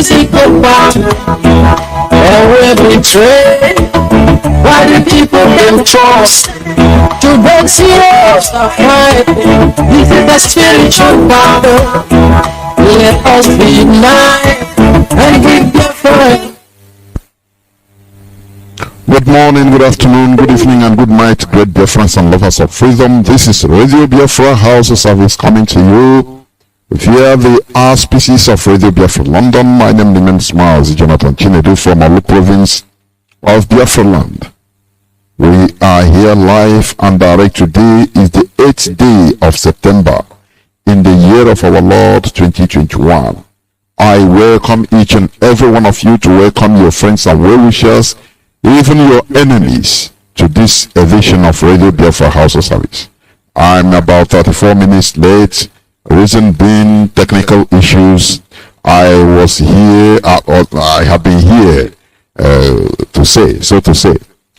physical battle, and we're betrayed by the people them trust. To break zeros of fight, this is a spiritual battle. Let us be united and give Biafra. Good morning, good afternoon, good evening, and good night, great Biafrans and lovers of freedom. This is Radio Biafra House of Service coming to you via the auspices of Radio Biafra London. My name remains Mazi from Olu province of Biafra land. We are here live and direct. Today is the 8th day of September in the year of our Lord 2021. I welcome each and every one of you to welcome your friends and well-wishers, even your enemies, to this edition of Radio Biafra House of Service. I'm about 34 minutes late, reason being technical issues. I was here, I have been here to say.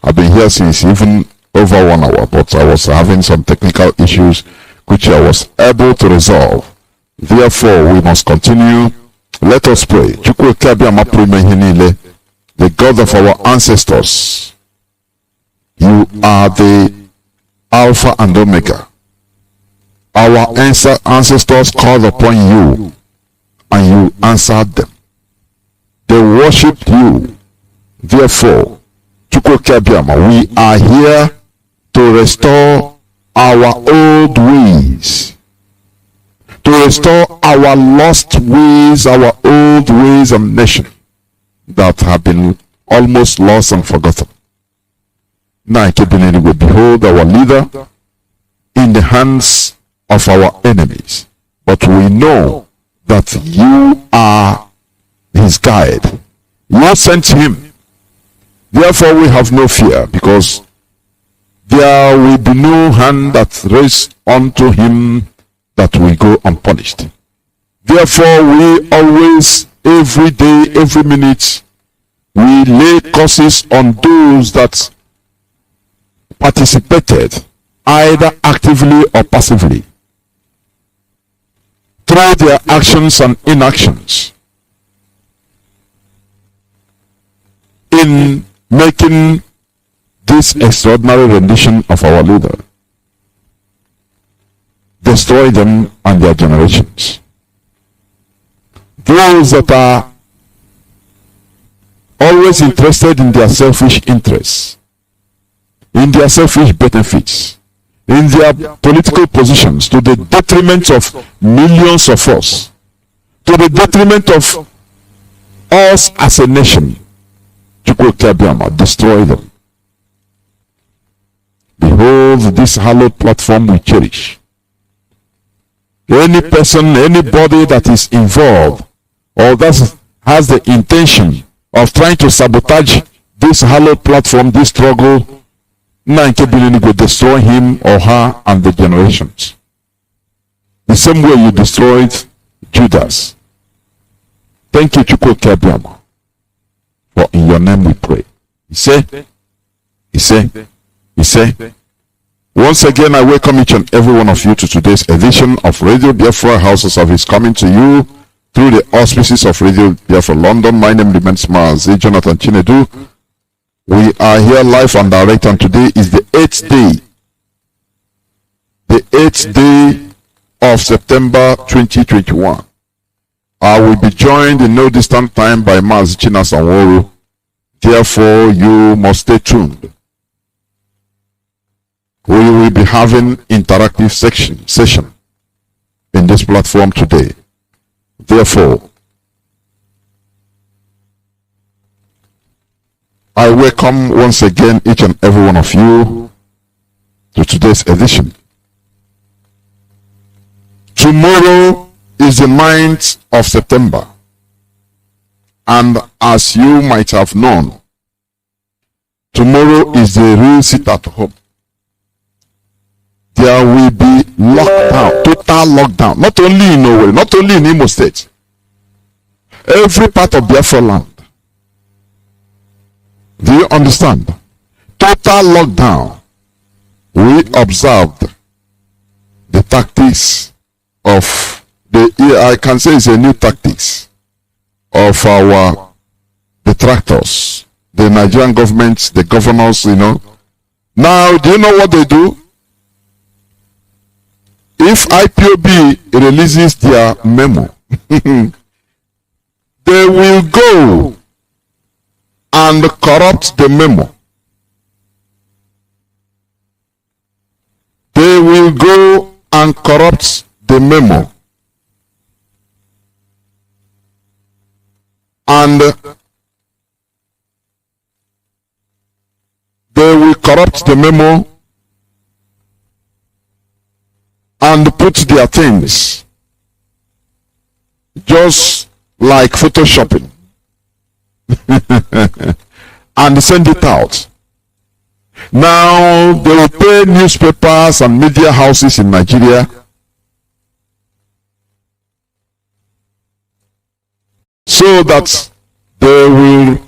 I've been here since even over 1 hour, but I was having some technical issues which I was able to resolve. Therefore, we must continue. Let us pray. The God of our ancestors, you are the Alpha and Omega. Our ancestors called upon you and you answered them. They worshipped you. Therefore, we are here to restore our old ways, to restore our lost ways, our old ways of nation that have been almost lost and forgotten. Now, we behold our leader in the hands of our enemies, but we know that you are his guide. You sent him. Therefore, we have no fear, because there will be no hand that raised unto him that will go unpunished. Therefore, we always, every day, every minute, we lay curses on those that participated, either actively or passively, through their actions and inactions, in making this extraordinary rendition of our leader. Destroy them and their generations. Those that are always interested in their selfish interests, in their selfish benefits, in their political positions, to the detriment of millions of us, to the detriment of us as a nation. Destroy them. Behold, this hallowed platform we cherish. Any person, anybody that is involved or that has the intention of trying to sabotage this hallowed platform, this struggle, will destroy him or her and the generations. The same way you destroyed Judas. Thank you, Chukwu Kabiama. For in your name we pray. He said, once again, I welcome each and every one of you to today's edition of Radio Biafra House of Service, coming to you through the auspices of Radio Biafra London. My name remains Mazi Jonathan Chinedu. We are here live and direct, and today is the 8th day. The 8th day of September 2021. I will be joined in no distant time by Mazi Chinasanworo. Therefore, you must stay tuned. We will be having interactive session in this platform today. Therefore, I welcome once again each and every one of you to today's edition. Tomorrow is the 9th of September, and as you might have known, tomorrow is the real sit at home. There will be lockdown, total lockdown, not only in Norway, not only in Imo State, every part of Biafra land. Do you understand? Total lockdown. We observed the tactics of I can say it's a new tactics of our detractors, the Nigerian government, the governors, you know. Now, do you know what they do? If IPOB releases their memo, they will go and corrupt the memo. They will go and corrupt the memo. And they will corrupt the memo and put their things just like photoshopping and send it out. Now they will pay newspapers and media houses in Nigeria so that they will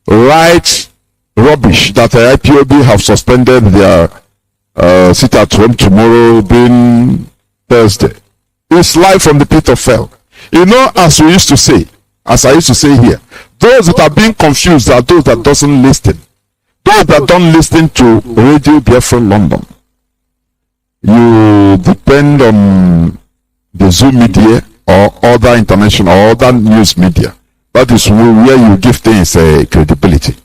write rubbish that the IPOB have suspended their sit at home tomorrow being Thursday. It's live from the pit of hell. You know, as we used to say, as I used to say here, those that are being confused are those that doesn't listen. Those that don't listen to Radio Biafra London. You depend on the Zoom media or other international or other news media. That is where you give things credibility.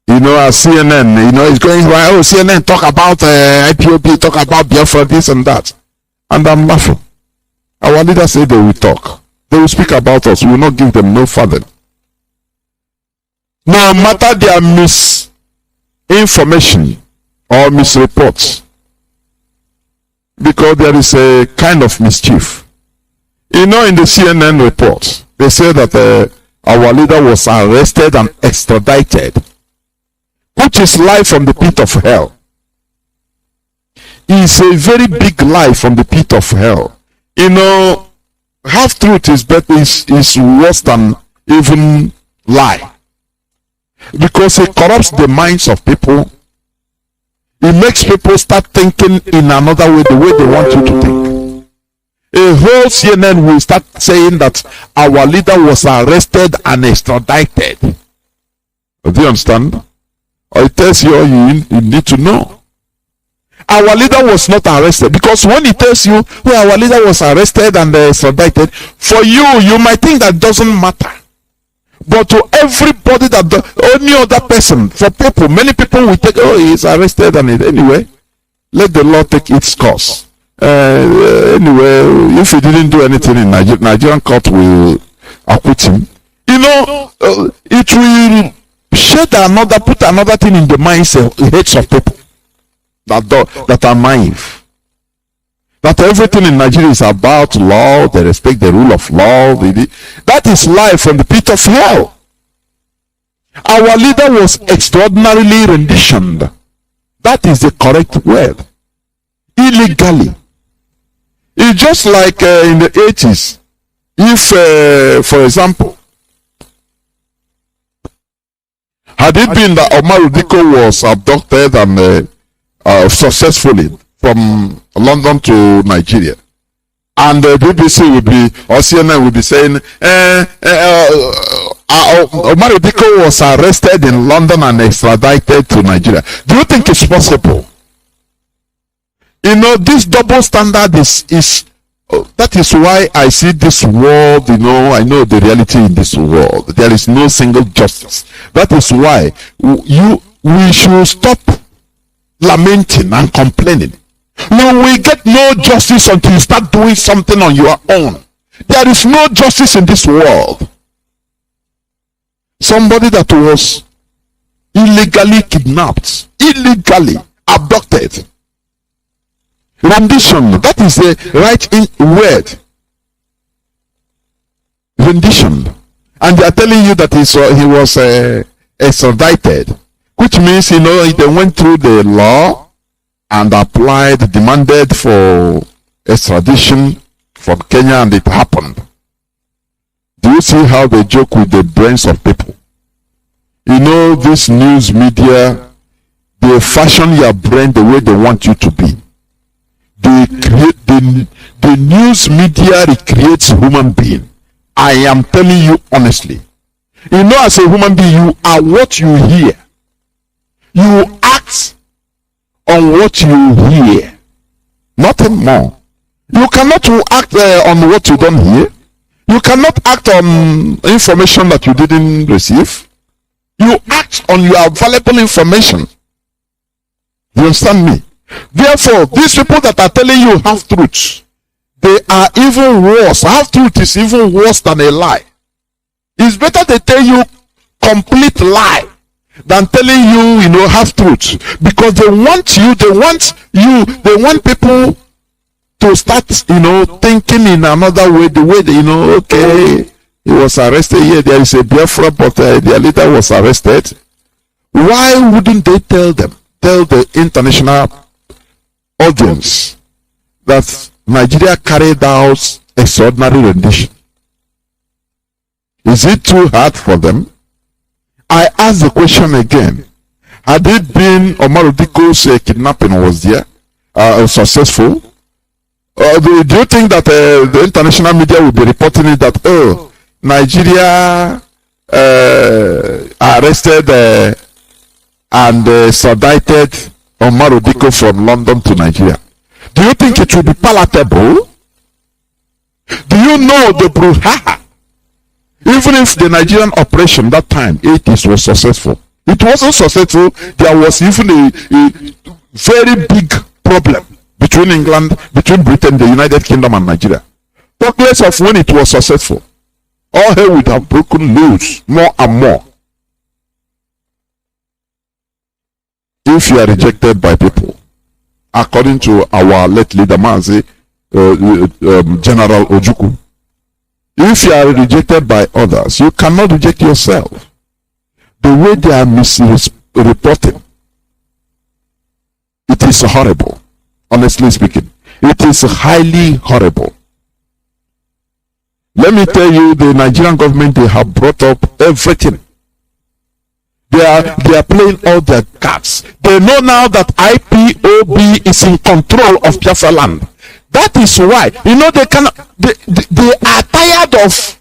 You know, as CNN, you know, it's going right. Oh, CNN talk about IPOB, talk about Biafra, this and that. And I'm laughing. Our leaders say they will talk. They will speak about us. We will not give them no further. No matter their misinformation or misreports, because there is a kind of mischief. You know, in the CNN report, they say that our leader was arrested and extradited, which is lie from the pit of hell. It's a very big lie from the pit of hell. You know, half truth is better, is worse than even lie, because it corrupts the minds of people. It makes people start thinking in another way, the way they want you to think. A whole CNN will start saying that our leader was arrested and extradited. Do you understand? Or it tells you all you need to know. Our leader was not arrested, because when it tells you, well, our leader was arrested and extradited, for you might think that doesn't matter. But to everybody, any other person, for people, many people will take, oh, he's arrested and anyway, let the law take its course. Anyway, if he didn't do anything in Nigerian court will acquit him. You know, it will put another thing in the minds and heads of people that are naive. That everything in Nigeria is about law, they respect the rule of law. That is lie from the pit of hell. Our leader was extraordinarily renditioned. That is the correct word. Illegally. It's just like in the 80s. If, for example, had it been that Omar Udiko was abducted and successfully from London to Nigeria, and the BBC would be, or CNN would be saying, Omar Udiko was arrested in London and extradited to Nigeria. Do you think it's possible? You know, this double standard is that is why I see this world, you know, I know the reality in this world. There is no single justice. That is why we should stop lamenting and complaining. You will get no justice until you start doing something on your own. There is no justice in this world. Somebody that was illegally kidnapped, illegally abducted, rendition, that is the right word. Rendition. And they are telling you that he was extradited, which means, you know, they went through the law and demanded for extradition from Kenya, and it happened. Do you see how they joke with the brains of people? You know, this news media, they fashion your brain the way they want you to be. They create the news media recreates human being I am telling you honestly. You know, as a human being, you are what you hear. You act on what you hear. Nothing more. You cannot act on what you don't hear. You cannot act on information that you didn't receive. You act on your valuable information. You understand me? Therefore, these people that are telling you half truths, they are even worse. Half truth is even worse than a lie. It's better they tell you complete lie than telling you, half truths, because they want people to start, thinking in another way, the way they, okay, he was arrested here, there is a Biafra, but their leader was arrested. Why wouldn't they tell the international audience that Nigeria carried out extraordinary rendition? Is it too hard for them? I ask the question again. Had it been Omar Diko's kidnapping was there, successful? Do you think that the international media will be reporting it that, Nigeria arrested and extradited Omar Diko from London to Nigeria? Do you think it will be palatable? Do you know the brouhaha? Even if the Nigerian operation that time, 8th, was successful, it wasn't successful. There was even a very big problem between England, between Britain, the United Kingdom, and Nigeria. Regardless of when it was successful, all hell would have broken loose more and more. If you are rejected by people, according to our late leader Mazi, General Ojukwu, if you are rejected by others, you cannot reject yourself. The way they are misreporting, it is horrible. Honestly speaking, it is highly horrible. Let me tell you, the Nigerian government, they have brought up everything. They are playing all their cards. They know now that IPOB is in control of Biafra land. That is why, they are tired of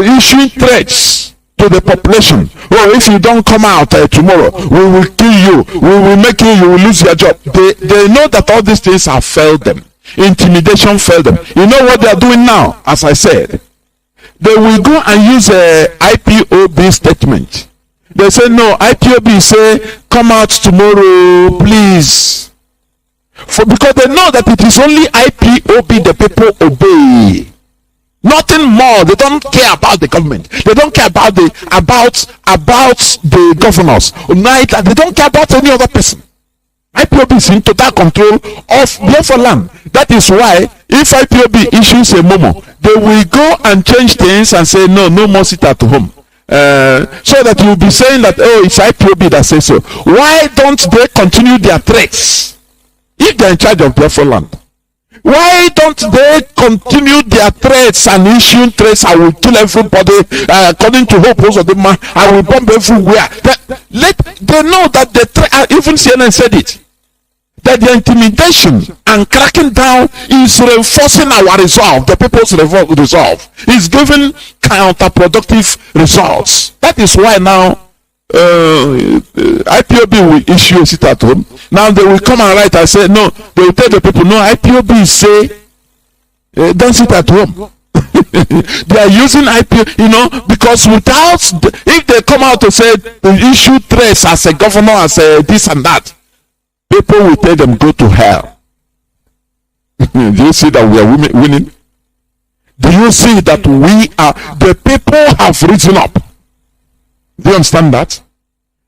issuing threats to the population. Oh, if you don't come out tomorrow, we will kill you, we will make you will lose your job. They know that all these things have failed them. Intimidation failed them. You know what they are doing now? As I said, they will go and use a IPOB statement. They say, no, IPOB say, come out tomorrow, please. Because they know that it is only IPOB the people obey. Nothing more. They don't care about the government. They don't care about the governors. They don't care about any other person. IPOB is in total control of Biafra land. That is why if IPOB issues a memo, they will go and change things and say no more sit at home. So that you will be saying that, oh, it's IPOB that says so. Why don't they continue their threats if they are in charge of Biafra land? Why don't they continue their threats and issue threats? I will kill everybody according to Hope Uzodinma. I will bomb everywhere. They know that even CNN said it, that the intimidation and cracking down is reinforcing our resolve, the people's resolve. Is giving counterproductive results. That is why now IPOB will issue a sit at home. Now they will come and write and say, no, they will tell the people, no, IPOB say, don't sit at home. They are using IPOB, because if they come out to say, issue threats as a governor, as a this and that, people will tell them, go to hell. Do you see that we are winning? Do you see that the people have risen up? Do you understand that?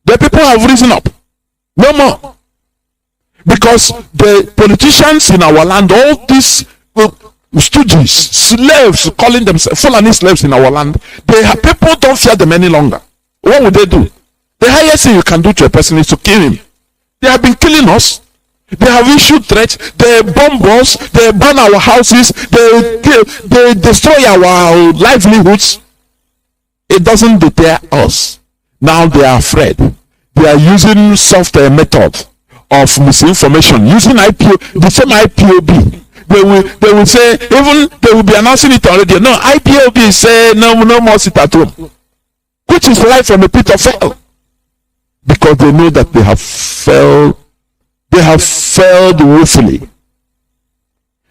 The people have risen up. No more. Because the politicians in our land, all these stooges, slaves, calling themselves Fulani slaves in our land, people don't fear them any longer. What would they do? The highest thing you can do to a person is to kill him. They have been killing us. They have issued threats. They bomb us. They burn our houses. They destroy our livelihoods. It doesn't deter us. Now they are afraid. They are using soft method of misinformation, using the same IPOB they will say, even they will be announcing it on radio. No, IPOB say no more sit at home, which is life from the pit of hell, because they know that they have failed. They have failed woefully.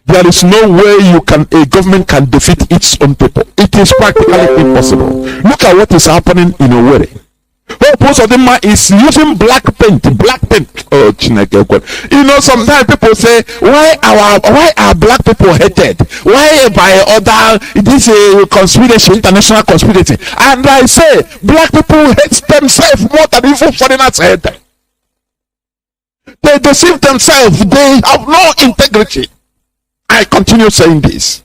There is no way a government can defeat its own people. It is practically impossible. Look at what is happening in Owerri. Most of them is using black paint. Oh, sometimes people say, why are black people hated? Why by other, this conspiracy, international conspiracy? And I say, black people hate themselves more than even foreigners hate them. They deceive themselves. They have no integrity. I continue saying this.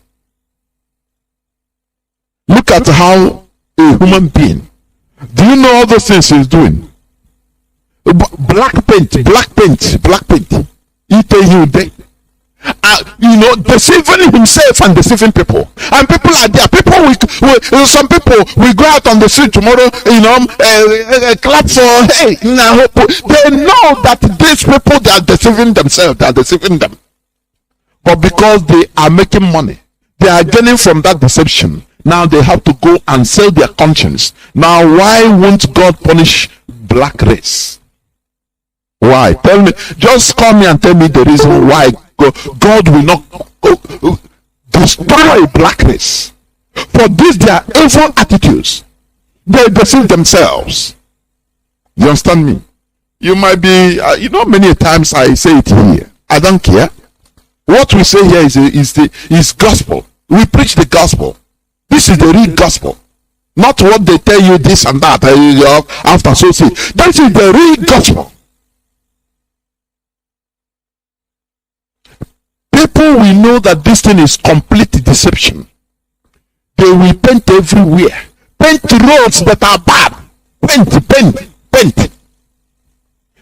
Look at how a human being, do you know all those things he's doing? Black paint. Deceiving himself and deceiving people. And people are there. Some people will go out on the street tomorrow, clap for, hey, they know that these people, they are deceiving themselves, they are deceiving them. But because they are making money, they are gaining from that deception. Now they have to go and sell their conscience. Now, why won't God punish black race? Why? Tell me. Just call me and tell me the reason why God will not destroy black race. For this, their evil attitudes. They deceive themselves. You understand me? You might be, many times I say it here. I don't care. What we say here is gospel. We preach the gospel. This is the real gospel, not what they tell you this and that after so see. This is the real gospel. People will know that this thing is complete deception. They will paint everywhere, paint roads that are bad, paint.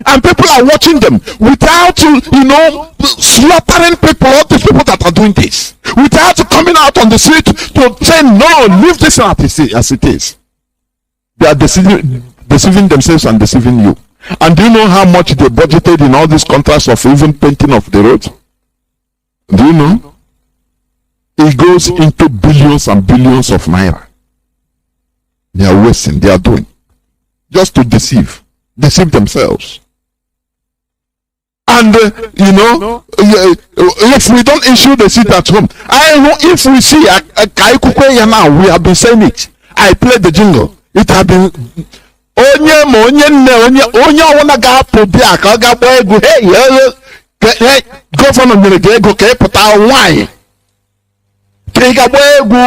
And people are watching them without, slaughtering people, all these people that are doing this, without coming out on the street to say, no, leave this as it is. They are deceiving themselves and deceiving you. And do you know how much they budgeted in all these contracts of even painting of the roads? Do you know? It goes into billions and billions of naira. They are wasting, they are doing, just to deceive themselves. And if we don't issue the seat at home, if we see now, we have been saying it. I played the jingle. It have been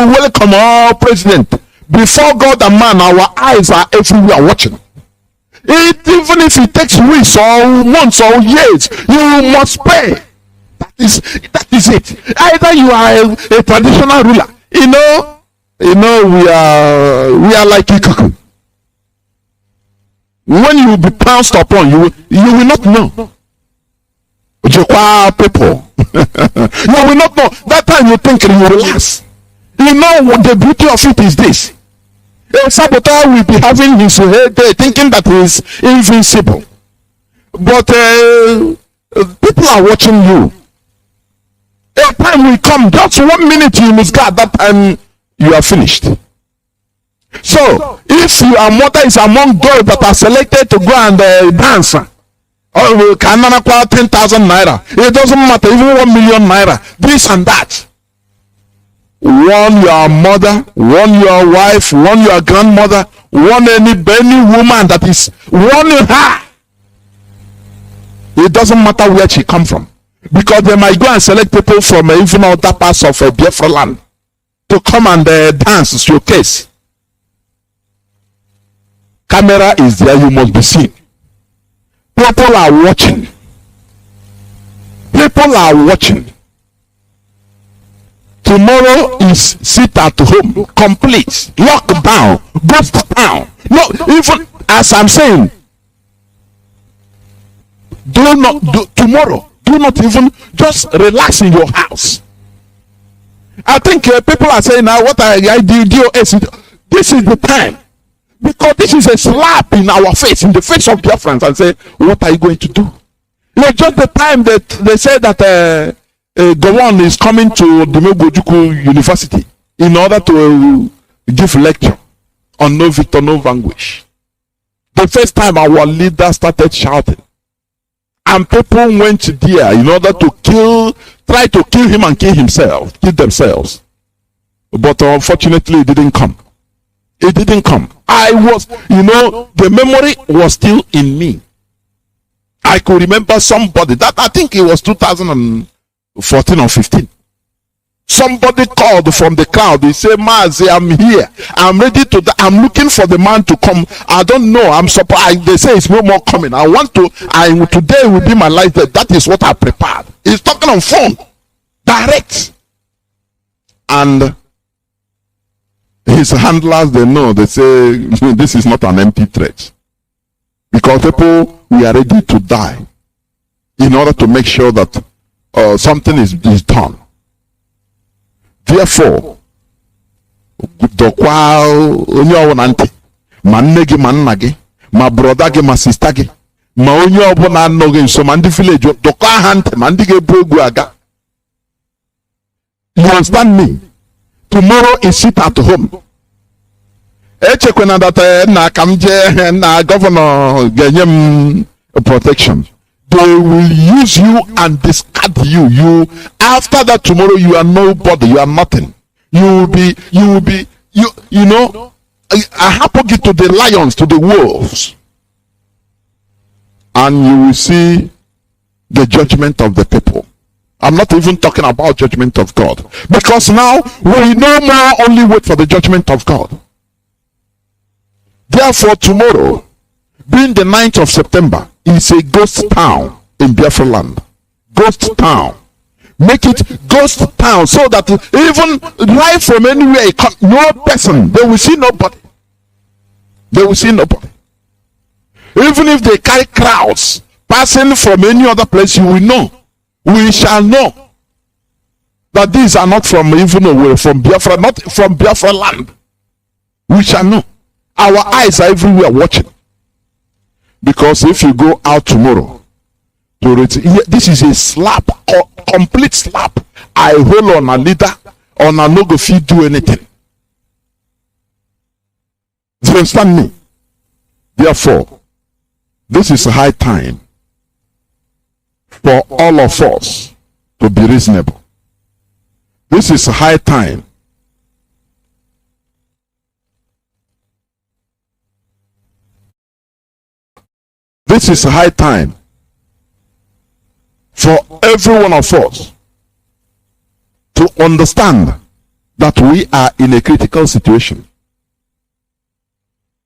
welcome all president. Before God and man, our eyes are everywhere watching. Even if it takes weeks or months or years, you must pay. That is it. Either you are a traditional ruler, we are like Ikuku. When you will be pounced upon, you will not know. People, you will not know. That time you think you will relax. What the beauty of it is this. A saboteur will be having his head there thinking that he is invincible. But people are watching you. A time will come, just 1 minute you misguide, that time you are finished. So, if your mother is among those that are selected to go and dance, or can 10,000 naira, it doesn't matter, even 1 million naira, this and that. Warn your mother, warn your wife, warn your grandmother, warn any woman that is, warn her. It doesn't matter where she come from, because they might go and select people from even other parts of Biafra land to come and dance, showcase. Camera is there, you must be seen. People are watching. People are watching. Tomorrow is sit at home, complete, lockdown, ghost town. No, even as I'm saying, tomorrow, do not even just relax in your house. I think people are saying now, what I do, this is the time. Because this is a slap in our face, in the face of Biafrans, and say, what are you going to do? Just the time that they say that Gowon is coming to the Megojuku University in order to give lecture on no victor, no vanquish. The first time our leader started shouting, and people went there in order to try to kill him and kill themselves. But unfortunately, it didn't come. It didn't come. The memory was still in me. I could remember somebody that I think it was 2014 or 15. Somebody called from the crowd. He said, Mazi, I'm here. I'm ready to die. I'm looking for the man to come. I don't know. I'm surprised. They say it's no more coming. Today will be my life. That is what I prepared. He's talking on phone. Direct. And his handlers, they know. They say, this is not an empty threat. Because people, we are ready to die in order to make sure that something is done. Therefore, dokwa onye ọbụla ntị, ma nne gị ma nna gị, ma brother gị ma sister gị, ma onye ọbụla anọghị nso, ma ndị village, dokwa ha ntị, ma ndị ga-ebu egwu aga. You understand me? Tomorrow is sit at home. Echekwana that na kamje na governor ga-enye m protection. They will use you and discard you. After that, tomorrow you are nobody. You are nothing. You will be. I happen to the lions, to the wolves, and you will see the judgment of the people. I'm not even talking about judgment of God, because now we no more only wait for the judgment of God. Therefore, tomorrow, being the 9th of September, is a ghost town in Biafra land. Ghost town. Make it ghost town so that even life from anywhere, no person, they will see nobody. They will see nobody. Even if they carry crowds passing from any other place, you will know. We shall know that these are not from from Biafra, not from Biafra land. We shall know. Our eyes are everywhere watching. Because if you go out tomorrow, this is a slap, complete slap. I hold on a leader, on a no go fit do anything. Do you understand me? Therefore, this is high time for all of us to be reasonable. This is high time This is high time for every one of us to understand that we are in a critical situation.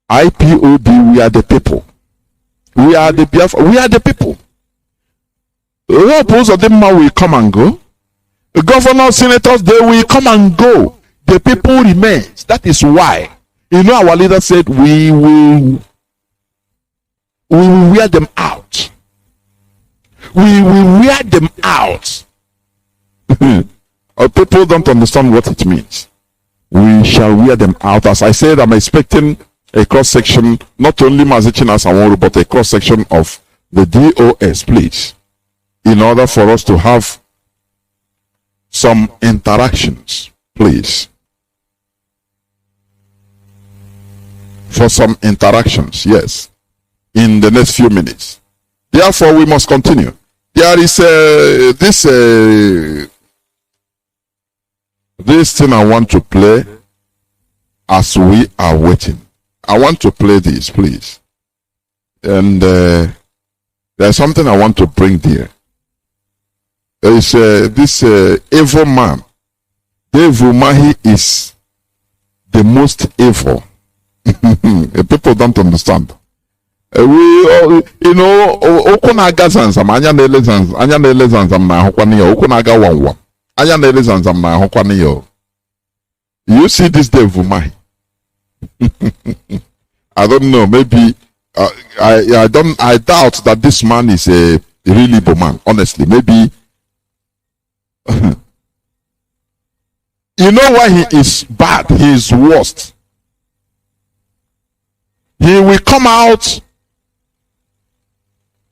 IPOB, we are the people. We are the Biafra, we are the people. Those of them will come and go. The governors, senators, they will come and go. The people remains. That is why, our leader said we will wear them out. We will wear them out. People don't understand what it means. We shall wear them out. As I said, I'm expecting a cross section, not only Mazichinas and but a cross section of the DOS, please, in order for us to have some interactions, please. For some interactions, yes, in the next few minutes. Therefore, we must continue. There is this thing I want to play as we are waiting. I want to play this, please. And there's something I want to bring there. There is this evil man. Dave Umahi is the most evil. People don't understand. Okunaga zanzam, anya nele zanzam na hokwani yo. Okunaga wanwa, anya nele zanzam na hokwani yo. You see this Dave Umahi? I don't know. Maybe I doubt that this man is a really Igbo man. Honestly, maybe. You know why he is bad? He is worst. He will come out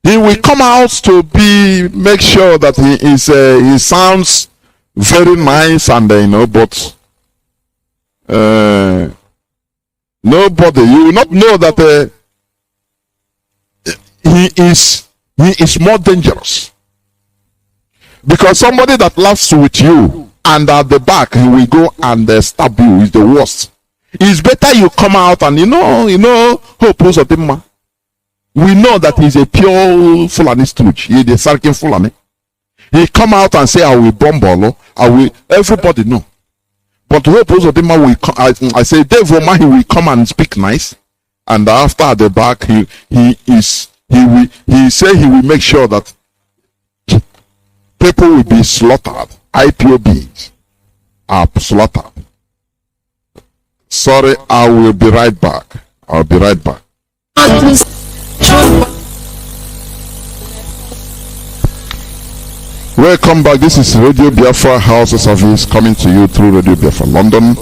He will come out to make sure that he sounds very nice, and but nobody, you will not know that he is more dangerous, because somebody that laughs with you and at the back he will go and stab you is the worst. It's better you come out and hope of the man. We know that he's a pure Fulani stooge. He's a Sarkin Fulani. He come out and say, I will bomb all. Everybody know. But hope of the man will come. I say, Dave Roma, he will come and speak nice. And after at the back, he will make sure that people will be slaughtered. IPOBs are slaughtered. Sorry, I will be right back. I'll be right back. Welcome back. This is Radio Biafra House of Service coming to you through Radio Biafra London.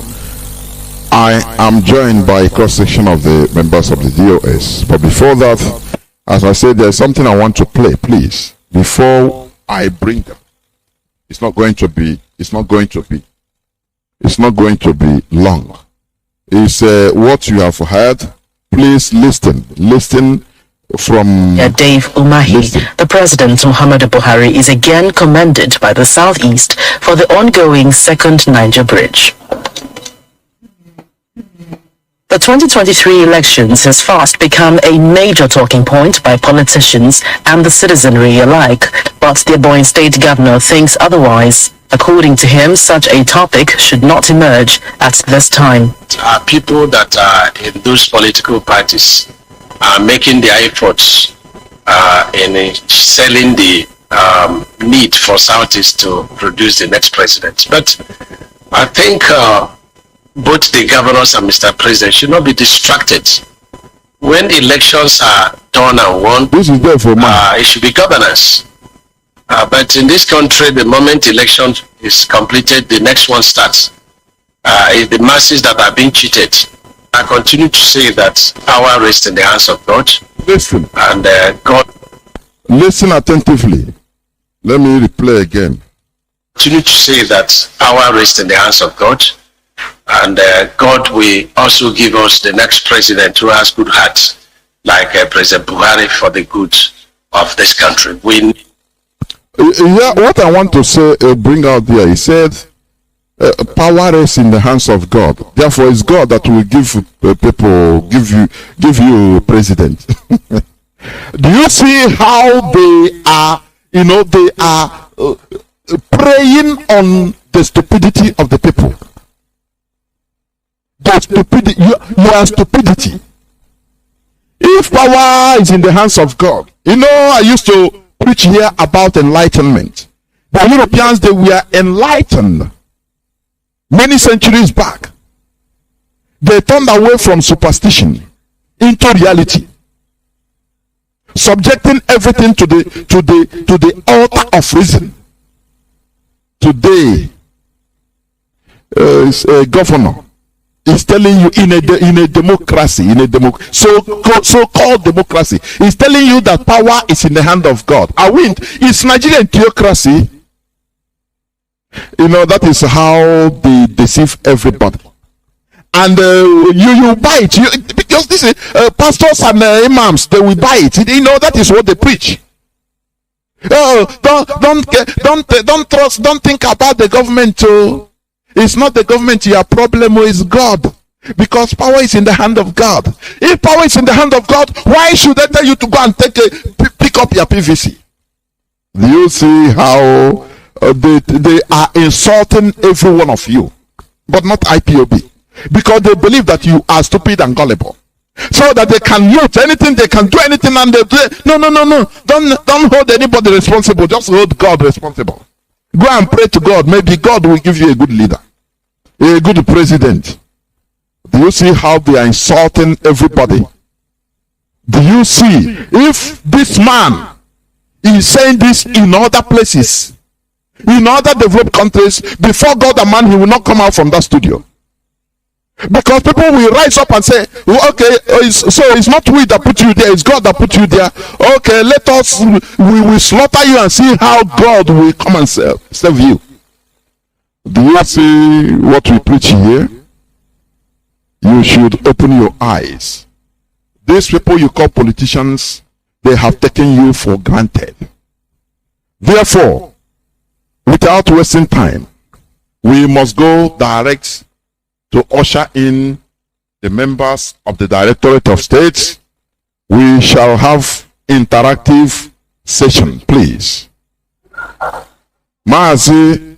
I am joined by a cross section of the members of the DOS. But before that, as I said, there's something I want to play, please, before I bring them. It's not going to be long. It's what you have heard. Please listen from Dave Umahi. The President Muhammadu Buhari is again commended by the Southeast for the ongoing second Niger Bridge. The 2023 elections has fast become a major talking point by politicians and the citizenry alike, but the Ebonyi State Governor thinks otherwise. According to him, such a topic should not emerge at this time. People that are in those political parties are making their efforts in selling the need for Southeast to produce the next president. But I think both the governors and Mr. President should not be distracted. When elections are done and won, it should be governance. But in this country, the moment election is completed, the next one starts. The masses that are being cheated. I continue to say that power rests in the hands of God. Listen. And God. Listen attentively. Let me replay again. Continue to say that power rests in the hands of God. And God will also give us the next president who has good heart, like President Buhari, for the good of this country. Yeah, what I want to say, bring out there, he said, power is in the hands of God. Therefore, it's God that will give you a president. Do you see how they are, they are preying on the stupidity of the people? The stupidity, your stupidity. If power is in the hands of God, I used to preach here about enlightenment. The Europeans, they were enlightened many centuries back. They turned away from superstition into reality, subjecting everything to the altar of reason. Today, a governor is telling you in a democracy, so-called democracy, is telling you that power is in the hand of God. It's Nigerian theocracy. That is how they deceive everybody. And you buy it, because this is pastors and imams, they will buy it. That is what they preach. Don't trust, don't think about the government too. It's not the government your problem, is God. Because power is in the hand of God. If power is in the hand of God, why should they tell you to go and pick up your PVC? Do you see how they are insulting every one of you, but not IPOB? Because they believe that you are stupid and gullible. So that they can loot anything, they can do anything, and they do. No. Don't hold anybody responsible. Just hold God responsible. Go and pray to God. Maybe God will give you a good leader, a good president. Do you see how they are insulting everybody? Do you see? If this man is saying this in other places, in other developed countries, before God and man, he will not come out from that studio. Because people will rise up and say, well, okay, so it's not we that put you there, it's God that put you there. Okay, let us, we will slaughter you and see how God will come and save you. Do you see what we preach here? You should open your eyes. These people you call politicians, they have taken you for granted. Therefore, without wasting time, we must go direct to usher in the members of the Directorate of State. We shall have interactive session, please. Mazi,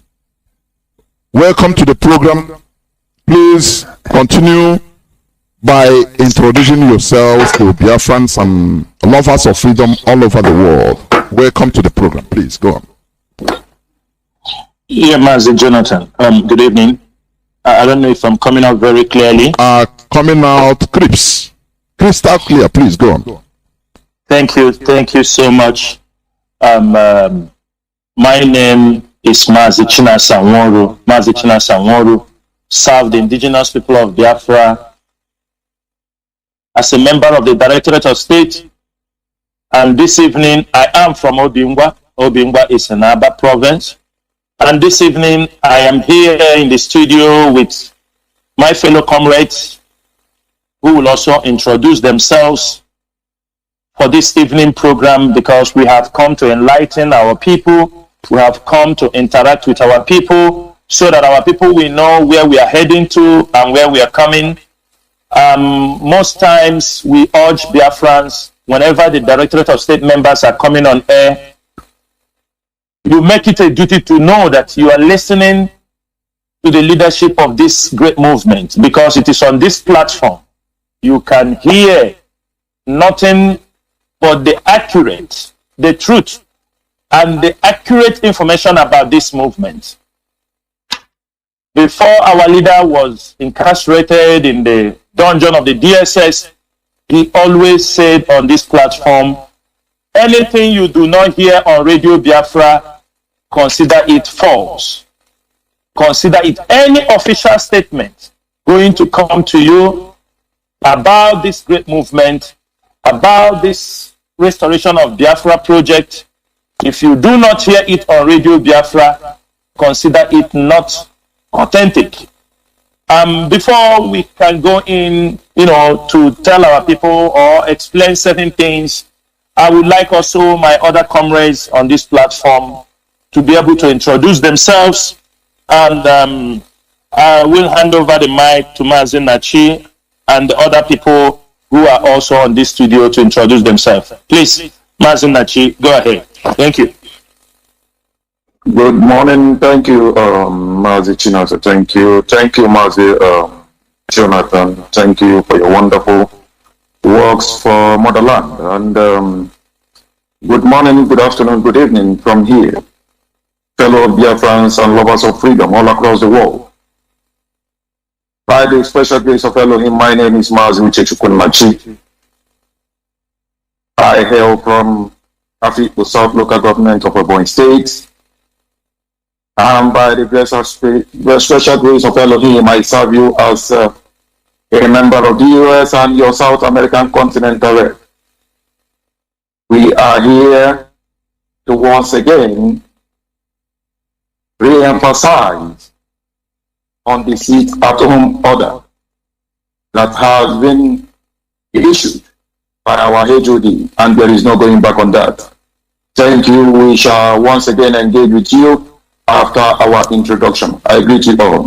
welcome to the program. Please continue by introducing yourselves to Biafrans and lovers of freedom all over the world. Welcome to the program. Please go on. Yeah, Mazi Jonathan. Good evening. I don't know if I'm coming out very clearly. Coming out crystal clear. Please go on. Thank you so much. My name is Mazi Sanwo-Olu. Mazi Sanwo-Olu served the indigenous people of Biafra as a member of the Directorate of State. And this evening, I am from Obingwa. Obingwa is in Aba province. And this evening, I am here in the studio with my fellow comrades who will also introduce themselves for this evening program, because we have come to enlighten our people. We have come to interact with our people so that our people will know where we are heading to and where we are coming. Most times we urge Biafrans, whenever the Directorate of State members are coming on air, you make it a duty to know that you are listening to the leadership of this great movement, because it is on this platform you can hear nothing but the accurate, the truth, and the accurate information about this movement. Before our leader was incarcerated in the dungeon of the DSS, he always said on this platform, anything you do not hear on Radio Biafra, consider it false. Consider it any official statement going to come to you about this great movement, about this restoration of Biafra project. If you do not hear it on Radio Biafra, consider it not authentic. Before we can go in, to tell our people or explain certain things, I would like also my other comrades on this platform to be able to introduce themselves, and I will hand over the mic to Mazi Nachi and the other people who are also on this studio to introduce themselves. Please, Mazi Nachi, go ahead. Thank you. Good morning. Thank you, Mazi Chinasa. Thank you, Mazi Jonathan. Thank you for your wonderful works for motherland. And good morning, good afternoon, good evening from here, fellow Biafrans and lovers of freedom all across the world. By the special grace of Elohim, my name is Mazi Nachi. I hail from Afikpo South Local Government of Ebonyi State. And by the special grace of Elohim, I serve you as a member of the US and your South American continental rep. We are here to once again re-emphasize on the sit-at-home order that has been issued by our HOD, and there is no going back on that. Thank you. We shall once again engage with you after our introduction. I greet you all.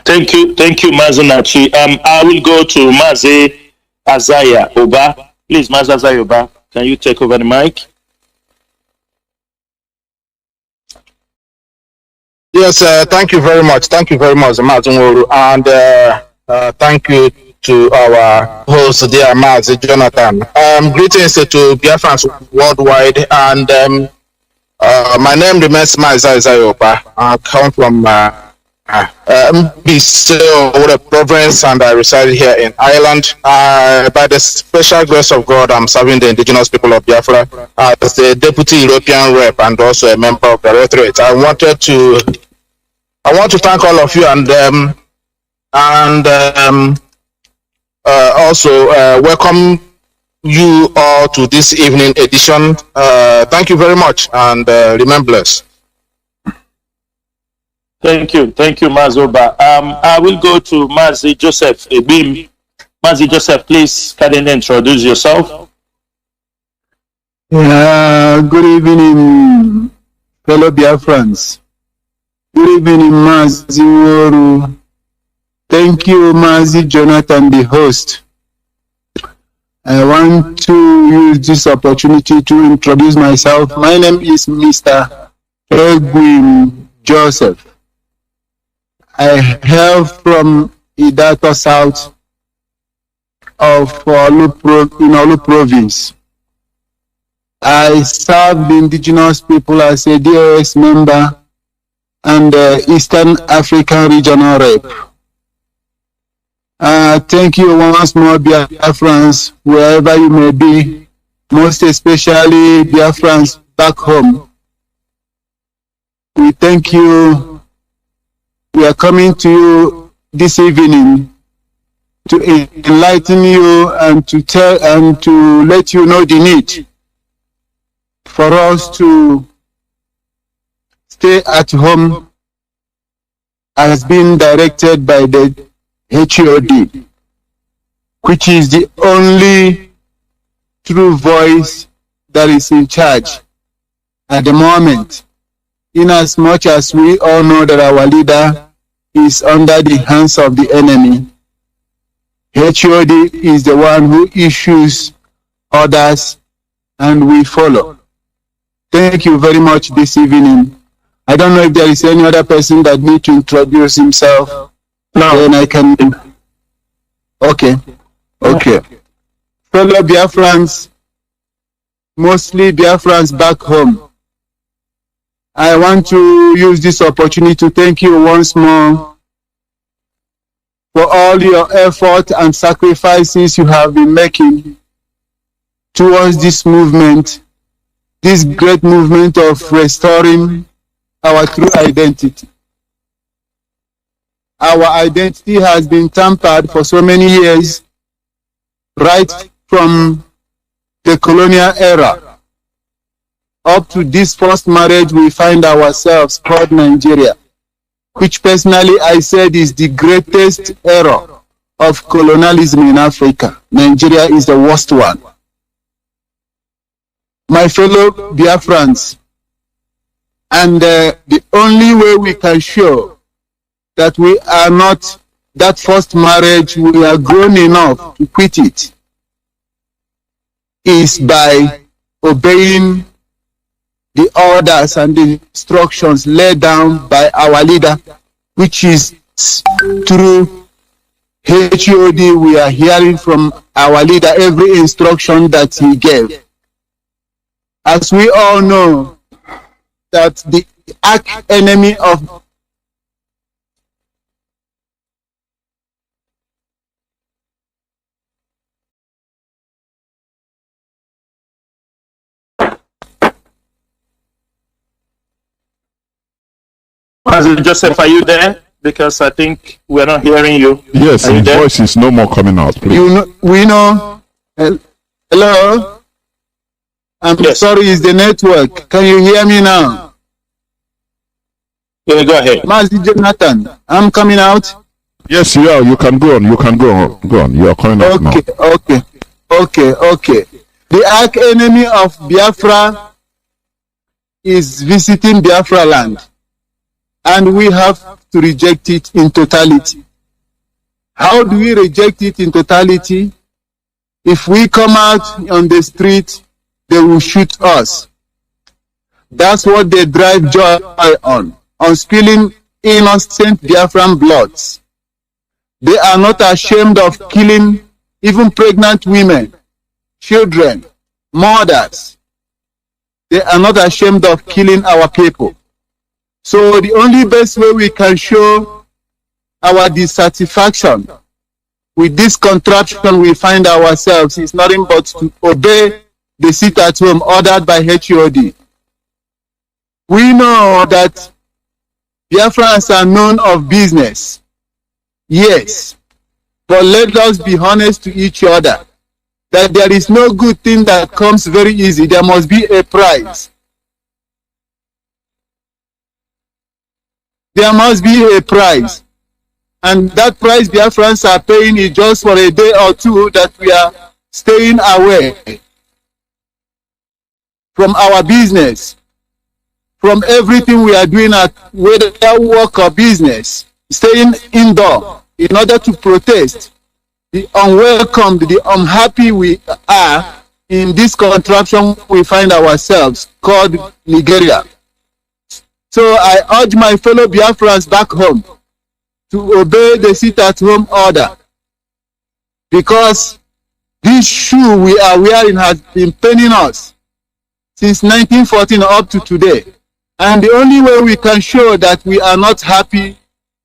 Thank you, Mazi Nachi. I will go to Mazi Azaya Oba. Please, Mazi Azaya Oba, can you take over the mic? Yes, thank you very much. Thank you very much, Mazi, and thank you to our host, dear Mazi Jonathan. Greetings to Biafrans worldwide, and my name remains Mazi Azaya Oba. I come from the province, and I reside here in Ireland. By the special grace of God, I'm serving the indigenous people of Biafra as the deputy European rep and also a member of the Directorate. I wanted to I want to thank all of you and also welcome you all to this evening edition. Thank you very much and remain blessed. Thank you, Mazoba. I will go to Mazi Joseph Ebim. Mazi Joseph, please kindly introduce yourself. Good evening, fellow Biafrans. Good evening, Mazi Woru. Thank you, Mazi Jonathan, the host. I want to use this opportunity to introduce myself. My name is Mr. Edwin Joseph. I hail from Idato South of Olu province. I serve the indigenous people as a DOS member and Eastern African Regional Rep. Thank you once more, Biafrans, wherever you may be, most especially Biafrans back home. We thank you. We are coming to you this evening to enlighten you and to tell and to let you know the need for us to stay at home as being directed by the HOD, which is the only true voice that is in charge at the moment, in as much as we all know that our leader is under the hands of the enemy. HOD is the one who issues orders and we follow. Thank you very much this evening. I don't know if there is any other person that needs to introduce himself. No. Then I can. Okay. Fellow Biafrans, mostly Biafrans back home, I want to use this opportunity to thank you once more for all your effort and sacrifices you have been making towards this movement, this great movement of restoring our true identity. Our identity has been tampered for so many years, right from the colonial era up to this first marriage we find ourselves called Nigeria, which personally I said is the greatest error of colonialism in Africa. Nigeria is the worst one. My fellow Biafrans, and the only way we can show that we are not that first marriage, we are grown enough to quit it, is by obeying the orders and the instructions laid down by our leader, which is through HOD. We are hearing from our leader every instruction that he gave. As we all know, that the arch enemy of Joseph, are you there? Because I think we're not hearing you. Yes, your voice is no more coming out, please. We know. Hello? I'm sorry, it's the network. Can you hear me now? Yeah, go ahead. Mazi Jonathan, I'm coming out. Yes, you are. You can go on. You can go on. You are coming out now. Okay. The arch enemy of Biafra is visiting Biafra land, and we have to reject it in totality. How do we reject it in totality? If we come out on the street, they will shoot us. That's what they drive joy on spilling innocent Biafran bloods. They are not ashamed of killing even pregnant women, children, mothers. They are not ashamed of killing our people. So the only best way we can show our dissatisfaction with this contraption we find ourselves is nothing but to obey the sit-at-home ordered by HOD. We know that Biafrans are known of business. Yes. But let us be honest to each other that there is no good thing that comes very easy. There must be a price. There must be a price. And that price Biafrans are paying is just for a day or two that we are staying away from our business, from everything we are doing at whether work or business, staying indoor in order to protest the unwelcomed, the unhappy we are in this contraption we find ourselves called Nigeria. So I urge my fellow Biafrans back home to obey the sit-at-home order, because this shoe we are wearing has been paining us since 1914 up to today. And the only way we can show that we are not happy,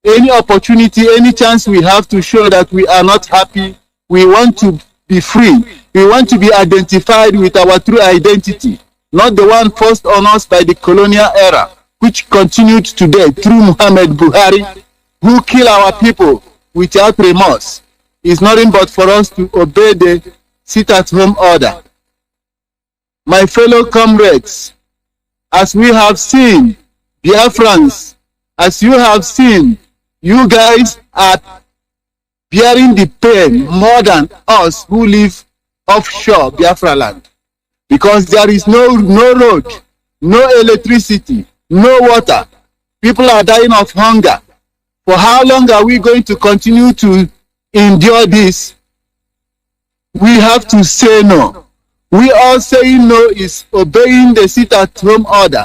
any opportunity, any chance we have to show that we are not happy, we want to be free. We want to be identified with our true identity, not the one forced on us by the colonial era, which continued today through Muhammad Buhari, who kill our people without remorse. It's nothing but for us to obey the sit-at-home order. My fellow comrades, as we have seen, Biafrans, as you have seen, you guys are bearing the pain more than us who live offshore Biafra land, because there is no road, no electricity, no water. People are dying of hunger. For how long are we going to continue to endure this? We have to say no. We all saying no is obeying the sit-at-home order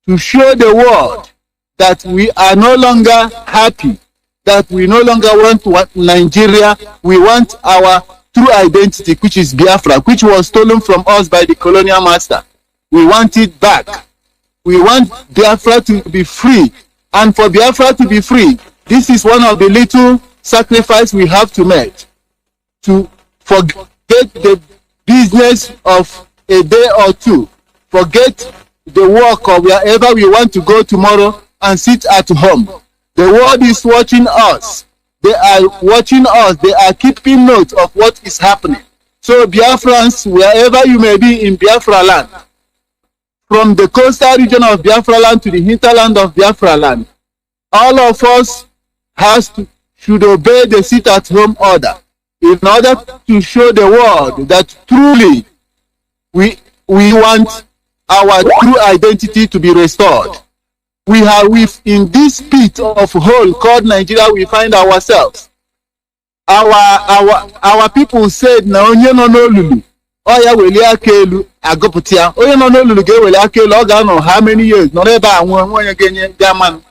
to show the world that we are no longer happy, that we no longer want Nigeria. We want our true identity, which is Biafra, which was stolen from us by the colonial master. We want it back. We want Biafra to be free. And for Biafra to be free, this is one of the little sacrifices we have to make, to forget the business of a day or two, forget the work or wherever we want to go tomorrow, and sit at home. The world is watching us. They are watching us. They are keeping note of what is happening. So Biafrans, wherever you may be in Biafra land, from the coastal region of Biafra land to the hinterland of Biafra land, all of us should obey the sit-at-home order in order to show the world that truly we want our true identity to be restored. In this pit of hole called Nigeria, we find ourselves. Our people said na onye no n'olulu oya weli aka elu agụpụta onye no n'olulu ga-eweli aka elu ọ ga-anọ how many years nọ ebe a nwe onye ga-enye gaman.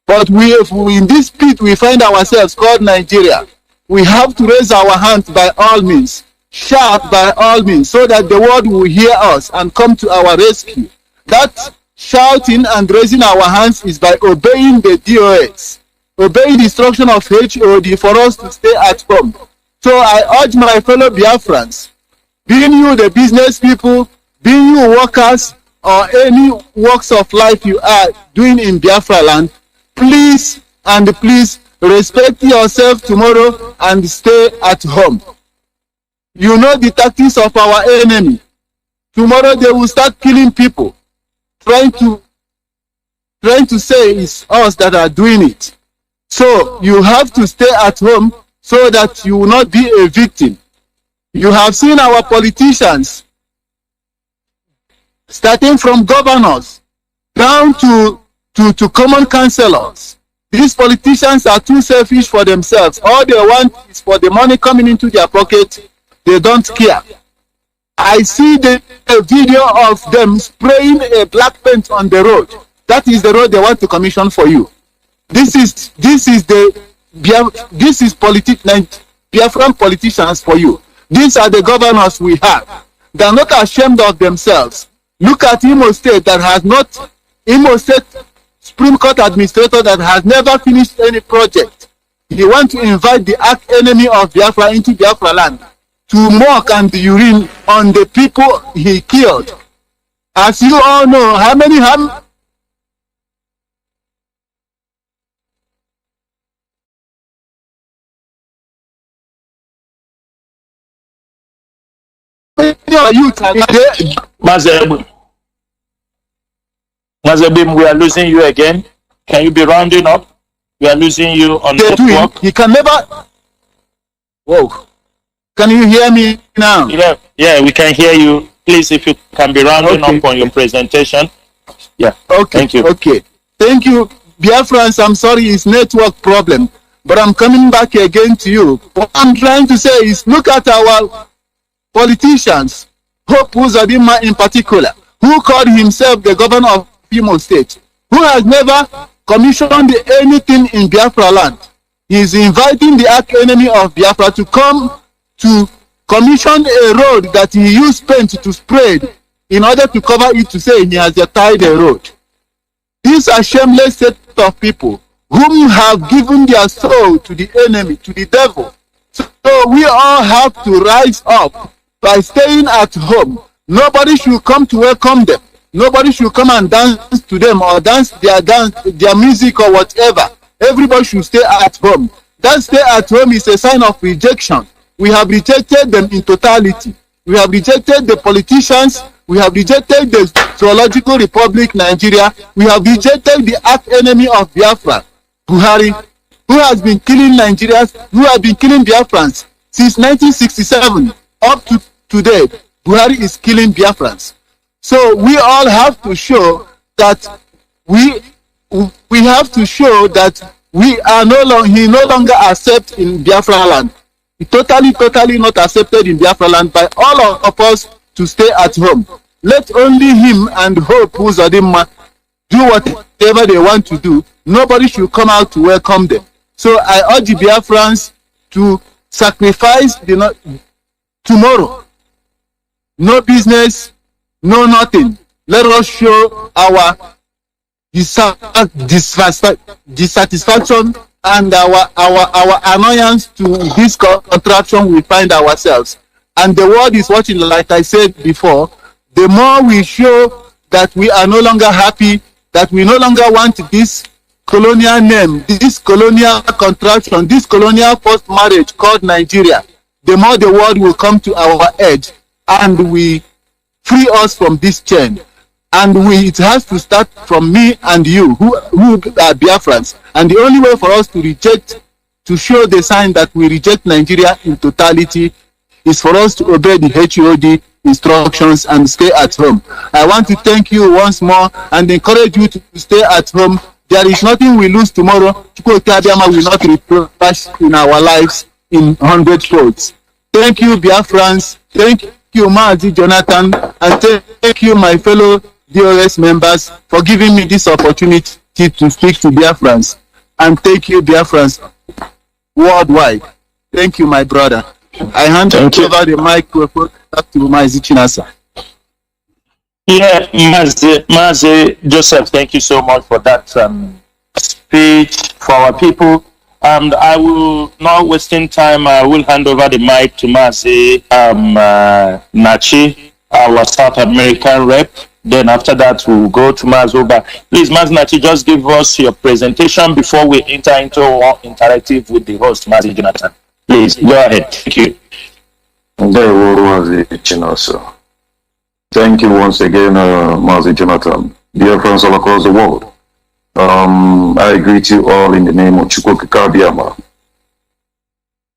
But in this pit we find ourselves called Nigeria. We have to raise our hands by all means, shout by all means, so that the world will hear us and come to our rescue. That shouting and raising our hands is by obeying the DOS, obeying the instruction of HOD for us to stay at home. So I urge my fellow Biafrans, being you the business people, being you workers, or any works of life you are doing in Biafra land, please and please respect yourself tomorrow and stay at home. You know the tactics of our enemy. Tomorrow they will start killing people, trying to say it's us that are doing it. So you have to stay at home so that you will not be a victim. You have seen our politicians, starting from governors down to common councillors. These politicians are too selfish for themselves. All they want is for the money coming into their pocket. They don't care. I see the video of them spraying a black paint on the road. That is the road they want to commission for you. This is Biafran politicians for you. These are the governors we have. They are not ashamed of themselves. Look at Imo State that has not, Imo State Supreme Court administrator that has never finished any project. He wants to invite the arch enemy of Biafra into Biafra land to mock and urine on the people he killed. As you all know, how many of you can Mazebim, we are losing you again. Can you be rounding up? We are losing you on network. He can never. Whoa. Can you hear me now? Yeah, we can hear you. Please, if you can be rounding up on your presentation. Yeah. Okay. Thank you. Okay. Thank you. Biafrans, I'm sorry, it's network problem. But I'm coming back again to you. What I'm trying to say is look at our politicians, Hope Uzodinma in particular, who called himself the governor of Imo State, who has never commissioned anything in Biafra land. He is inviting the arch enemy of Biafra to come to commission a road that he used paint to spray in order to cover it, to say he has tied a road. These are shameless set of people whom have given their soul to the enemy, to the devil. So we all have to rise up by staying at home. Nobody should come to welcome them. Nobody should come and dance to them or dance, their music or whatever. Everybody should stay at home. That stay at home is a sign of rejection. We have rejected them in totality. We have rejected the politicians. We have rejected the Zoological Republic Nigeria. We have rejected the arch enemy of Biafra, Buhari, who has been killing Nigerians, who have been killing Biafrans since 1967 up to today. Buhari is killing Biafrans. So we all have to show that we have to show that we are he no longer accepted in Biafra land. He totally not accepted in Biafra land by all of us to stay at home. Let only him and Hope Uzodinma do whatever they want to do. Nobody should come out to welcome them. So I urge the Biafrans to sacrifice tomorrow. No business, no nothing. Let us show our dissatisfaction and our annoyance to this contraction we find ourselves. And the world is watching, like I said before. The more we show that we are no longer happy, that we no longer want this colonial name, this colonial contraction, this colonial forced marriage called Nigeria, the more the world will come to our edge and we free us from this chain. And it has to start from me and you, who are Biafrans. And the only way for us to show the sign that we reject Nigeria in totality, is for us to obey the HOD instructions and stay at home. I want to thank you once more and encourage you to stay at home. There is nothing we lose tomorrow. Chukwuka will not replace in our lives in 100 folds. Thank you, Biafrans. Thank you, Mazi Jonathan, and thank you, my fellow DOS members, for giving me this opportunity to speak to Biafrans. And thank you, Biafrans worldwide. Thank you, my brother. I hand over the microphone back to Mazi Chinasa. Yeah, Mazi Joseph, thank you so much for that speech for our people. And I will, not wasting time, I will hand over the mic to Mazi Nachi, our South American rep. Then after that, we'll go to Mazoba. Please, Mazi Nachi, just give us your presentation before we enter into our interactive with the host, Mazi Jonathan. Please, go ahead. Thank you. Thank you once again, Mazi Jonathan. Dear friends all across the world, I greet you all in the name of Chukwuka.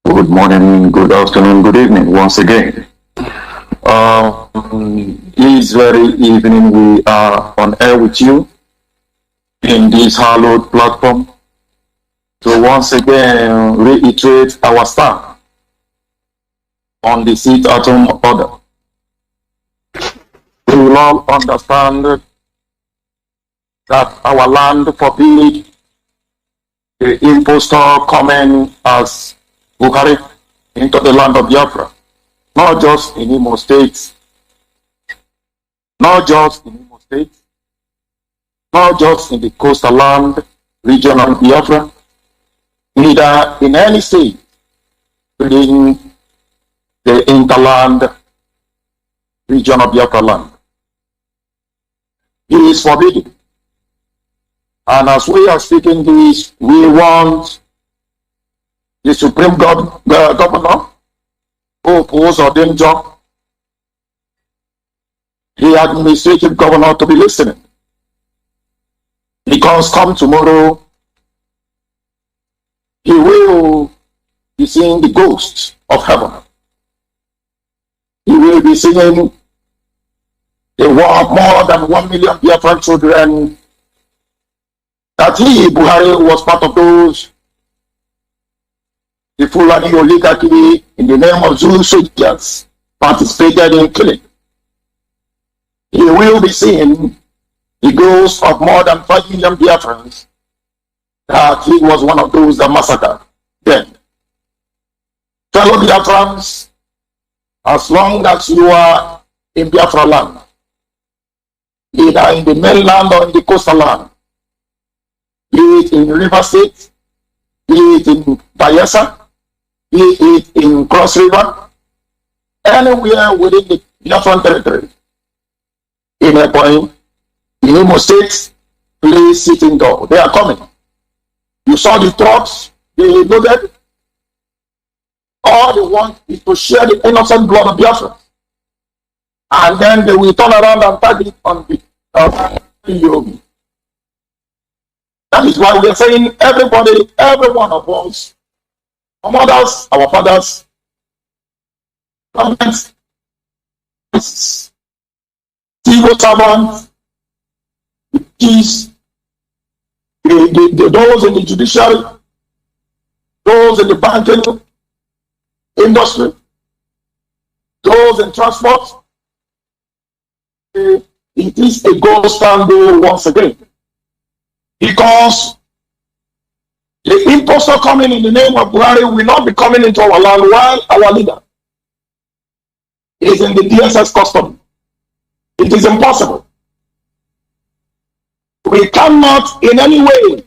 Good morning, good afternoon, good evening once again. This very evening we are on air with you in this hallowed platform to once again reiterate our stand on the 6th Atom Order. We will all understand that our land forbid the impostor coming as Buhari into the land of Biafra, not just in Imo State, not just in Imo State, not just in the coastal land region of Biafra, neither in any state within the interland region of Biafra land. It is forbidden. And as we are speaking this, we want the Supreme Governor, Hope Uzodinma, the administrative governor to be listening. Because come tomorrow, he will be seeing the ghost of heaven. He will be seeing the war of more than 1 million Biafran children. That he, Buhari, was part of those. The Fulani oligarchy, in the name of Zulu soldiers, participated in killing. He will be seeing the ghost of more than 5 million Biafrans, that he was one of those that massacred them. Fellow Biafrans, as long as you are in Biafra land, either in the mainland or in the coastal land, be it in River State, be it in Bayelsa, be it in Cross River, anywhere within the Biafran territory, in a point, in Imo State, please sit indoors. They are coming. You saw the trucks they loaded. All they want is to share the innocent blood of Biafra. And then they will turn around and tag it on the Yogi. That is why we are saying everybody, every one of us, our mothers, our fathers, governments, civil servants, those in the judiciary, those in the banking industry, those in transport. It is a gold standard once again. Because the impostor coming in the name of Buhari will not be coming into our land while our leader is in the DSS custody. It is impossible. We cannot in any way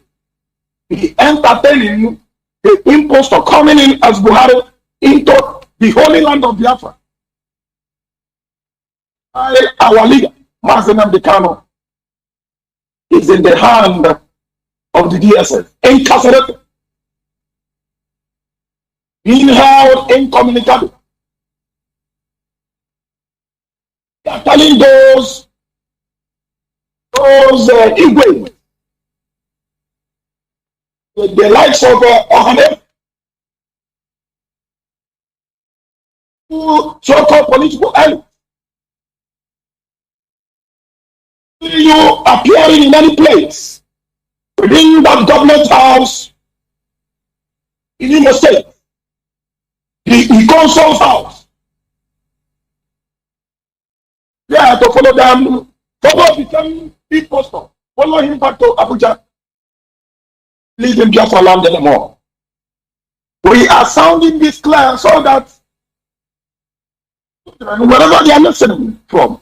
be entertaining the impostor coming in as Buhari into the holy land of Biafra. Our leader, Mazi Nnamdi Kanu, is in the hand of the DSS, incarcerated, being held incommunicado. They are telling those Igwe, the likes of Ohane, so-called political elite, you appearing in any place within that government house in Imo State, the consul's house. Yeah, to follow them, follow become impostor, follow him back to Abuja, leave him just land anymore. We are sounding this clear so that wherever they are listening from,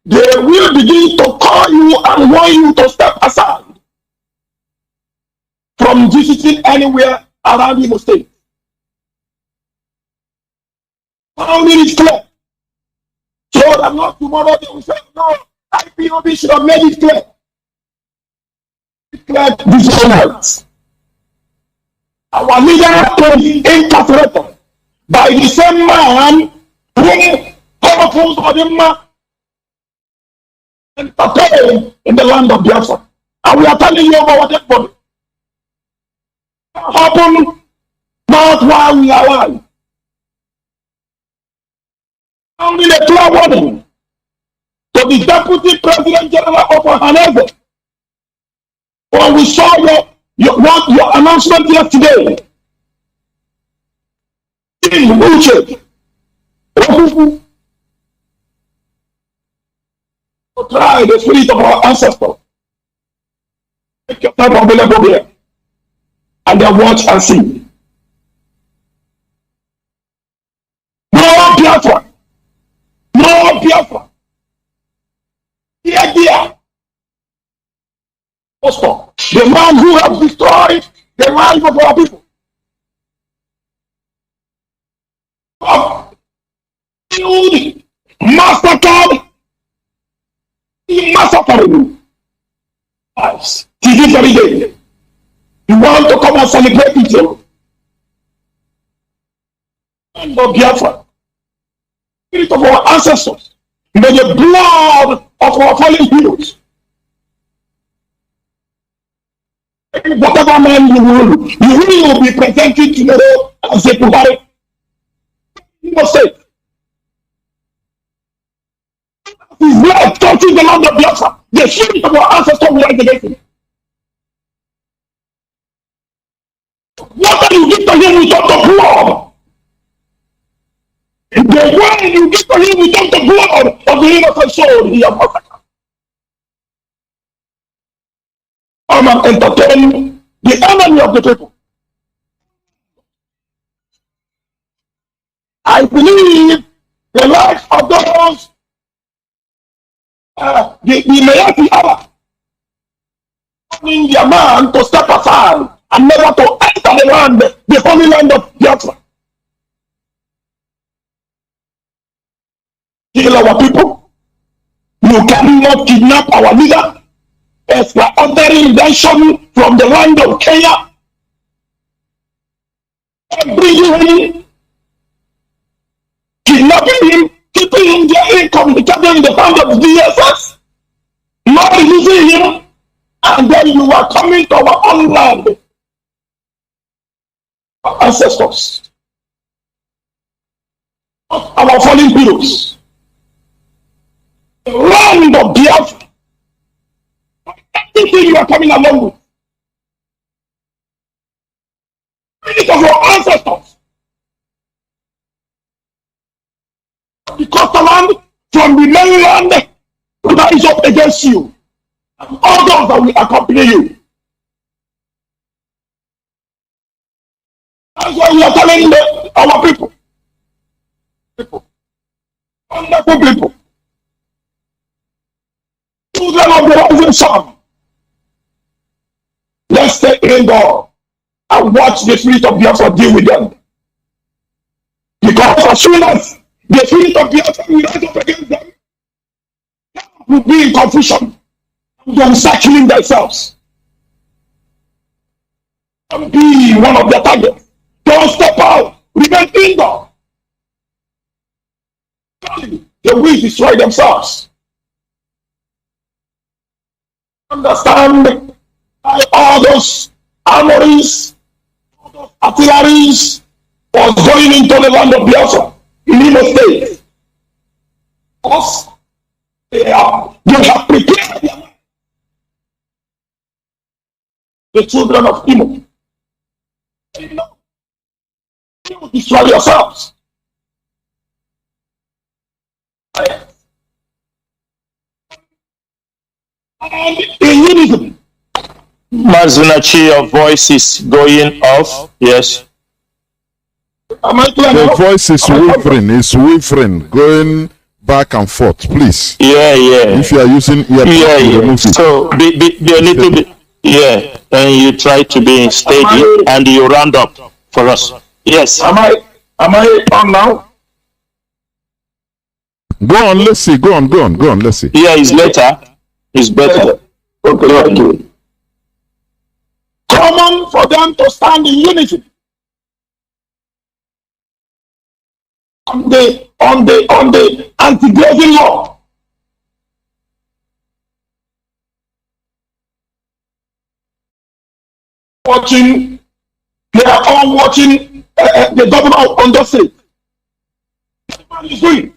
they will begin to call you and want you to step aside from visiting anywhere around Imo State. Sounding is clear. So that not tomorrow they will say, no, IPOB should have made it clear. Declared this night. Our leader to be incarcerated by the same man whom powerful for the man entertained in the land of Biafra. And we are telling you about what happened. Happen not while we are alive. Only a clear warning to the Deputy President General of Hanese. When we saw your announcement yesterday, in Uche, to try the spirit of our ancestors. Make yourself available here and then watch and see. No Biafra. No Biafra. Dear. The man who has destroyed the life of our people. Killed, massacred, massacring lives. Till this very day. You want to come and celebrate with you? And of Biafra. Spirit of our ancestors. May the blood of our fallen heroes, whatever man you will be presented tomorrow as a Buhari. You must say, his blood touching the land of Biafra. The spirit of our ancestors will rise against him. Whatever you give to him without the blood, the wine you give to him without the blood of the innocent soul, he has massacred. Come and entertain the enemy of the people. I believe the life of those the Mayati Allah telling their man to step aside and never to enter the land, the holy land of Biafra. Kill our people. You cannot kidnap our leader. Extraordinary invention from the land of Kenya. And bringing him, kidnapping him, keeping him there incommunicado in the hand of the DSS, not releasing him, and then you are coming to our own land. Our ancestors, our fallen heroes, the land of Biafra. Everything you are coming along with, it of your ancestors. The coastal land from the mainland rise up against you, and all those that will accompany you. That's why we are telling our people, wonderful people, children of the rising sun. Let's stay indoors and watch the spirit of Biafra deal with them. Because as soon as the spirit of Biafra will rise up against them, they will be in confusion. They will start killing themselves. And be one of their targets. Don't step out. Remain indoors. They will destroy themselves. Understand? All those armories, all those artilleries was going into the land of Biafra in Imo State. Because they have prepared them. The children of Imo. You will destroy yourselves. And in unison. Mazunachi, your voice is going off. Yes. The voice is wavering, going back and forth. Please. Yeah. If you are using earpiece, remove it. So be a little bit. Yeah, and you try to be steady and you round up for us. Yes. Am I on now? Go on. Let's see. Go on. Let's see. Yeah, it's later. It's better. Okay. Common for them to stand in unity on the anti-grazing law. They are all watching the governor of Ondo State. What is doing?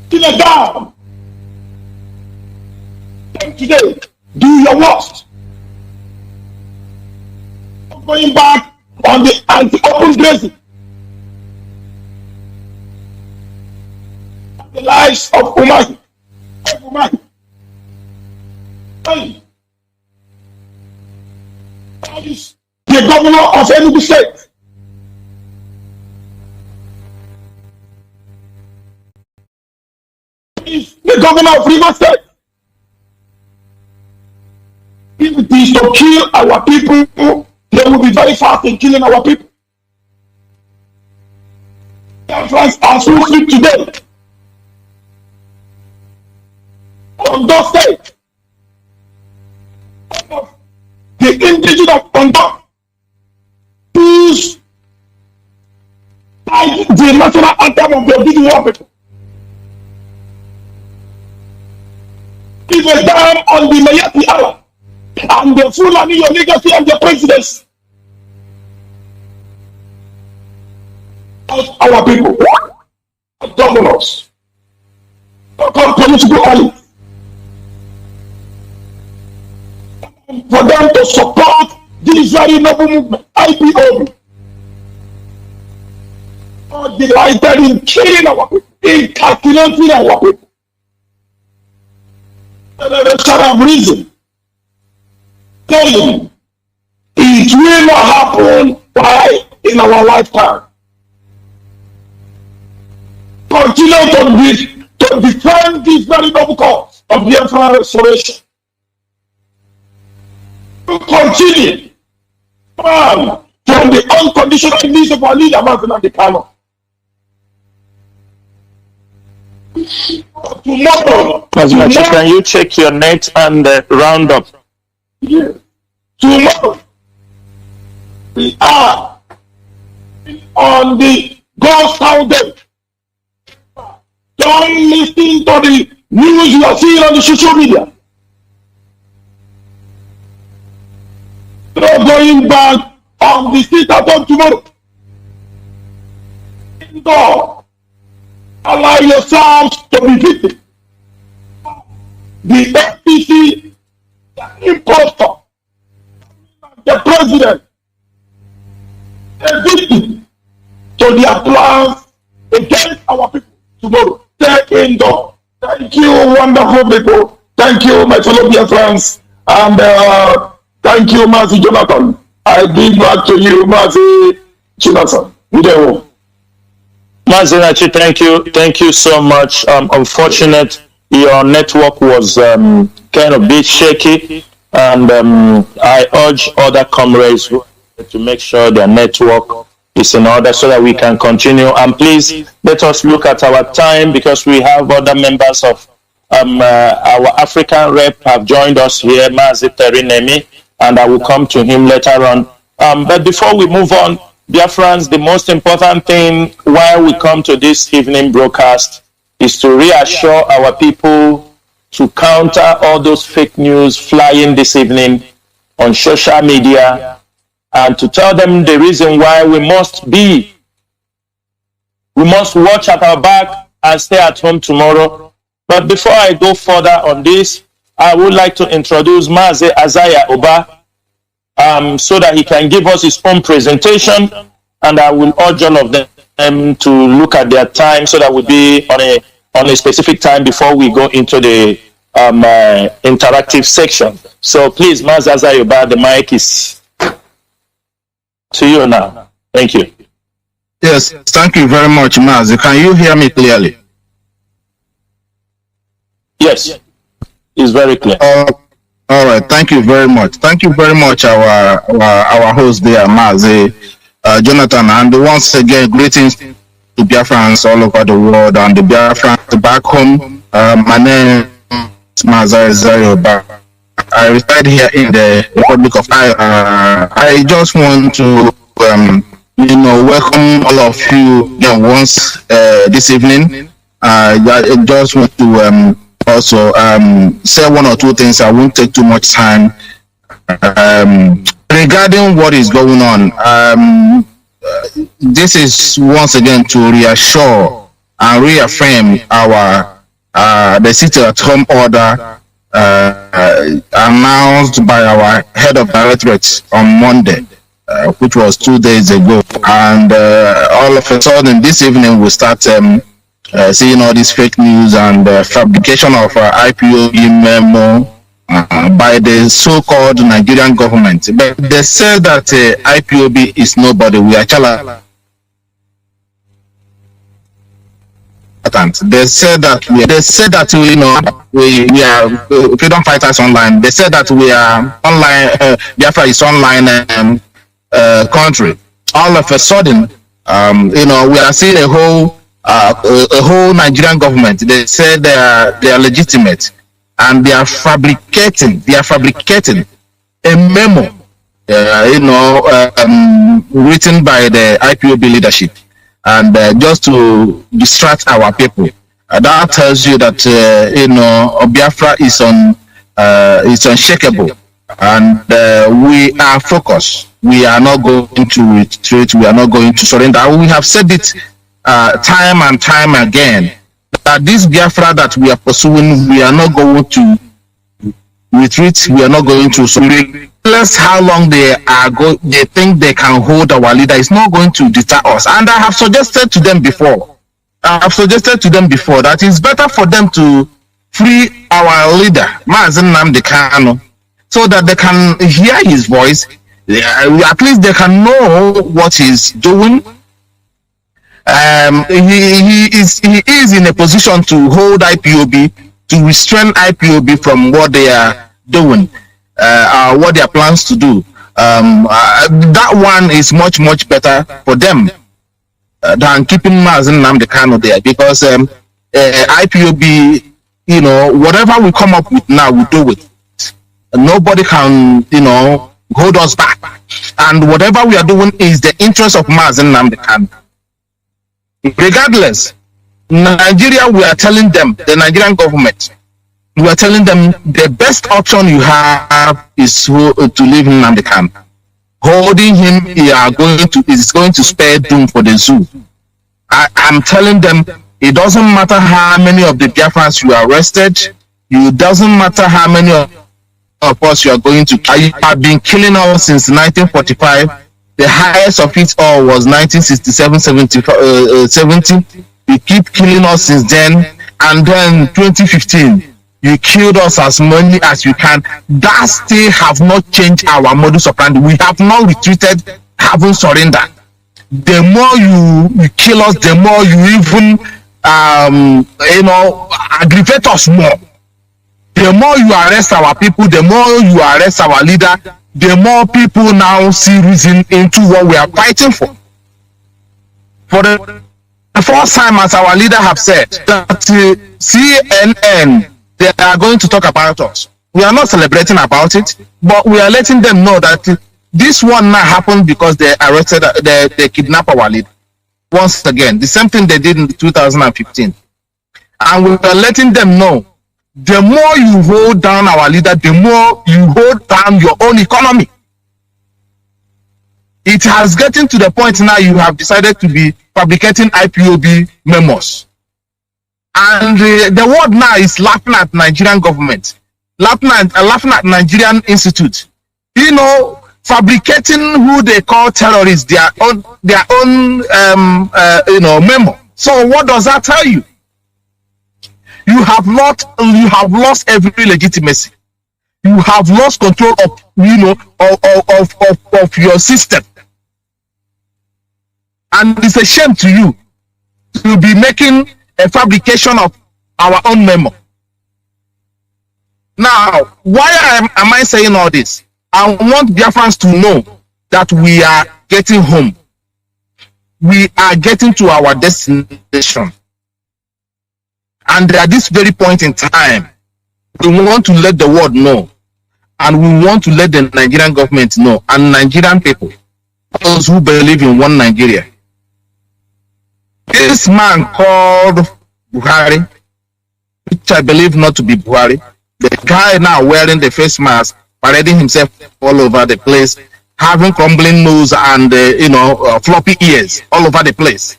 Kill it down. And today, do your worst. Going back on the anti-open grazing. The lives of Umahi. The governor of Enugu State. The governor of Rivers State. If it is to kill our people, they will be very fast in killing our people. Biafrans are so sleep today. Ondo State. The indigenous of Ondo choose the national anthem of the indigenous people. a dam on the Mayati Island and the Fulani, your legacy and the presidency. Our people, governors, political allies, for them to support this very noble movement, Ipob, are delighted in killing our people, in calculating our people. They should have reason. Telling it will not happen by in our lifetime. Continue to defend this very noble cause of Biafra restoration. Continue from the unconditional needs of our leader, Mazi Kanu. Tomorrow, can you check your net and round up? Yes. Tomorrow, we are on the Ghost Town Day. Don't listen to the news you are seeing on the social media. You're going back on the street at home tomorrow. Indoor, allow yourselves to be victim. The FPC, the impostor, the president, a victim to their plans against our people tomorrow. Take indoor. Thank you, wonderful people. Thank you, my fellow Biafrans. And thank you, Mazi Jonathan. I give back to you, Mazi Jonathan. Mazi, thank you so much. Unfortunate, your network was kind of bit shaky, and I urge other comrades to make sure their network is in order so that we can continue. And please let us look at our time, because we have other members of our African rep have joined us here, Mazi Terinemi, and I will come to him later on. But before we move on, dear friends, the most important thing while we come to this evening broadcast is to reassure our people to counter all those fake news flying this evening on social media, and to tell them the reason why we must watch at our back and stay at home tomorrow. But before I go further on this, I would like to introduce Mazi Azaya Oba, so that he can give us his own presentation, and I will urge all of them to look at their time so that we'll be on a specific time before we go into the interactive section. So please, Mazi Azaya Oba, the mic is to you now. Thank you. Yes, thank you very much, Mazi. Can you hear me clearly? Yes, it's very clear. All right, thank you very much. Thank you very much, our host there, Mazi Jonathan, and once again, greetings to Biafrans all over the world and the Biafrans back home. My name is Mazi Zayoba. I reside here in the Republic of Ireland. I just want to, welcome all of you once this evening. I just want to also say one or two things. I won't take too much time. Regarding what is going on, this is once again to reassure and reaffirm our the sit-at-home order announced by our head of directorate on Monday, which was 2 days ago. And all of a sudden this evening we start seeing all this fake news and fabrication of IPOB memo by the so-called Nigerian government. But they say that IPOB is nobody. We are chala. They said that we are freedom fighters online. They said that we are online. Biafra is online country. All of a sudden, we are seeing a whole Nigerian government. They say they are legitimate, and they are fabricating a memo, written by the IPOB leadership, and just to distract our people. That tells you that Biafra is unshakable, and we are focused. We are not going to retreat. We are not going to surrender. We have said it time and time again that this Biafra that we are pursuing, we are not going to retreat. We are not going to surrender. Regardless how long they think they can hold our leader, it's not going to deter us. And I have suggested to them before. That it's better for them to free our leader, Mazi Nnamdi Kanu, so that they can hear his voice. At least they can know what he's doing. He is in a position to hold IPOB, to restrain IPOB from what they are doing, what their plans to do. That one is much better for them than keeping Mazi Nnamdi Kanu there, because IPOB, whatever we come up with now, we do it. Nobody can, hold us back. And whatever we are doing is the interest of Mazi Nnamdi Kanu. Regardless, Nigeria, we are telling them, the Nigerian government, we are telling them the best option you have is to leave Nnamdi Kanu. Holding him is going to spare doom for the zoo. I'm telling them, it doesn't matter how many of the Biafrans you arrested, it doesn't matter how many of us you are going to kill. You have been killing us since 1945. The highest of it all was 1967, 70. You keep killing us since then, and then 2015. You killed us as many as you can. That still have not changed our modus operandi. We have not retreated, haven't surrendered. The more you kill us, the more you even aggravate us more. The more you arrest our people, the more you arrest our leader, the more people now see reason into what we are fighting for. For the first time, as our leader have said, that CNN, they are going to talk about us. We are not celebrating about it, but we are letting them know that this one now happened because they arrested, they kidnapped our leader. Once again, the same thing they did in 2015. And we are letting them know, the more you hold down our leader, the more you hold down your own economy. It has gotten to the point now you have decided to be fabricating IPOB memos. And the world now is laughing at Nigerian government, laughing at Nigerian institute. Fabricating who they call terrorists, their own memo. So what does that tell you? You have lost every legitimacy. You have lost control of of your system. And it's a shame to you to be making a fabrication of our own memo. Now, why am I saying all this? I want Biafrans to know that we are getting home. We are getting to our destination. And at this very point in time, we want to let the world know, and we want to let the Nigerian government know, and Nigerian people, those who believe in one Nigeria. This man called Buhari, which I believe not to be Buhari, the guy now wearing the face mask, parading himself all over the place, having crumbling nose and floppy ears all over the place,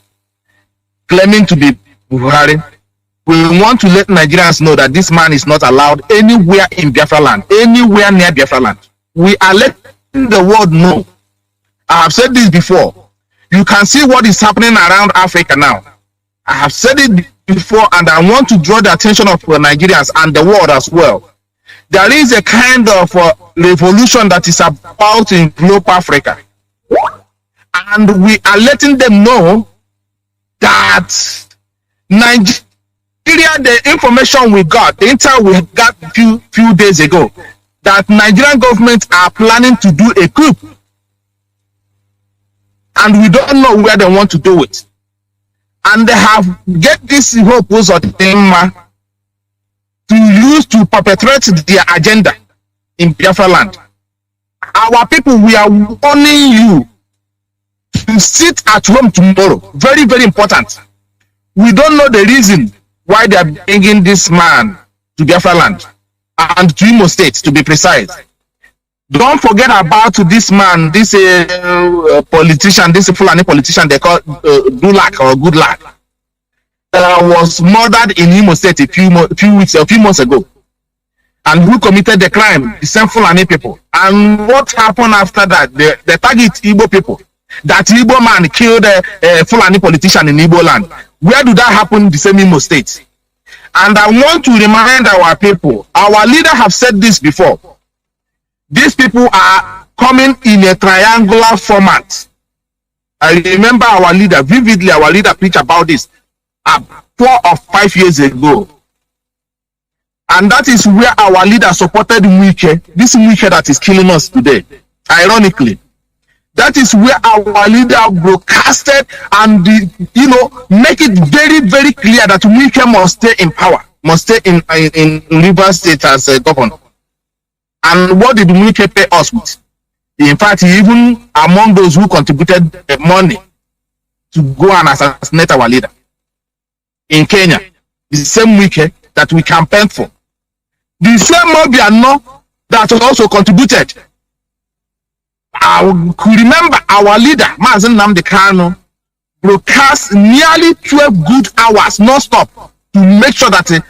claiming to be Buhari. We want to let Nigerians know that this man is not allowed anywhere in Biafra land, anywhere near Biafra land. We are letting the world know. I have said this before. You can see what is happening around Africa now. I have said it before, and I want to draw the attention of Nigerians and the world as well. There is a kind of revolution that is about in global Africa. And we are letting them know that Nigeria, the information we got, the intel we got few days ago, that Nigerian government are planning to do a coup. And we don't know where they want to do it. And they have get this hope to use to perpetrate their agenda in Biafra land. Our people, we are warning you to sit at home tomorrow. Very, very important. We don't know the reason why they are bringing this man to Biafra land and to Imo State, to be precise. Don't forget about this man, this politician, this Fulani politician they call Dulak or Good Luck, that was murdered in Imo State a few months ago, and who committed the crime? The same Fulani people. And what happened after that? They target Igbo people. That Igbo man killed a Fulani politician in Igbo land. Where did that happen? The same Imo State. And I want to remind our people, our leader have said this before. These people are coming in a triangular format. I remember our leader, vividly our leader preached about this 4 or 5 years ago. And that is where our leader supported Wike, this Wike that is killing us today. Ironically, that is where our leader broadcasted and make it very, very clear that Wike must stay in power, must stay in Rivers State as a governor. And what did Wike pay us with? In fact, even among those who contributed money to go and assassinate our leader in Kenya, the same Wike that we campaigned for, the same Mobiano that also contributed. I could remember our leader, Mazi Nnamdi Kanu, broadcast nearly 12 good hours non-stop to make sure that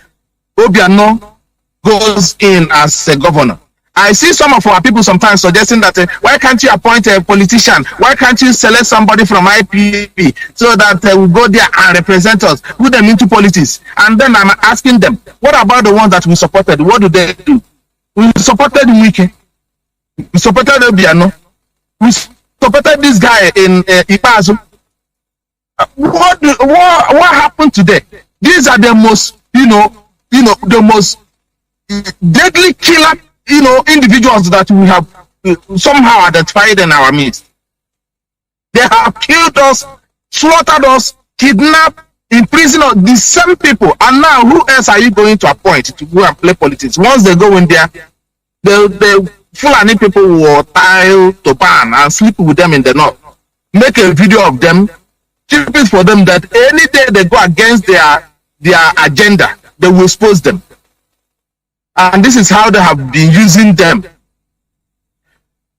Obiano goes in as a governor. I see some of our people sometimes suggesting that why can't you appoint a politician? Why can't you select somebody from IPP so that will go there and represent us, put them into politics? And then I'm asking them, what about the ones that we supported? What do they do? We supported Wike. We supported Obiano. We supported this guy in Ipob. What happened today? These are the most, the most deadly killer, individuals that we have somehow identified in our midst. They have killed us, slaughtered us, kidnapped, imprisoned us, the same people. And now, who else are you going to appoint to go and play politics? Once they go in there, the Fulani people will tie to pan and sleep with them in the north. Make a video of them, keep it for them that any day they go against their agenda, they will expose them. And this is how they have been using them.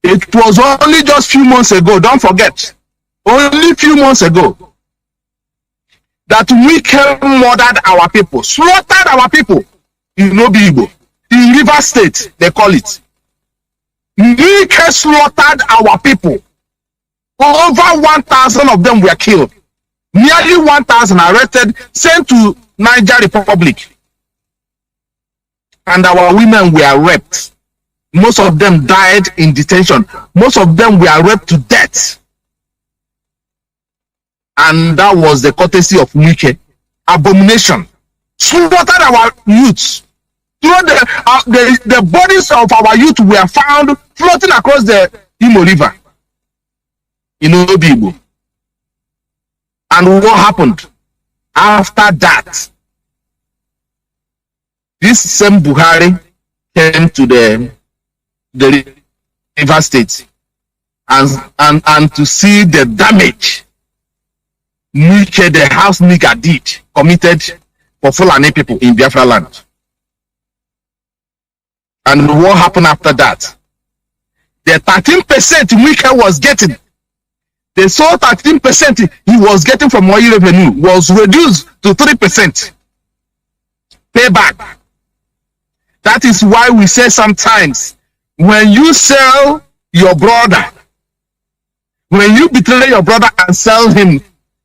It was only just a few months ago, don't forget, only a few months ago, that we murdered our people, slaughtered our people in Igbo, in River State, they call it. We slaughtered our people. Over 1,000 of them were killed. Nearly 1,000 arrested, sent to Niger Republic. And our women were raped. Most of them died in detention. Most of them were raped to death. And that was the courtesy of Wike. Abomination. Slaughtered our youths. The bodies of our youth were found floating across the Imo River in Obibo. And what happened after that? This same Buhari came to the River State and to see the damage the house nigger committed for Fulani people in Biafra land. And what happened after that? The 13% Wike was getting, the sole 13% he was getting from oil revenue was reduced to 3%. Payback. That is why we say sometimes, when you sell your brother, when you betray your brother and sell him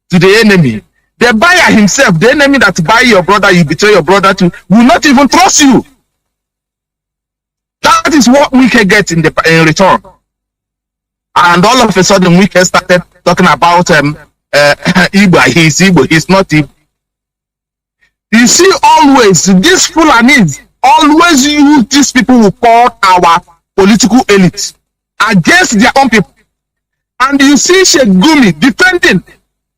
to the enemy, the buyer himself, the enemy that buy your brother, you betray your brother to, will not even trust you. That is what we can get in return. And all of a sudden, we started talking about Igbo. He's Igbo. He's not Igbo. You see, always these Fulanis always use these people who call our political elite against their own people. And you see Sheikh Gumi defending.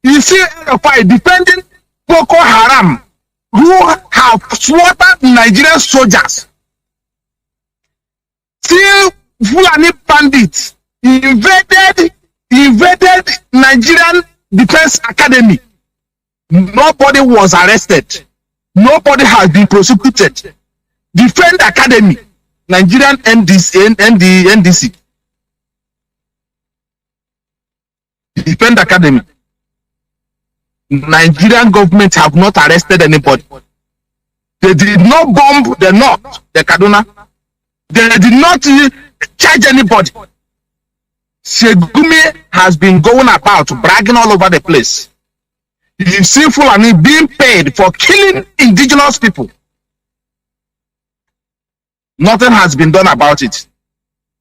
You see LFI defending Boko Haram, who have slaughtered Nigerian soldiers. See Fulani bandits invaded Nigerian Defense Academy. Nobody was arrested. Nobody has been prosecuted. Defend Academy, Nigerian NDC. Defend Academy. Nigerian government have not arrested anybody. They did not bomb the north, the Kaduna. They did not charge anybody. Segumi has been going about bragging all over the place. You see Fulani being paid for killing indigenous people. Nothing has been done about it.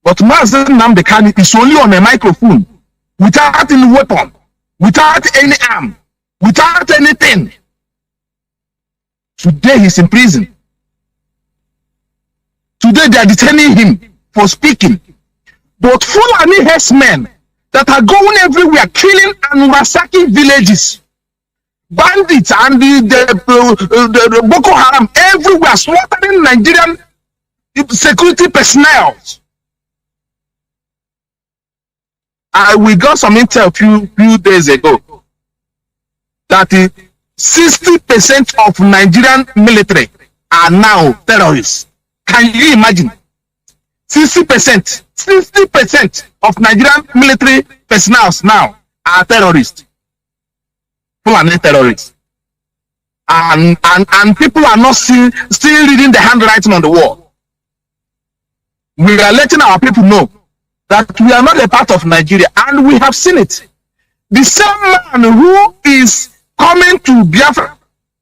But Mazi Nnamdi Kanu is only on a microphone, without any weapon, without any arm, without anything. Today he's in prison. Today they are detaining him for speaking. But Fulani herdsmen that are going everywhere, killing and massacring villages, bandits and the Boko Haram everywhere, slaughtering Nigerian security personnel. We got some intel few days ago that 60% of Nigerian military are now terrorists. Can you imagine? 60% of Nigerian military personnel now are terrorists. Fulani terrorists. And people are not still reading the handwriting on the wall. We are letting our people know that we are not a part of Nigeria, and we have seen it. The same man who is coming to Biafra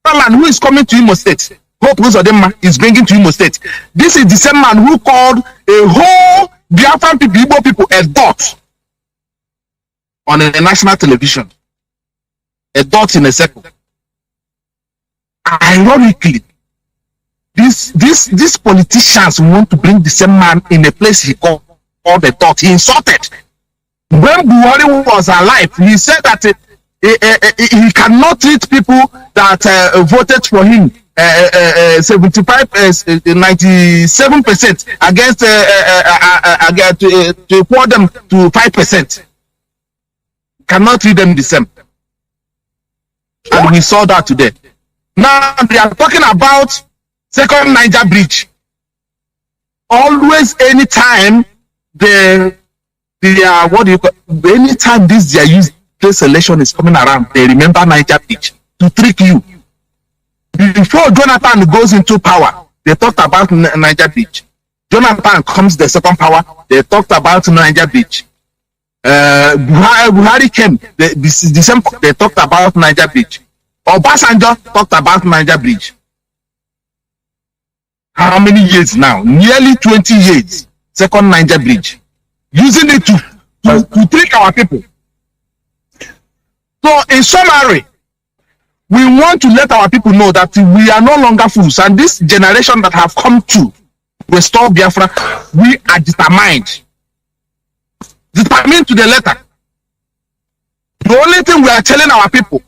land, who is coming to Imo State, Hope Uzodinma is bringing to Imo State. This is the same man who called a whole Biafran people, Igbo people, a dot on a national television. A dot in a circle. Ironically, these politicians want to bring the same man in a place he called a dot. He insulted. When Buhari was alive, he said that he cannot treat people that voted for him 97% against to equal them to 5%. Cannot treat them the same. And we saw that today. Now they are talking about second Niger bridge. Always, anytime anytime this election is coming around, they remember Niger bridge to trick you. Before Jonathan goes into power, they talked about Niger bridge. Jonathan comes the second power, they talked about Niger bridge. Buhari came, they talked about Niger bridge. Obasanjo talked about Niger bridge. How many years now? Nearly 20 years. Second Niger bridge. Using it to trick our people. So in summary, we want to let our people know that we are no longer fools, and this generation that have come to restore Biafra, we are determined to the letter. The only thing we are telling our people,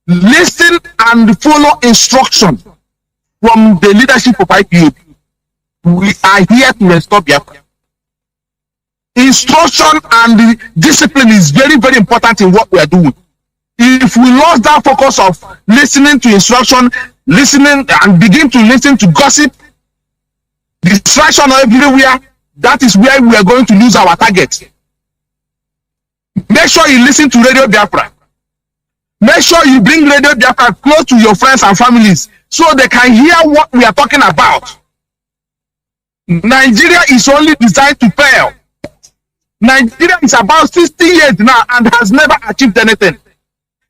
listen and follow instruction from the leadership of Ipob. We are here to restore Biafra. Instruction and discipline is very, very important in what we are doing. If we lost that focus of listening to instruction, listening and begin to listen to gossip, distraction everywhere, that is where we are going to lose our target. Make sure you listen to Radio Biafra. Make sure you bring Radio Biafra close to your friends and families so they can hear what we are talking about. Nigeria is only designed to fail. Nigeria is about 60 years now and has never achieved anything.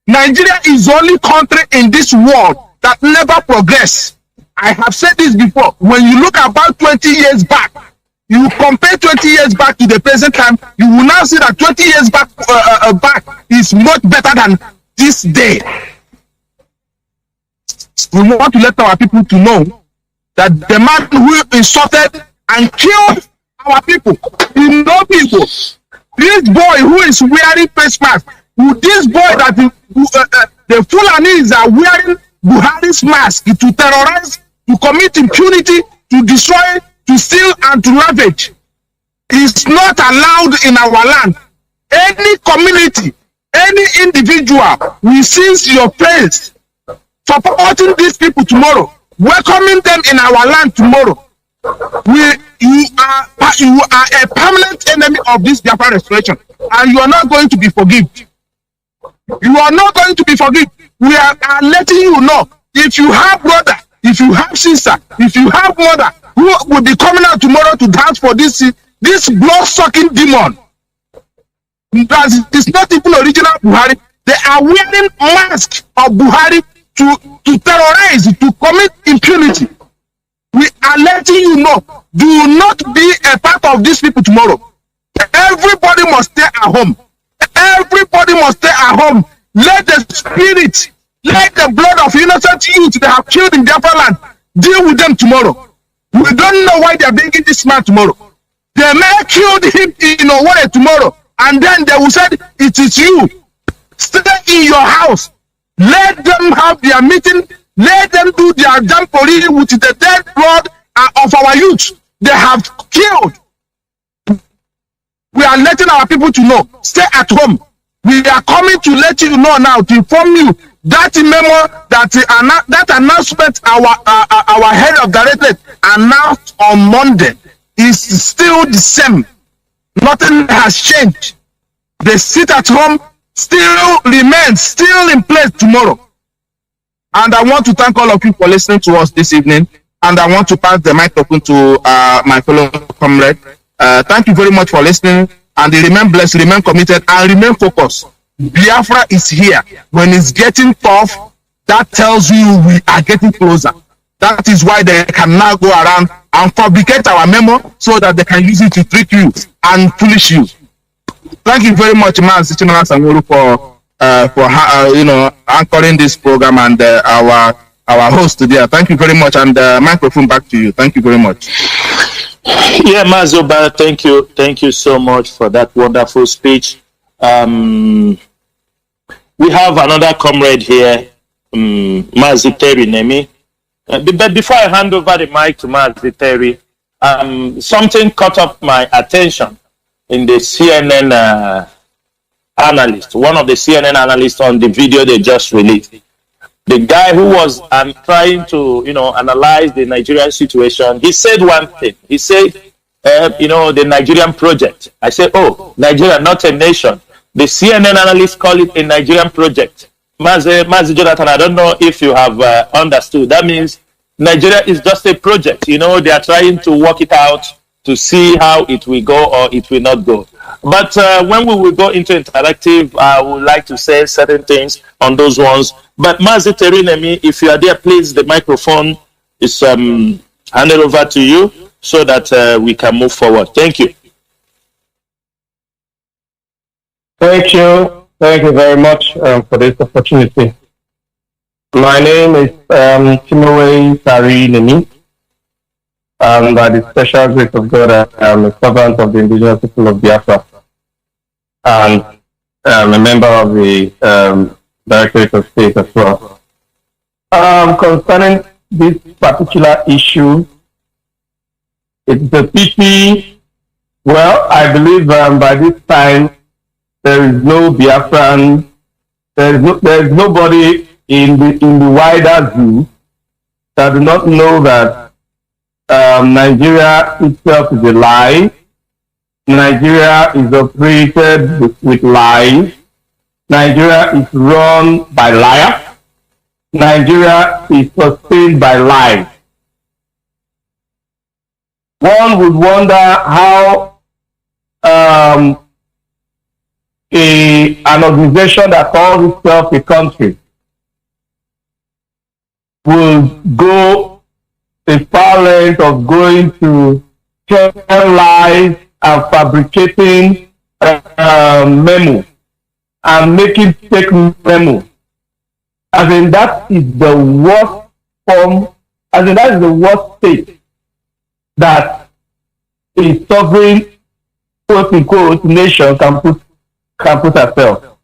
Nigeria is the only country in this world that never progressed. I have said this before. When you look about 20 years back, you compare 20 years back to the present time, you will now see that 20 years back is much better than this day. We want to let our people to know that the man who insulted and killed our people, people, this boy who is wearing face mask, this boy that the Fulanis are wearing Buhari's mask to terrorize, to commit impunity, to destroy, to steal and to ravage, is not allowed in our land. Any community, any individual will seize your face supporting these people tomorrow, welcoming them in our land tomorrow. You are a permanent enemy of this Biafra restoration, and you are not going to be forgiven. You are not going to be forgiven. We are letting you know, if you have brother, if you have sister, if you have mother who will be coming out tomorrow to dance for this blood-sucking demon, that is not even original Buhari. They are wearing masks of Buhari to terrorize, to commit impunity. We are letting you know, do not be a part of these people tomorrow. Everybody must stay at home. Everybody must stay at home. Let the spirit, let the blood of innocent youth they have killed in Biafra land deal with them tomorrow. We don't know why they are bringing this man tomorrow. They may kill him in Owerri tomorrow, and then they will say, it is you. Stay in your house. Let them have their meeting. Let them do their jamboree with the dead blood of our youth they have killed. We are letting our people to know, stay at home. We are coming to let you know now, to inform you that memo, that announcement our head of directorate announced on Monday is still the same. Nothing has changed. The sit at home still remains, still in place tomorrow. And I want to thank all of you for listening to us this evening. And I want to pass the microphone to my fellow comrade. Thank you very much for listening. And remain blessed, remain committed, and remain focused. Biafra is here. When it's getting tough, that tells you we are getting closer. That is why they can now go around and fabricate our memo so that they can use it to trick you and foolish you. Thank you very much, Mazi for anchoring this program and our host today. Thank you very much, and microphone back to you. Thank you very much. Yeah, Mazoba, thank you so much for that wonderful speech. We have another comrade here, Mazi Terry Nemi. But before I hand over the mic to Mazi Terry, something caught up my attention in the CNN analyst, one of the CNN analysts on the video they just released. The guy who was trying to, analyze the Nigerian situation, he said one thing. He said, the Nigerian project. I said, oh, Nigeria, not a nation. The CNN analysts call it a Nigerian project. Mazi Jonathan, I don't know if you have understood. That means Nigeria is just a project. They are trying to work it out to see how it will go or it will not go. But when we will go into interactive, I would like to say certain things on those ones. But Mazi Terinemi, if you are there, please, the microphone is handed over to you so that we can move forward. Thank you. Thank you. Thank you very much for this opportunity. My name is Timothy Terinemi. And by the special grace of God, I am a servant of the indigenous people of Biafra. And I'm a member of the Directorate of State as well. Concerning this particular issue, it's a pity. Well, I believe by this time there is no Biafran, there is nobody in the wider zoo that do not know that Nigeria itself is a lie. Nigeria is operated with lies. Nigeria is run by liars. Nigeria is sustained by lies. One would wonder how an organization that calls itself a country will go a far length of going to tell lies and fabricating memo and making fake memo. As in, that is the worst form, as in, that is the worst state that a sovereign, quote unquote, nation can put herself.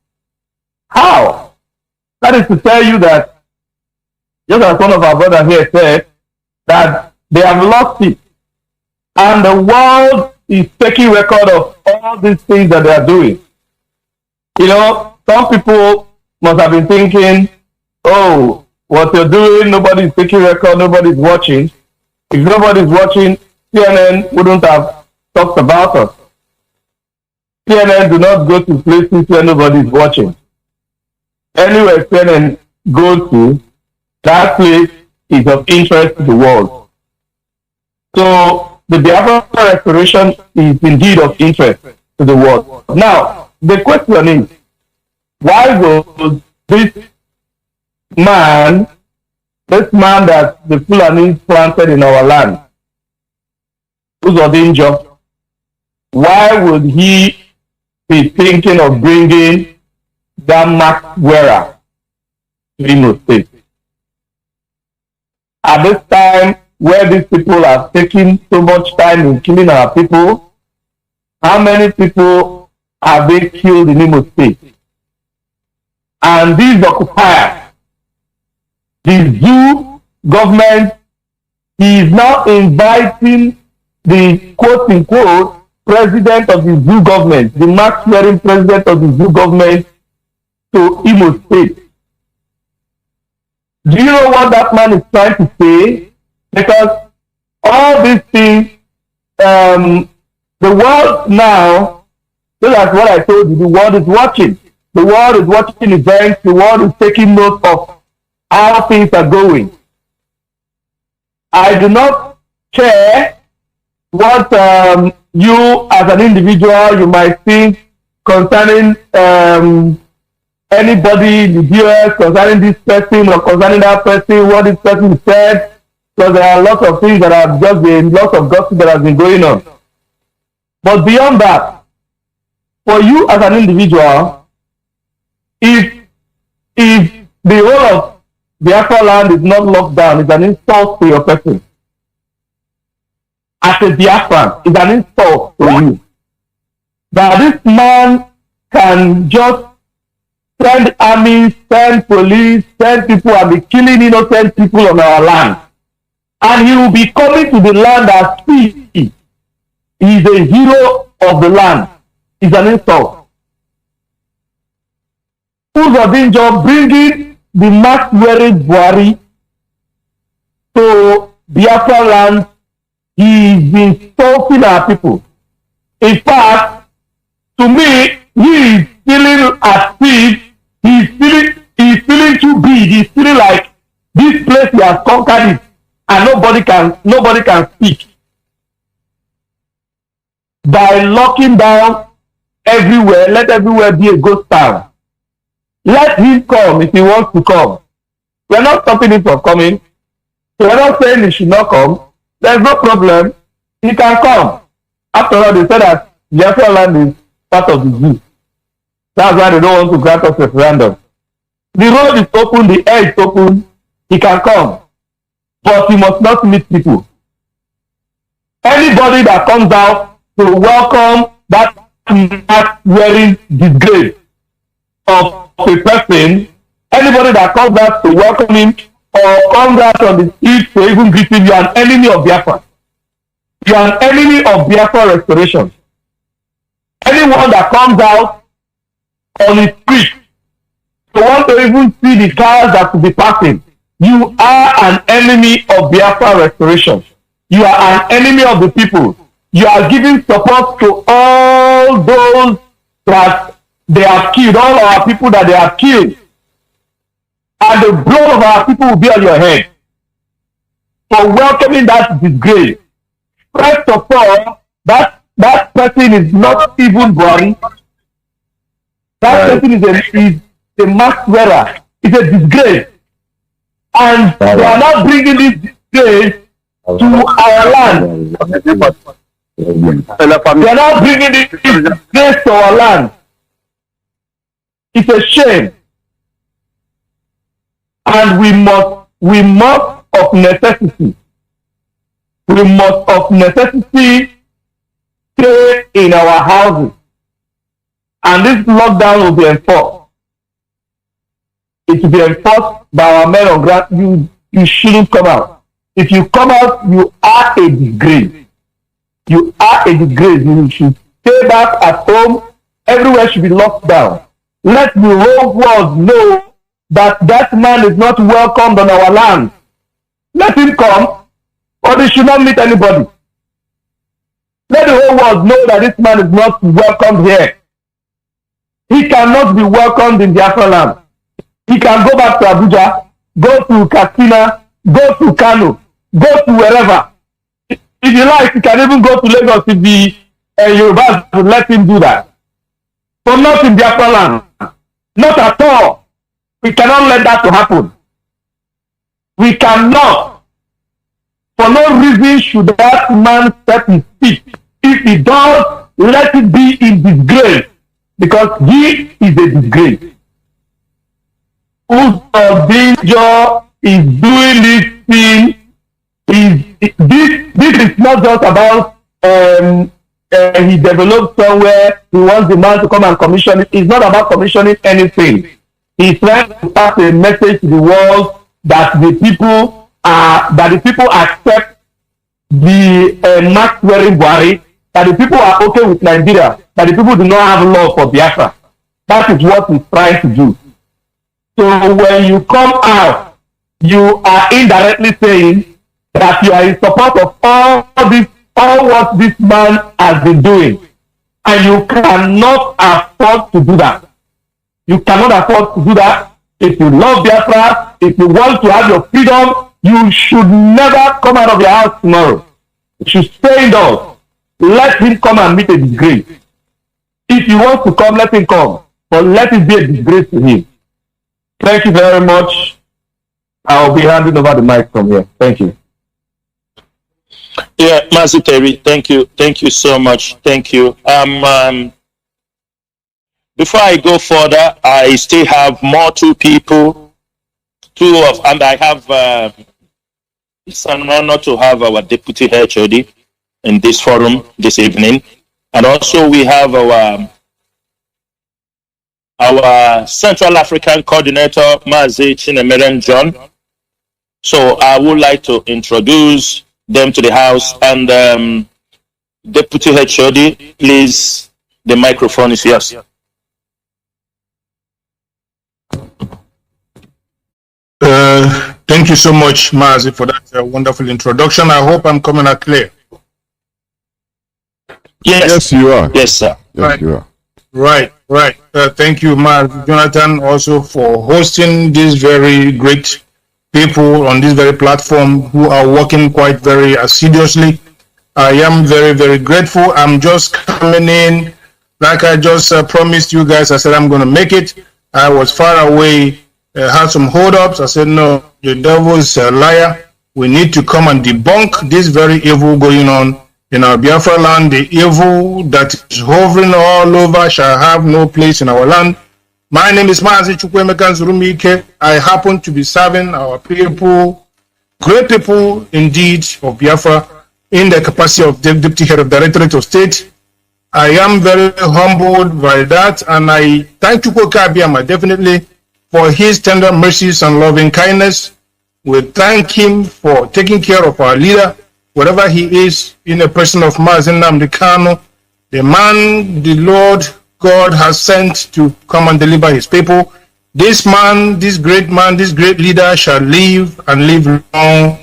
How? That is to tell you that, just as one of our brothers here said, that they have lost it. And the world is taking record of all these things that they are doing. Some people must have been thinking, oh, what you're doing, nobody's taking record, nobody's watching. If nobody's watching, CNN wouldn't have talked about us. CNN do not go to places where nobody's watching. Anywhere CNN goes to, that place is of interest to the world. So the Biafra restoration is indeed of interest to the world. Now, the question is, why would this man that the Fulani planted in our land, Uzodinjo, why would he be thinking of bringing that mass wearer to Imo State? At this time, where these people are taking so much time in killing our people, how many people have they killed in Imo State? And these occupiers, the zoo government is now inviting the quote-unquote president of the zoo government, the mask-wearing president of the zoo government, to Imo State. Do you know what that man is trying to say? Because all these things, the world now, so that's what I told you, the world is watching. The world is watching events, the world is taking note of how things are going. I do not care what you as an individual you might think concerning anybody in the US, concerning this person or concerning that person, what this person said, because there are lots of things that have just been, lots of gossip that has been going on. But beyond that, for you as an individual, if the whole of Biafra land is not locked down, it's an insult to your person. As a Biafran, it's an insult to you. That this man can just send armies, send police, send people and be killing innocent people on our land. And he will be coming to the land as he is a hero of the land. It's an insult. Uzodinjo bringing the mask-wearing Buhari to Biafra land, he is insulting our people. In fact, to me, he is feeling as if he's feeling too big. He's feeling like this place he has conquered it and nobody can speak. By locking down everywhere, let everywhere be a ghost town. Let him come if he wants to come. We're not stopping him from coming. So we're not saying he should not come. There's no problem. He can come. After all, they said that Biafra land is part of the zoo. That's why they don't want to grant us referendum. The road is open, the air is open. He can come. But he must not meet people. Anybody that comes out to welcome that mask-wearing disgrace of a person, anybody that comes out to welcome him or comes out on the street to even greet him, you are an enemy of Biafra. You are an enemy of Biafra restoration. Anyone that comes out on the street to want to even see the cars that will be passing, you are an enemy of Biafra restoration. You are an enemy of the people. You are giving support to all those that they have killed, all our people that they have killed. And the blood of our people will be on your head for welcoming that disgrace. First of all, that person is not even Buhari. That person is a mask wearer. It's a disgrace. And they are not bringing this disgrace to our land. They are not bringing this disgrace to our land. It's a shame. And we must of necessity stay in our houses. And this lockdown will be enforced. It will be enforced by our men on ground. You shouldn't come out. If you come out, you are a disgrace. You are a disgrace. You should stay back at home. Everywhere should be locked down. Let the whole world know that that man is not welcomed on our land. Let him come, or they should not meet anybody. Let the whole world know that this man is not welcomed here. He cannot be welcomed in Biafra land. He can go back to Abuja, go to Katsina, go to Kanu, go to wherever. If you like, he can even go to Lagos if the Yorubas would let him do that. But not in Biafra land. Not at all. We cannot let that to happen. We cannot. For no reason should that man set his feet. If he does, let it be in disgrace. Because he is a disgrace. Who's danger is doing this thing. This is not just about he developed somewhere, he wants the man to come and commission it. It's not about commissioning anything. He's trying to pass a message to the world that the people accept the mask wearing Buhari, that the people are okay with Nigeria, that the people do not have love for Biafra. That is what he's trying to do. So when you come out, you are indirectly saying that you are in support of all what this man has been doing. And you cannot afford to do that. You cannot afford to do that. If you love Biafra, if you want to have your freedom, you should never come out of your house tomorrow. You should stay indoors. Let him come and meet a disgrace. If he wants to come, let him come. But let it be a disgrace to him. Thank you very much. I'll be handing over the mic from here. Thank you. Yeah, Mazi Terry, thank you. Thank you so much. Thank you. Before I go further, I still have two people. And I have, it's an honor to have our Deputy HOD in this forum this evening. And also we have our Central African Coordinator, Mazi Chinemeren John. So I would like to introduce them to the House. And Deputy HOD, please, the microphone is yours. Thank you so much, Mazi, for that wonderful introduction. I hope I'm coming out clear. Yes, you are. Yes, sir. Yes, right. you are. Right. Thank you, Mazi Jonathan, also for hosting these very great people on this very platform who are working quite very assiduously. I am very, very grateful. I'm just coming in, like I just promised you guys. I said I'm going to make it. I was far away, had some hold-ups. I said, no, the devil is a liar. We need to come and debunk this very evil going on in our Biafra land. The evil that is hovering all over shall have no place in our land. My name is Mazi Chukwuemeka Nzurumike. I happen to be serving our people, great people indeed of Biafra, in the capacity of Deputy Head of Directorate of State. I am very humbled by that, and I thank Chukwuka Abiyama definitely for his tender mercies and loving kindness. We thank him for taking care of our leader, wherever he is, in the person of Mazi Nnamdi Kanu, the man the Lord God has sent to come and deliver his people. This man, this great leader shall live and live long.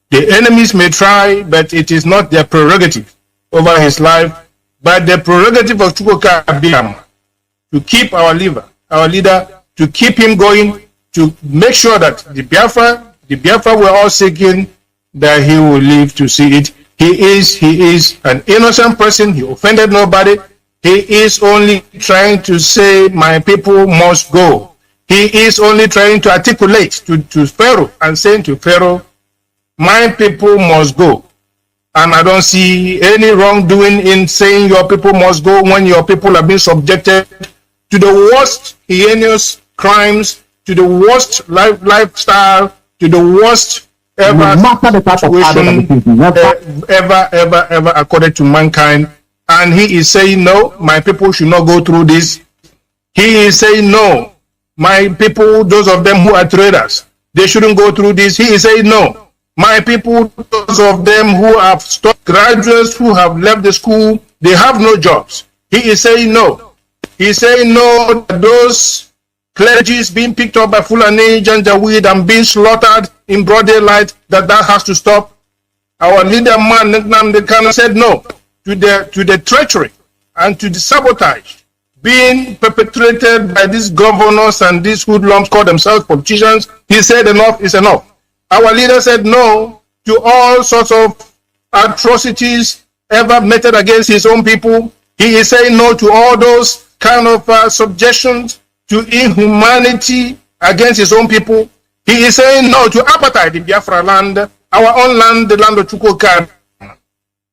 The enemies may try, but it is not their prerogative over his life, but the prerogative of Chukwuka Abiyama to keep our leader, to keep him going, to make sure that the Biafra we're all seeking, that he will live to see it. He is an innocent person. He offended nobody. He is only trying to say, my people must go. He is only trying to articulate to Pharaoh and saying to Pharaoh, my people must go. And I don't see any wrongdoing in saying your people must go when your people have been subjected to the worst heinous crimes, to the worst lifestyle, to the worst ever situation ever according to mankind. And he is saying, no, my people should not go through this. He is saying, no, my people, those of them who are traders, they shouldn't go through this. He is saying, no, my people, those of them who have stopped, graduates who have left the school, they have no jobs. He is saying, no. He is saying, no, those clergy being picked up by Fulani, Janjaweed, and being slaughtered in broad daylight, that has to stop. Our leader man, Nnamdi Kanu, said no to the treachery and to the sabotage being perpetrated by these governors and these hoodlums call themselves politicians. He said enough is enough. Our leader said no to all sorts of atrocities ever meted against his own people. He is saying no to all those kind of subjections to inhumanity against his own people. He is saying no to apartheid in Biafra land, our own land, the land of Chukwuka.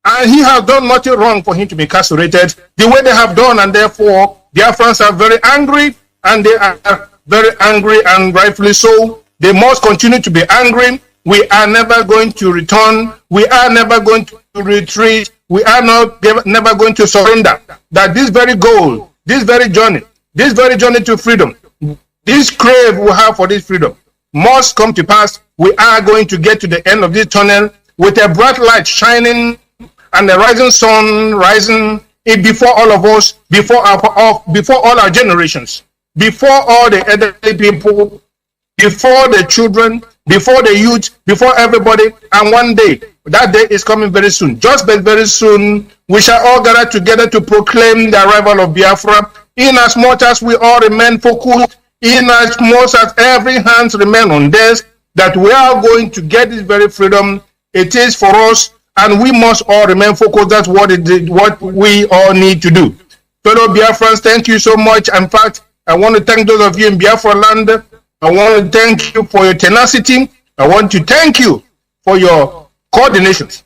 And he has done nothing wrong for him to be incarcerated the way they have done, and therefore Biafrans are very angry, and they are very angry, and rightfully so. They must continue to be angry. We are never going to return. We are never going to retreat. We are never going to surrender. That this very goal, this very journey to freedom, this crave we have for this freedom must come to pass. We are going to get to the end of this tunnel with a bright light shining and the rising sun rising before all of us, before all our generations, before all the elderly people, before the children, before the youth, before everybody. And one day, that day is coming very soon. Just very soon, we shall all gather together to proclaim the arrival of Biafra, in as much as we all remain focused, in as much as every hand remain on this, that we are going to get this very freedom. It is for us, and we must all remain focused. That's what we all need to do. Fellow Biafrans, thank you so much. In fact, I want to thank those of you in Biafra land. I want to thank you for your tenacity. I want to thank you for your coordinations.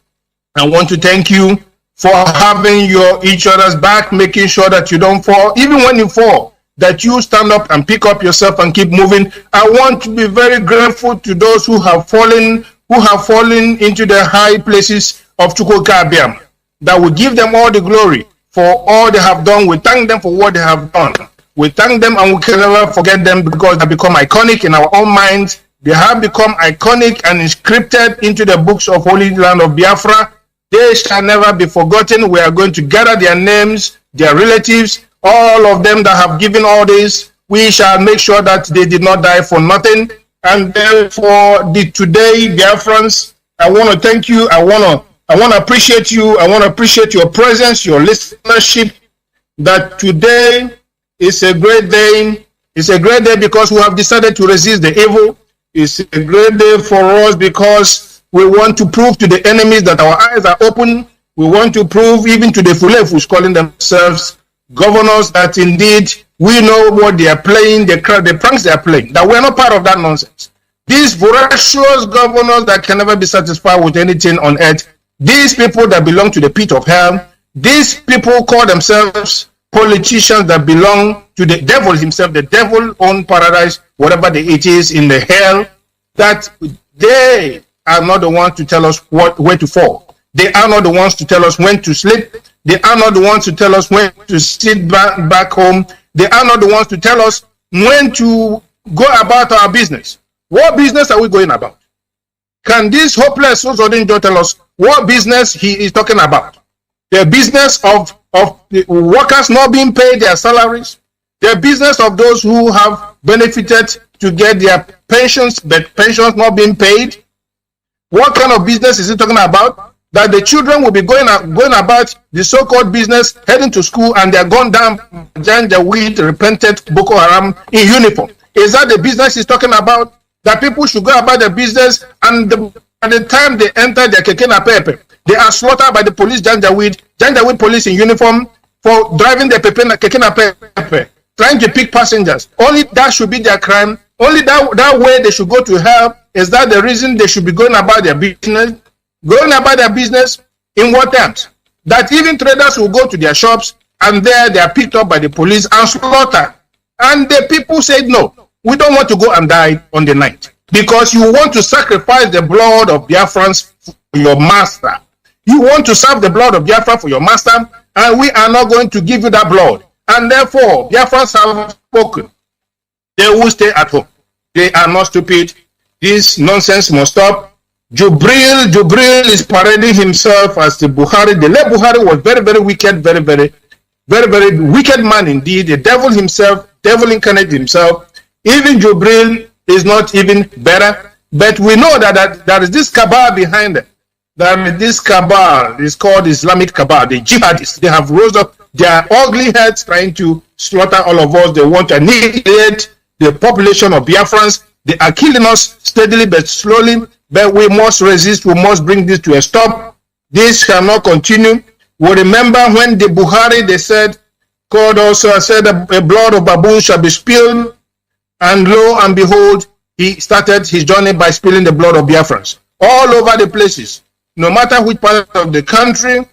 I want to thank you for having each other's back, making sure that you don't fall. Even when you fall, that you stand up and pick up yourself and keep moving. I want to be very grateful to those who have fallen into the high places of Chukwuka, that we give them all the glory for all they have done. We thank them for what they have done. We thank them, and we can never forget them, because they have become iconic in our own minds. They have become iconic and inscripted into the books of Holy Land of Biafra. They shall never be forgotten. We are going to gather their names, their relatives, all of them that have given all this. We shall make sure that they did not die for nothing. And therefore, today, Biafrans, I want to thank you. I want to appreciate you. I want to appreciate your presence, your listenership. That today is a great day. It's a great day because we have decided to resist the evil. It's a great day for us because we want to prove to the enemies that our eyes are open. We want to prove even to the Fulefus calling themselves governors that indeed we know what they are playing, the pranks they are playing, that we are not part of that nonsense. These voracious governors that can never be satisfied with anything on earth, these people that belong to the pit of hell, these people call themselves politicians that belong to the devil himself, the devil own paradise, whatever it is in the hell, that they are not the ones to tell us where to fall. They are not the ones to tell us when to sleep. They are not the ones to tell us when to sit back home. They are not the ones to tell us when to go about our business. What business are we going about? Can this hopeless Sosodinjo tell us what business he is talking about? The business of the workers not being paid their salaries, the business of those who have benefited to get their pensions, but pensions not being paid. What kind of business is he talking about? That the children will be going about the so-called business, heading to school, and they're gone down Janjaweed, repented Boko Haram in uniform. Is that the business he's talking about? That people should go about their business, and by the time they enter their kekena pepe, they are slaughtered by the police, Janjaweed police in uniform, for driving their kekena pepe, trying to pick passengers. Only that should be their crime. Only that way they should go to hell. Is that the reason they should be going about their business? Going about their business in what terms? That even traders will go to their shops, and there they are picked up by the police and slaughtered. And the people said, no, we don't want to go and die on the night, because you want to sacrifice the blood of Biafrans for your master. You want to serve the blood of Biafra for your master, and we are not going to give you that blood. And therefore, Biafrans have spoken. They will stay at home. They are not stupid. This nonsense must stop. Jubril is parading himself as the Buhari. The late Buhari was very, very wicked, very, very wicked man indeed. The devil himself, devil incarnate himself. Even Jubril is not even better. But we know that there is this cabal behind it. There is this cabal, it's called Islamic cabal, the jihadists. They have rose up their ugly heads trying to slaughter all of us. They want to annihilate the population of Biafrans. They are killing us steadily but slowly. But we must resist. We must bring this to a stop. This cannot continue. We remember when the Buhari, they said, God also said, the blood of baboons shall be spilled. And lo and behold, he started his journey by spilling the blood of Biafrans all over the places. No matter which part of the country,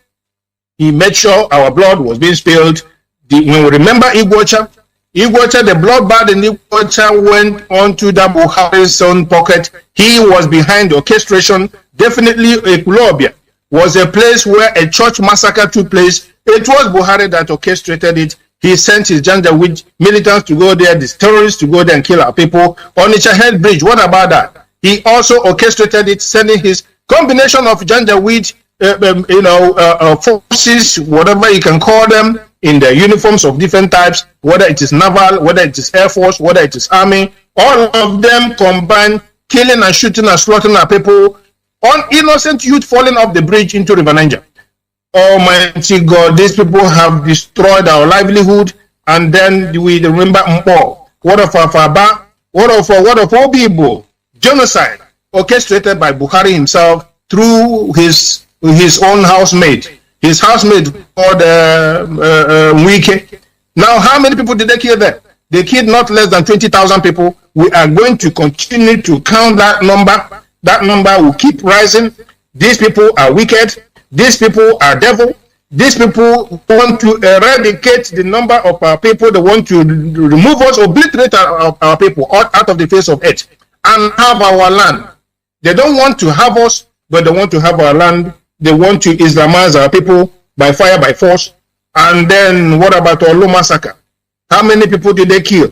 he made sure our blood was being spilled. When we remember Iguacha, the bloodbath in Iguacha went onto the Buhari's own pocket. He was behind the orchestration. Definitely Ekulobia was a place where a church massacre took place. It was Buhari that orchestrated it. He sent his Janjaweed militants to go there, these terrorists to go there and kill our people. On the Chahel Bridge, what about that? He also orchestrated it, sending his combination of Janjaweed, forces, whatever you can call them, in their uniforms of different types, whether it is naval, whether it is air force, whether it is army, all of them combined, killing and shooting and slaughtering our people, on innocent youth falling off the bridge into River Niger. Almighty God, these people have destroyed our livelihood. And then we remember Mpo. What of Afaba? What of Obibo? Genocide orchestrated by Buhari himself through his own housemaid. His housemaid called Wike. Now, how many people did they kill there? They killed not less than 20,000 people. We are going to continue to count that number. That number will keep rising. These people are wicked. These people are devil. These people want to eradicate the number of our people. They want to remove us, obliterate our people out of the face of earth and have our land. They don't want to have us, but they want to have our land. They want to Islamize our people by fire, by force. And then what about Olu massacre? How many people did they kill?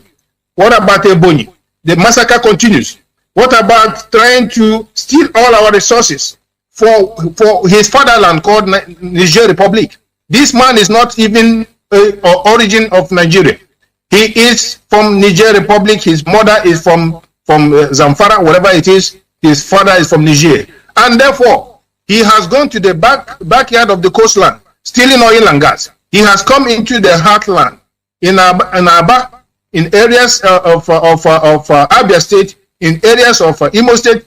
What about Ebonyi? The massacre continues. What about trying to steal all our resources for his fatherland called Niger Republic? This man is not even origin of Nigeria. He is from Niger Republic. His mother is from Zamfara, whatever it is. His father is from Niger. And therefore, he has gone to the backyard of the coastline, stealing oil and gas. He has come into the heartland in Aba, in areas of Abia State, in areas of Imo State,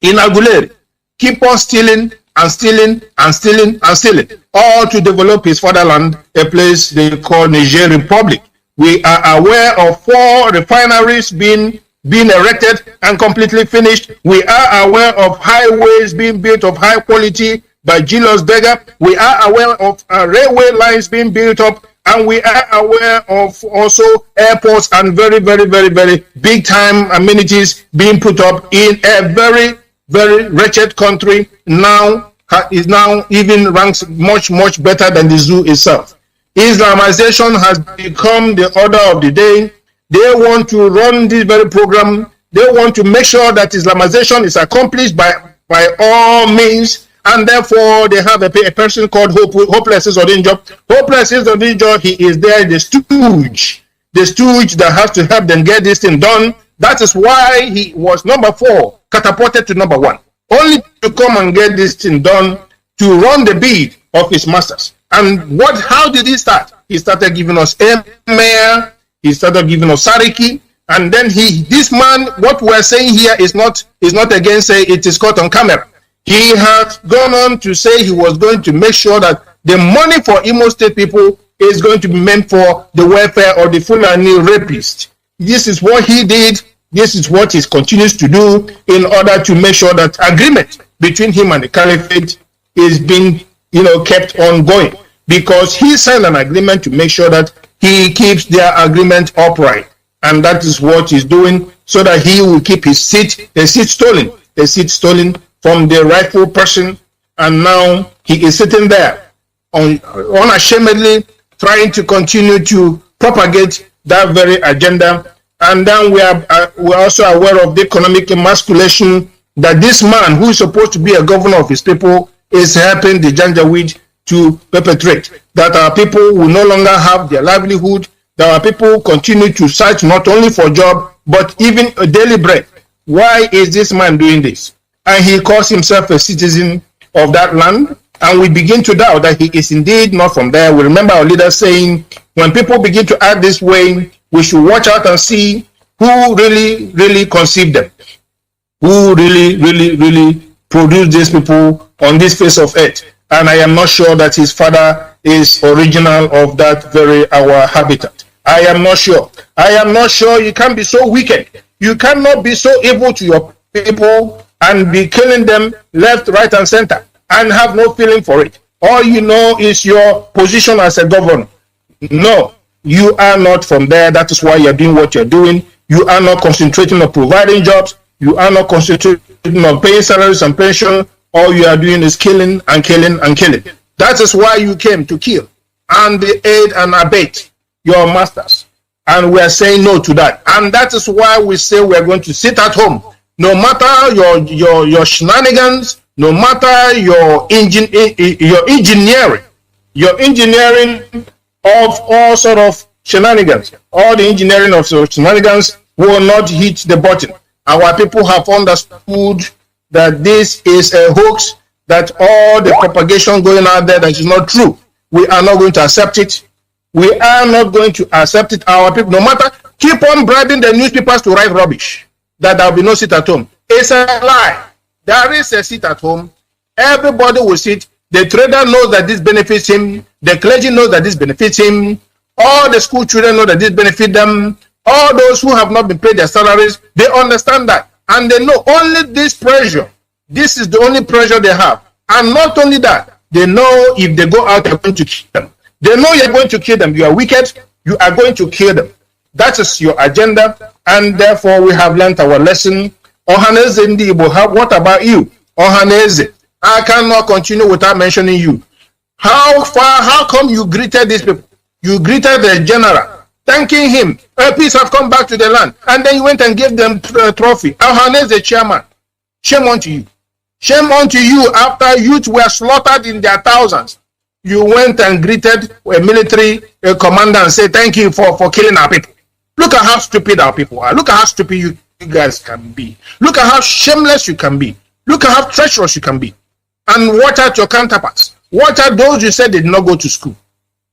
in Aguleri. Keep on stealing and stealing and stealing and stealing, all to develop his fatherland, a place they call Niger Republic. We are aware of 4 refineries being erected and completely finished. We are aware of highways being built of high quality by Julius Berger. We are aware of railway lines being built up, and we are aware of also airports and very, very, very, very big time amenities being put up in a very, very wretched country. Now is now even ranks much, much better than the zoo itself. Islamization has become the order of the day. They want to run this very program. They want to make sure that Islamization is accomplished by all means, and therefore they have a person called Hopeless Izodinjo. Hopeless Izodinjo, he is there, the stooge that has to help them get this thing done. That is why he was number 4, catapulted to number 1, only to come and get this thing done, to run the bid of his masters. And how did he start? He started giving us Emir, he started giving us Sariki, and then this man, what we're saying here is not again say it is caught on camera. He has gone on to say he was going to make sure that the money for Imo State people is going to be meant for the welfare of the Fulani rapists. This is what he did. This is what he continues to do in order to make sure that agreement between him and the caliphate is being, kept on going, because he signed an agreement to make sure that he keeps their agreement upright, and that is what he's doing, so that he will keep the seat stolen from the rightful person. And now he is sitting there unashamedly trying to continue to propagate that very agenda. And then we're also aware of the economic emasculation that this man, who is supposed to be a governor of his people, is helping the Janjaweed to perpetrate. That our people will no longer have their livelihood, that our people continue to search not only for job, but even a daily bread. Why is this man doing this? And he calls himself a citizen of that land, and we begin to doubt that he is indeed not from there. We remember our leader saying, when people begin to act this way, we should watch out and see who really conceived them, who really produced these people on this face of earth. And I am not sure that his father is original of that very our habitat. I am not sure. I am not sure. You can't be so wicked. You cannot be so evil to your people and be killing them left, right, and center and have no feeling for it. All you know is your position as a governor. No, you are not from there. That is why you're doing what you're doing. You are not concentrating on providing jobs. You are not concentrating on paying salaries and pension. All you are doing is killing and killing and killing. That is why you came to kill and aid and abet your masters. And we are saying no to that. And that is why we say we are going to sit at home. No matter your shenanigans, no matter your engineering of all sort of shenanigans, all the engineering of shenanigans will not hit the button. Our people have understood that this is a hoax, that all the propagation going out there that is not true. We are not going to accept it. We are not going to accept it. Our people, no matter, keep on bribing the newspapers to write rubbish, that there will be no sit at home. It's a lie. There is a sit at home. Everybody will sit. The trader knows that this benefits him. The clergy knows that this benefits him. All the school children know that this benefits them. All those who have not been paid their salaries, they understand that. And they know only this pressure. This is the only pressure they have. And not only that, they know if they go out, you're going to kill them. They know you're going to kill them. You are wicked. You are going to kill them. That is your agenda. And therefore, we have learned our lesson. Ohaneze ndi Igbo, what about you? Ohaneze, I cannot continue without mentioning you. How come you greeted these people? You greeted the general, thanking him. Peace have come back to the land. And then you went and gave them a trophy. Ohaneze chairman. Shame unto you. Shame unto you after youth were slaughtered in their thousands. You went and greeted a military commander and said, thank you for killing our people. Look at how stupid our people are. Look at how stupid you guys can be. Look at how shameless you can be. Look at how treacherous you can be. And watch out your counterparts. Watch out those you said did not go to school.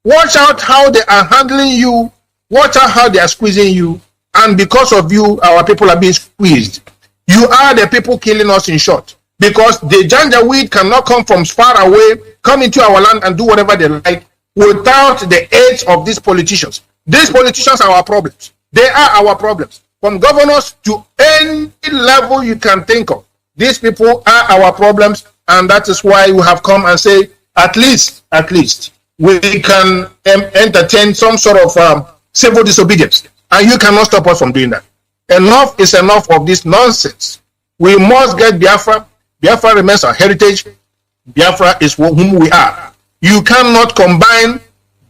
Watch out how they are handling you. Watch out how they are squeezing you. And because of you, our people are being squeezed. You are the people killing us, in short. Because the Janjaweed cannot come from far away, come into our land and do whatever they like without the aid of these politicians. These politicians are our problems. They are our problems. From governors to any level you can think of. These people are our problems, and that is why we have come and say, at least, we can entertain some sort of civil disobedience. And you cannot stop us from doing that. Enough is enough of this nonsense. We must get Biafra. Biafra remains our heritage. Biafra is whom we are. You cannot combine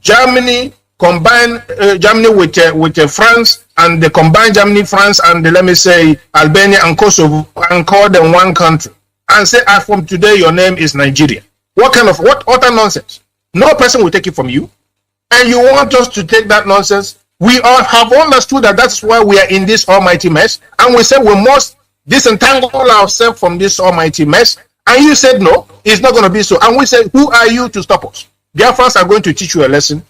Germany with France, and the combine Germany, France, and let me say Albania and Kosovo, and call them one country and say, as from today your name is Nigeria. What utter nonsense? No person will take it from you, and you want us to take that nonsense. We all have understood that that's why we are in this almighty mess, and we said we must disentangle ourselves from this almighty mess. And you said no, it's not going to be so. And we said, who are you to stop us? Biafrans are going to teach you a lesson,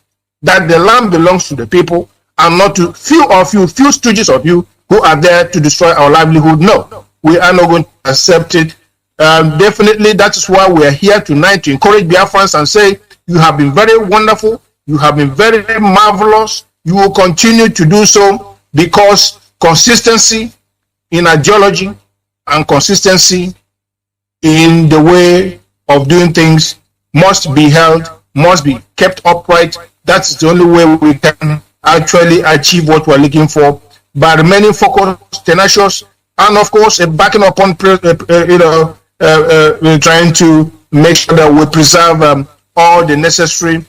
that the land belongs to the people and not to few stooges of you who are there to destroy our livelihood. No, we are not going to accept it. Definitely, that is why we are here tonight, to encourage Biafrans and say, you have been very wonderful. You have been very marvelous. You will continue to do so, because consistency in ideology and consistency in the way of doing things must be held, must be kept upright. That's the only way we can actually achieve what we're looking for, by remaining focused, tenacious, and of course backing upon trying to make sure that we preserve all the necessary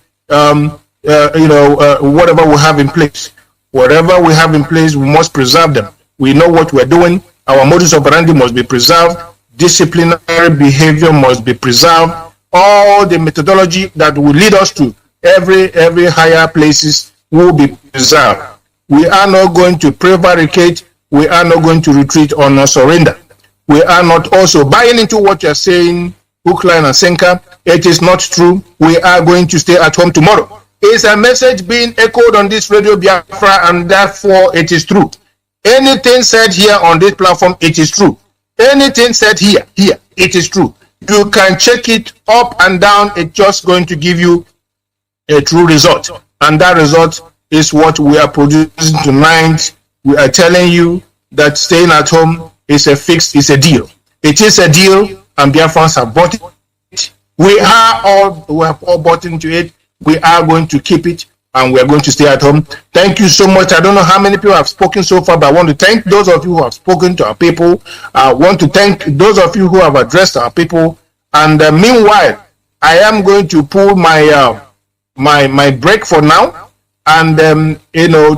whatever we have in place. Whatever we have in place, we must preserve them. We know what we're doing. Our modus operandi must be preserved. Disciplinary behavior must be preserved. All the methodology that will lead us to every higher places will be preserved. We are not going to prevaricate. We are not going to retreat or not surrender. We are not also buying into what you're saying, hook, line, and sinker. It is not true. We are going to stay at home tomorrow. It's a message being echoed on this radio Biafra, and therefore it is true. Anything said here on this platform, it is true. Anything said here, it is true. You can check it up and down. It's just going to give you a true result. And that result is what we are producing tonight. We are telling you that staying at home is a deal. It is a deal, and Biafrans have bought it. We have all bought into it. We are going to keep it, and we are going to stay at home. Thank you so much. I don't know how many people have spoken so far, but I want to thank those of you who have spoken to our people. I want to thank those of you who have addressed our people. And meanwhile, I am going to pull my my break for now, and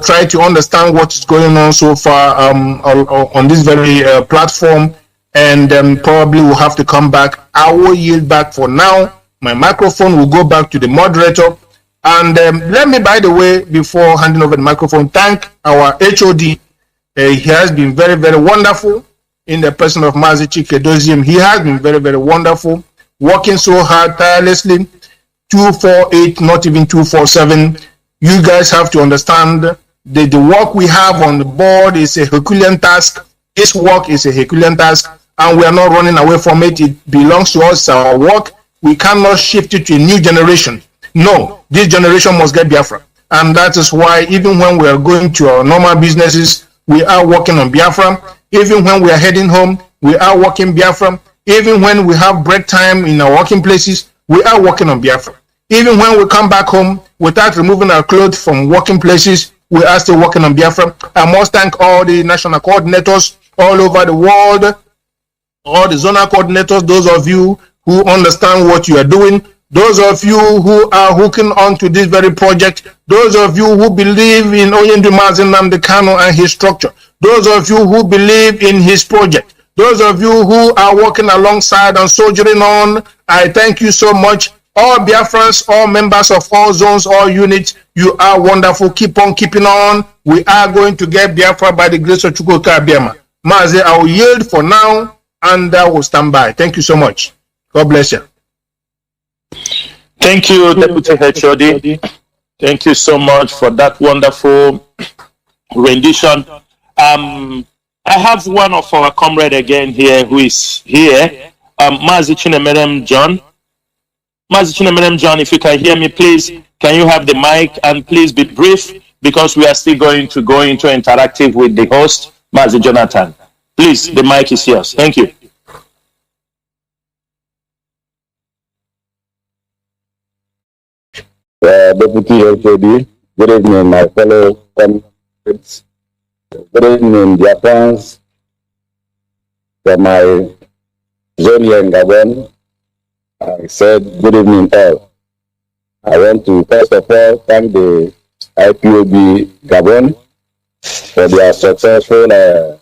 try to understand what is going on so far on this very platform, and probably we'll have to come back. I will yield back for now. My microphone will go back to the moderator. And let me, by the way, before handing over the microphone, thank our HOD. He has been very, very wonderful in the person of Mazi Chikedozium. He has been very, very wonderful, working so hard, tirelessly, 248, not even 247. You guys have to understand that the work we have on the board is a Herculean task. This work is a Herculean task, and we are not running away from it. It belongs to us, our work. We cannot shift it to a new generation. No, this generation must get Biafra. And that is why even when we are going to our normal businesses, we are working on Biafra. Even when we are heading home, we are working Biafra. Even when we have break time in our working places, we are working on Biafra. Even when we come back home without removing our clothes from working places, we are still working on Biafra. I must thank all the national coordinators all over the world, all the zonal coordinators, those of you who understand what you are doing, those of you who are hooking on to this very project, those of you who believe in Nnamdi Kanu and his structure, those of you who believe in his project, those of you who are working alongside and soldiering on, I thank you so much. All Biafrans, all members of all zones, all units, you are wonderful. Keep on keeping on. We are going to get Biafra by the grace of Chukwuka Abiyama. Mazi, I will yield for now, and I will stand by. Thank you so much. God bless you. Thank you, Deputy HOD. Thank you so much for that wonderful rendition. I have one of our comrade again here who is here, Mazi Chinemerem John. Mazi Chinemerem John, if you can hear me, please, can you have the mic, and please be brief, because we are still going to go into interactive with the host, Mazi Jonathan. Please, the mic is yours. Thank you. Deputy HOD, good evening, my fellow comrades. Good evening, Biafrans, from my zone here in Gabon. I said good evening all. I want to first of all thank the IPOB Gabon for their successful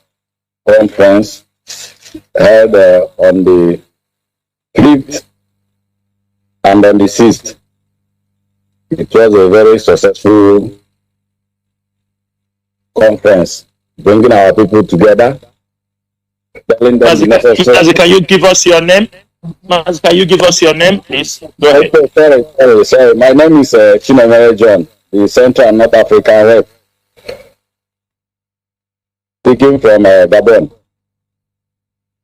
conference held on the 5th and on the 6th. It was a very successful conference, bringing our people together, telling them Mazi, can you give us your name? Mazi, can you give us your name, please? Go ahead. Sorry. My name is Chinemere John, the Central and North African rep, speaking from Gabon.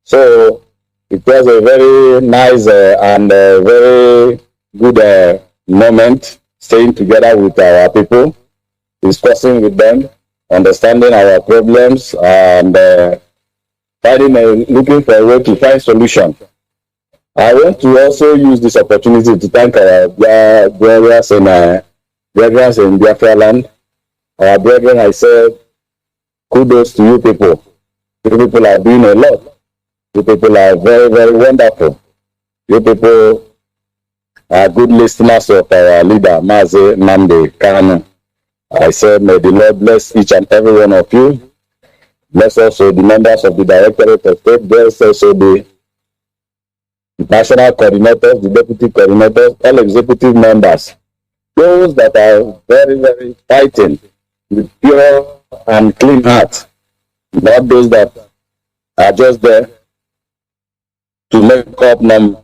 So it was a very nice and very good moment, staying together with our people, discussing with them, understanding our problems, and looking for a way to find solution. I want to also use this opportunity to thank our brothers in Biafra land. Our brethren, I said, kudos to you people. You people are doing a lot. You people are very, very wonderful. You people are good listeners of our leader, Mazi Nnamdi Kanu. I said, may the Lord bless each and every one of you. Bless also the members of the Directorate of State. Bless also the national coordinators, the deputy coordinators, all executive members. those that are very, very fighting with pure and clean heart, not those that are just there to make up numbers,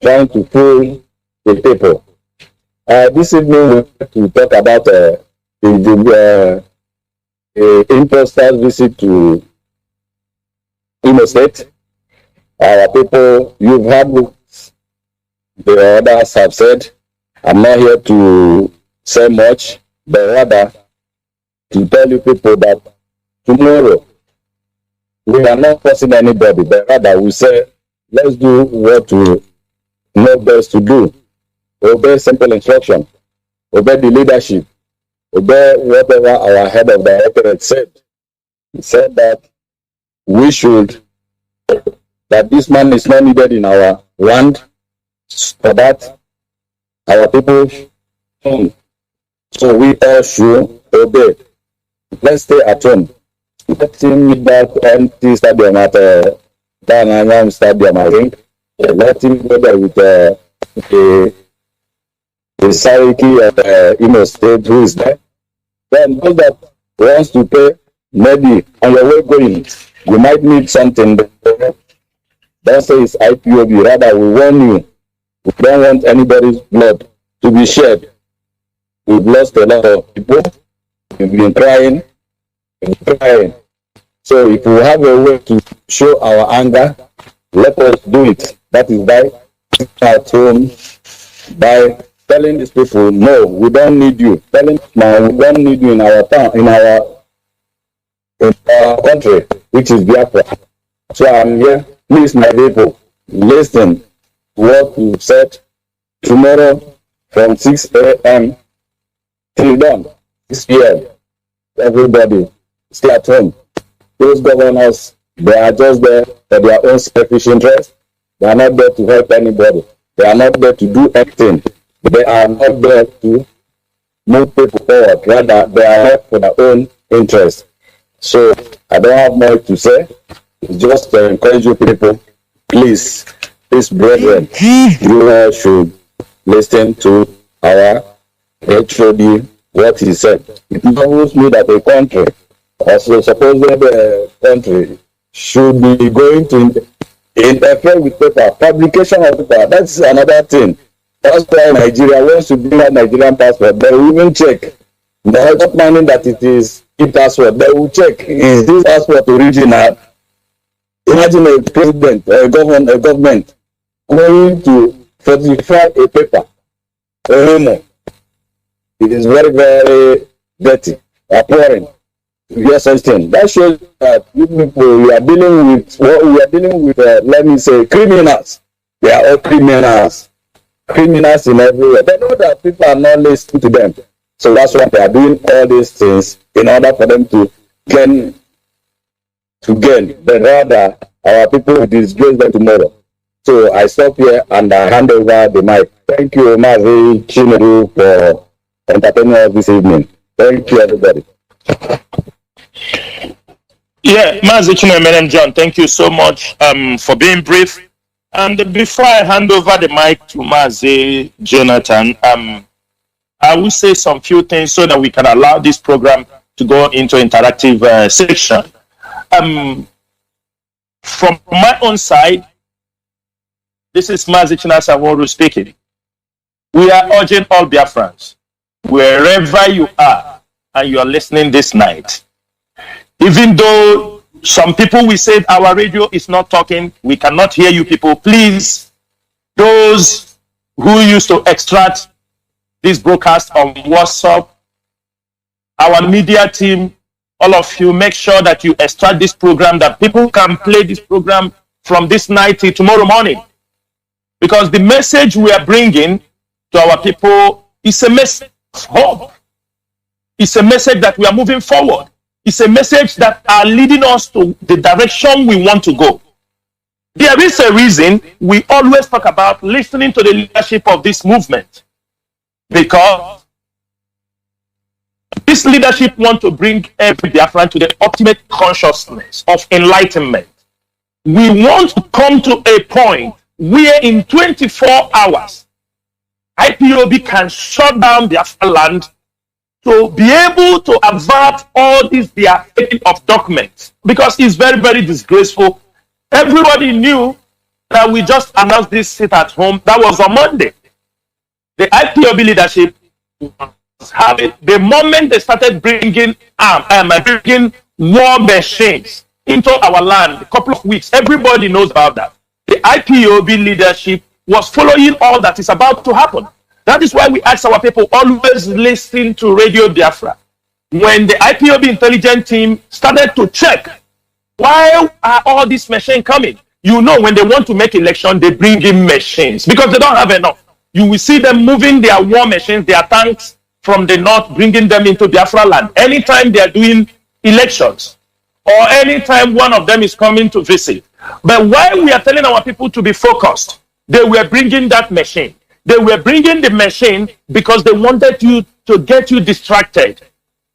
trying to fool the people. This evening we want to talk about the imposter's visit to Imo State. Our people, you've heard what the others have said. I'm not here to say much, but rather to tell you people that tomorrow we are not forcing anybody, but rather we say, let's do what we know best to do. Obey simple instruction, obey the leadership, obey whatever our head of directorate said. He said that we should, that this man is not needed in our land, for that our people, so we all should obey. Let's stay at home. Let him meet that empty stadium at Dananyam Stadium, I think. Let him go there with the Sariki of Imo State, who is there. Then those that wants to pay, maybe on your way going, you might need something. Don't say it's IPOB, rather we warn you. We don't want anybody's blood to be shed. We've lost a lot of people. We've been crying. So if we have a way to show our anger, let us do it. That is by at home, by telling these people, no, we don't need you. Telling now we don't need you in our town, in our country, which is Biafra. So I'm here. Please, my people, listen to what you said. Tomorrow from 6 a.m. till dawn, 6 p.m. Everybody stay at home. Those governors, they are just there for their own selfish interest. They are not there to help anybody. They are not there to do anything. They are not there to move people forward. Rather, they are there for their own interest. So I don't have more to say. It's just to encourage you people, please, brethren, you all should listen to our HOD, what he said. It knows me that a country, also supposedly the country, should be going to interfere with paper, publication of paper. That's another thing. That's why Nigeria wants to bring out Nigerian passport. They will even check. They are not minding that it is e-passport. They will check, is this passport original? Imagine a president, a government going to certify a paper, a memo. It is very, very dirty, abhorrent. Yes, such thing. That shows that you people, we are dealing with let me say, criminals. They are all criminals. Criminals in everywhere. They know that people are not listening to them. So that's why they are doing all these things in order for them to gain. But rather, our people will disgrace them tomorrow. So I stop here and I hand over the mic. Thank you, Mazi Chinedu, for entertaining us this evening. Thank you, everybody. Yeah, Mazi Chinedu, John, thank you so much for being brief. And before I hand over the mic to Mazi Jonathan, I will say some few things so that we can allow this program to go into interactive section. From my own side, this is Mazi Chinedu speaking. We are urging all Biafrans, wherever you are and you are listening this night, even though some people will say our radio is not talking, we cannot hear you people, please, those who used to extract this broadcast on WhatsApp, our media team, all of you, make sure that you extract this program, that people can play this program from this night till tomorrow morning. Because the message we are bringing to our people is a message of hope. It's a message that we are moving forward. It's a message that are leading us to the direction we want to go. There is a reason we always talk about listening to the leadership of this movement. Because this leadership wants to bring every Biafran to the ultimate consciousness of enlightenment. We want to come to a point where in 24 hours, IPOB can shut down Biafra land to be able to avert all this their taking of documents, because it's very, very disgraceful. Everybody knew that we just announced this sit at home. That was on Monday. The IPOB leadership was having, the moment they started bringing war machines into our land, a couple of weeks, everybody knows about that. The IPOB leadership was following all that is about to happen. That is why we ask our people always listen to Radio Biafra. When the IPOB intelligence team started to check, why are all these machines coming? You know, when they want to make election, they bring in machines because they don't have enough. You will see them moving their war machines, their tanks from the north, bringing them into Biafra land. Anytime they are doing elections or anytime one of them is coming to visit. But while we are telling our people to be focused, they were bringing that machine. They were bringing the machine because they wanted you to get you distracted.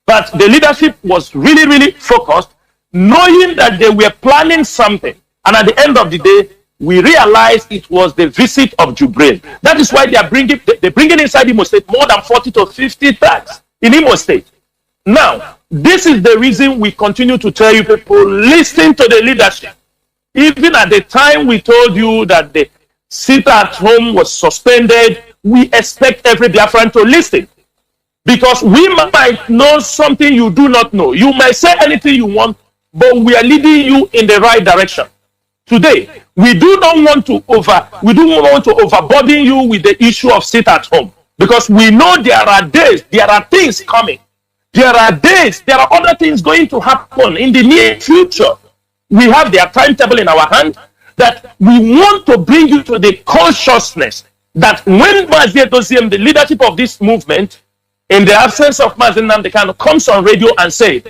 But the leadership was really, really focused, knowing that they were planning something. And at the end of the day, we realized it was the visit of Jubril. That is why they're bringing inside Imo State more than 40 to 50 tags in Imo State. Now, this is the reason we continue to tell you people, listen to the leadership. Even at the time we told you that the sit at home was suspended, we expect every Biafran to listen. Because we might know something you do not know. You might say anything you want, but we are leading you in the right direction. Today, we do not want to overburden you with the issue of sit at home. Because we know there are days, there are things coming. There are days, there are other things going to happen in the near future. We have their timetable in our hand, that we want to bring you to the consciousness that when Mazi Edoziem, the leadership of this movement, in the absence of Mazi Nnamdi Kanu, comes on radio and says,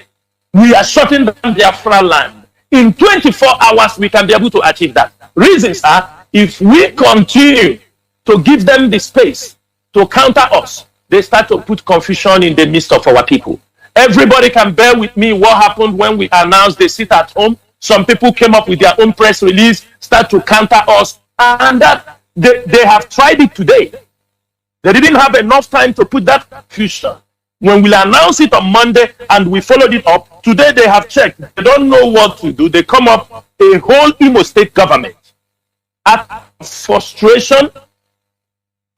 we are shutting down Biafra land. In 24 hours, we can be able to achieve that. Reasons are, if we continue to give them the space to counter us, they start to put confusion in the midst of our people. Everybody can bear with me what happened when we announced the sit at home. Some people came up with their own press release, start to counter us, and that they have tried it today. They didn't have enough time to put that confusion. When we announce it on Monday and we followed it up, today they have checked. They don't know what to do. They come up a whole Imo State government. Out of frustration,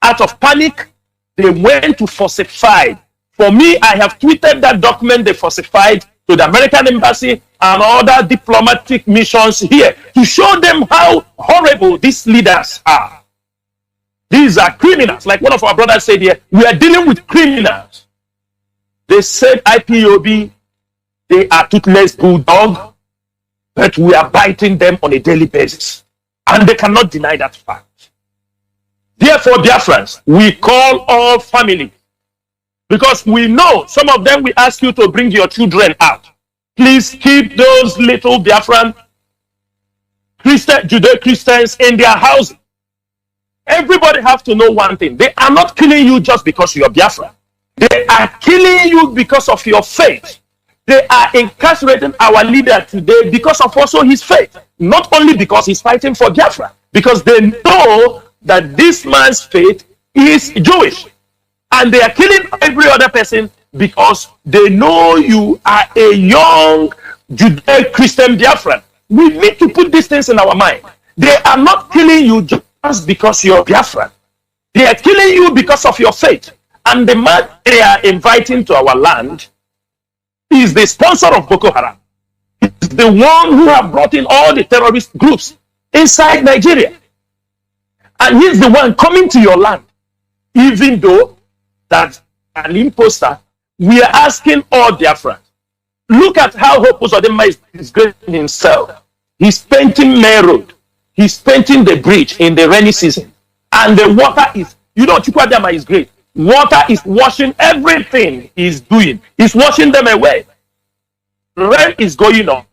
out of panic, they went to falsify. For me, I have tweeted that document they falsified to the American embassy and other diplomatic missions here to show them how horrible these leaders are. These are criminals. Like one of our brothers said here, we are dealing with criminals. They said IPOB, they are toothless bulldog, but we are biting them on a daily basis. And they cannot deny that fact. Therefore, Biafrans, we call all family, because we know some of them will ask you to bring your children out. Please keep those little Biafran Judeo-Christians in their houses. Everybody have to know one thing. They are not killing you just because you're Biafran. They are killing you because of your faith. They are incarcerating our leader today because of also his faith. Not only because he's fighting for Biafra, because they know that this man's faith is Jewish. And they are killing every other person because they know you are a young Judeo-Christian Biafran. We need to put these things in our mind. They are not killing you just because you're Biafran. They are killing you because of your faith. And the man they are inviting to our land is the sponsor of Boko Haram. He's the one who have brought in all the terrorist groups inside Nigeria. And he's the one coming to your land. Even though that an imposter, we are asking all Biafrans. Look at how Hope Uzodinma is disgracing himself. He's painting Main Road. He's painting the bridge in the rainy season. And the water is, you know, Chukwadama is great. Water is washing everything he's doing. He's washing them away. Rain is going on.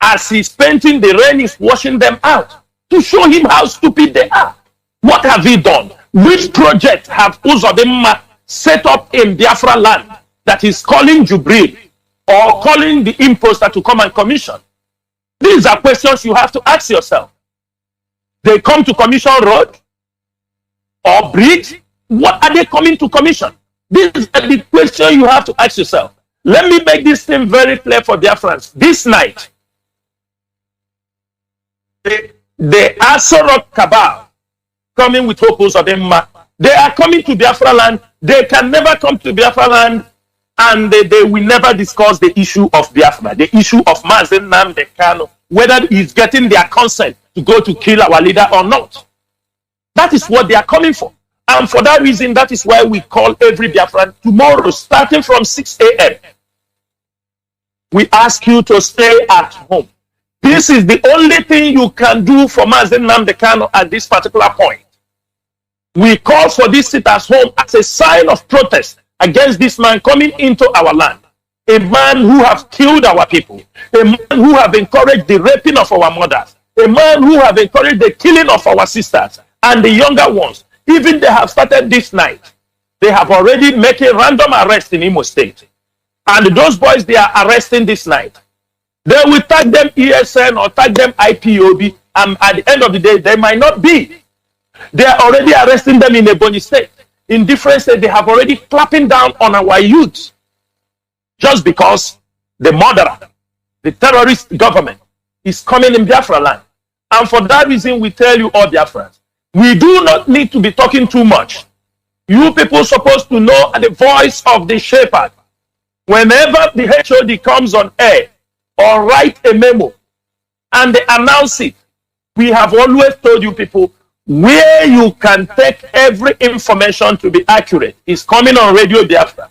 As he's painting, the rain is washing them out. To show him how stupid they are. What have he done? Which project have Uzodinma set up in Biafra land that is calling Jubril or calling the imposter to come and commission? These are questions you have to ask yourself. They come to commission road or bridge What are they coming to commission? This is the question you have to ask yourself. Let me make this thing very clear for Biafrans. This night, the Asorok cabal coming with Hopos of them, they are coming to Biafra land. They can never come to Biafra land, and they will never discuss the issue of Biafra, the issue of Mazi Nnamdi Kanu, whether he's getting their consent to go to kill our leader or not. That is what they are coming for. And for that reason, that is why we call every Biafran tomorrow, starting from 6 a.m. We ask you to stay at home. This is the only thing you can do for Mazi Nnamdi Kanu at this particular point. We call for this sit at home as a sign of protest against this man coming into our land. A man who has killed our people. A man who has encouraged the raping of our mothers. A man who has encouraged the killing of our sisters and the younger ones. Even they have started this night. They have already made a random arrest in Imo State. And those boys they are arresting this night, they will tag them ESN or tag them IPOB, and at the end of the day, they might not be. They are already arresting them in Ebonyi State. In different states, they have already clapping down on our youth. Just because the murderer, the terrorist government, is coming in Biafra land. And for that reason, we tell you all Biafrans, we do not need to be talking too much. You people are supposed to know the voice of the shepherd. Whenever the HOD comes on air or write a memo and they announce it, we have always told you people where you can take every information to be accurate is coming on Radio Biafra.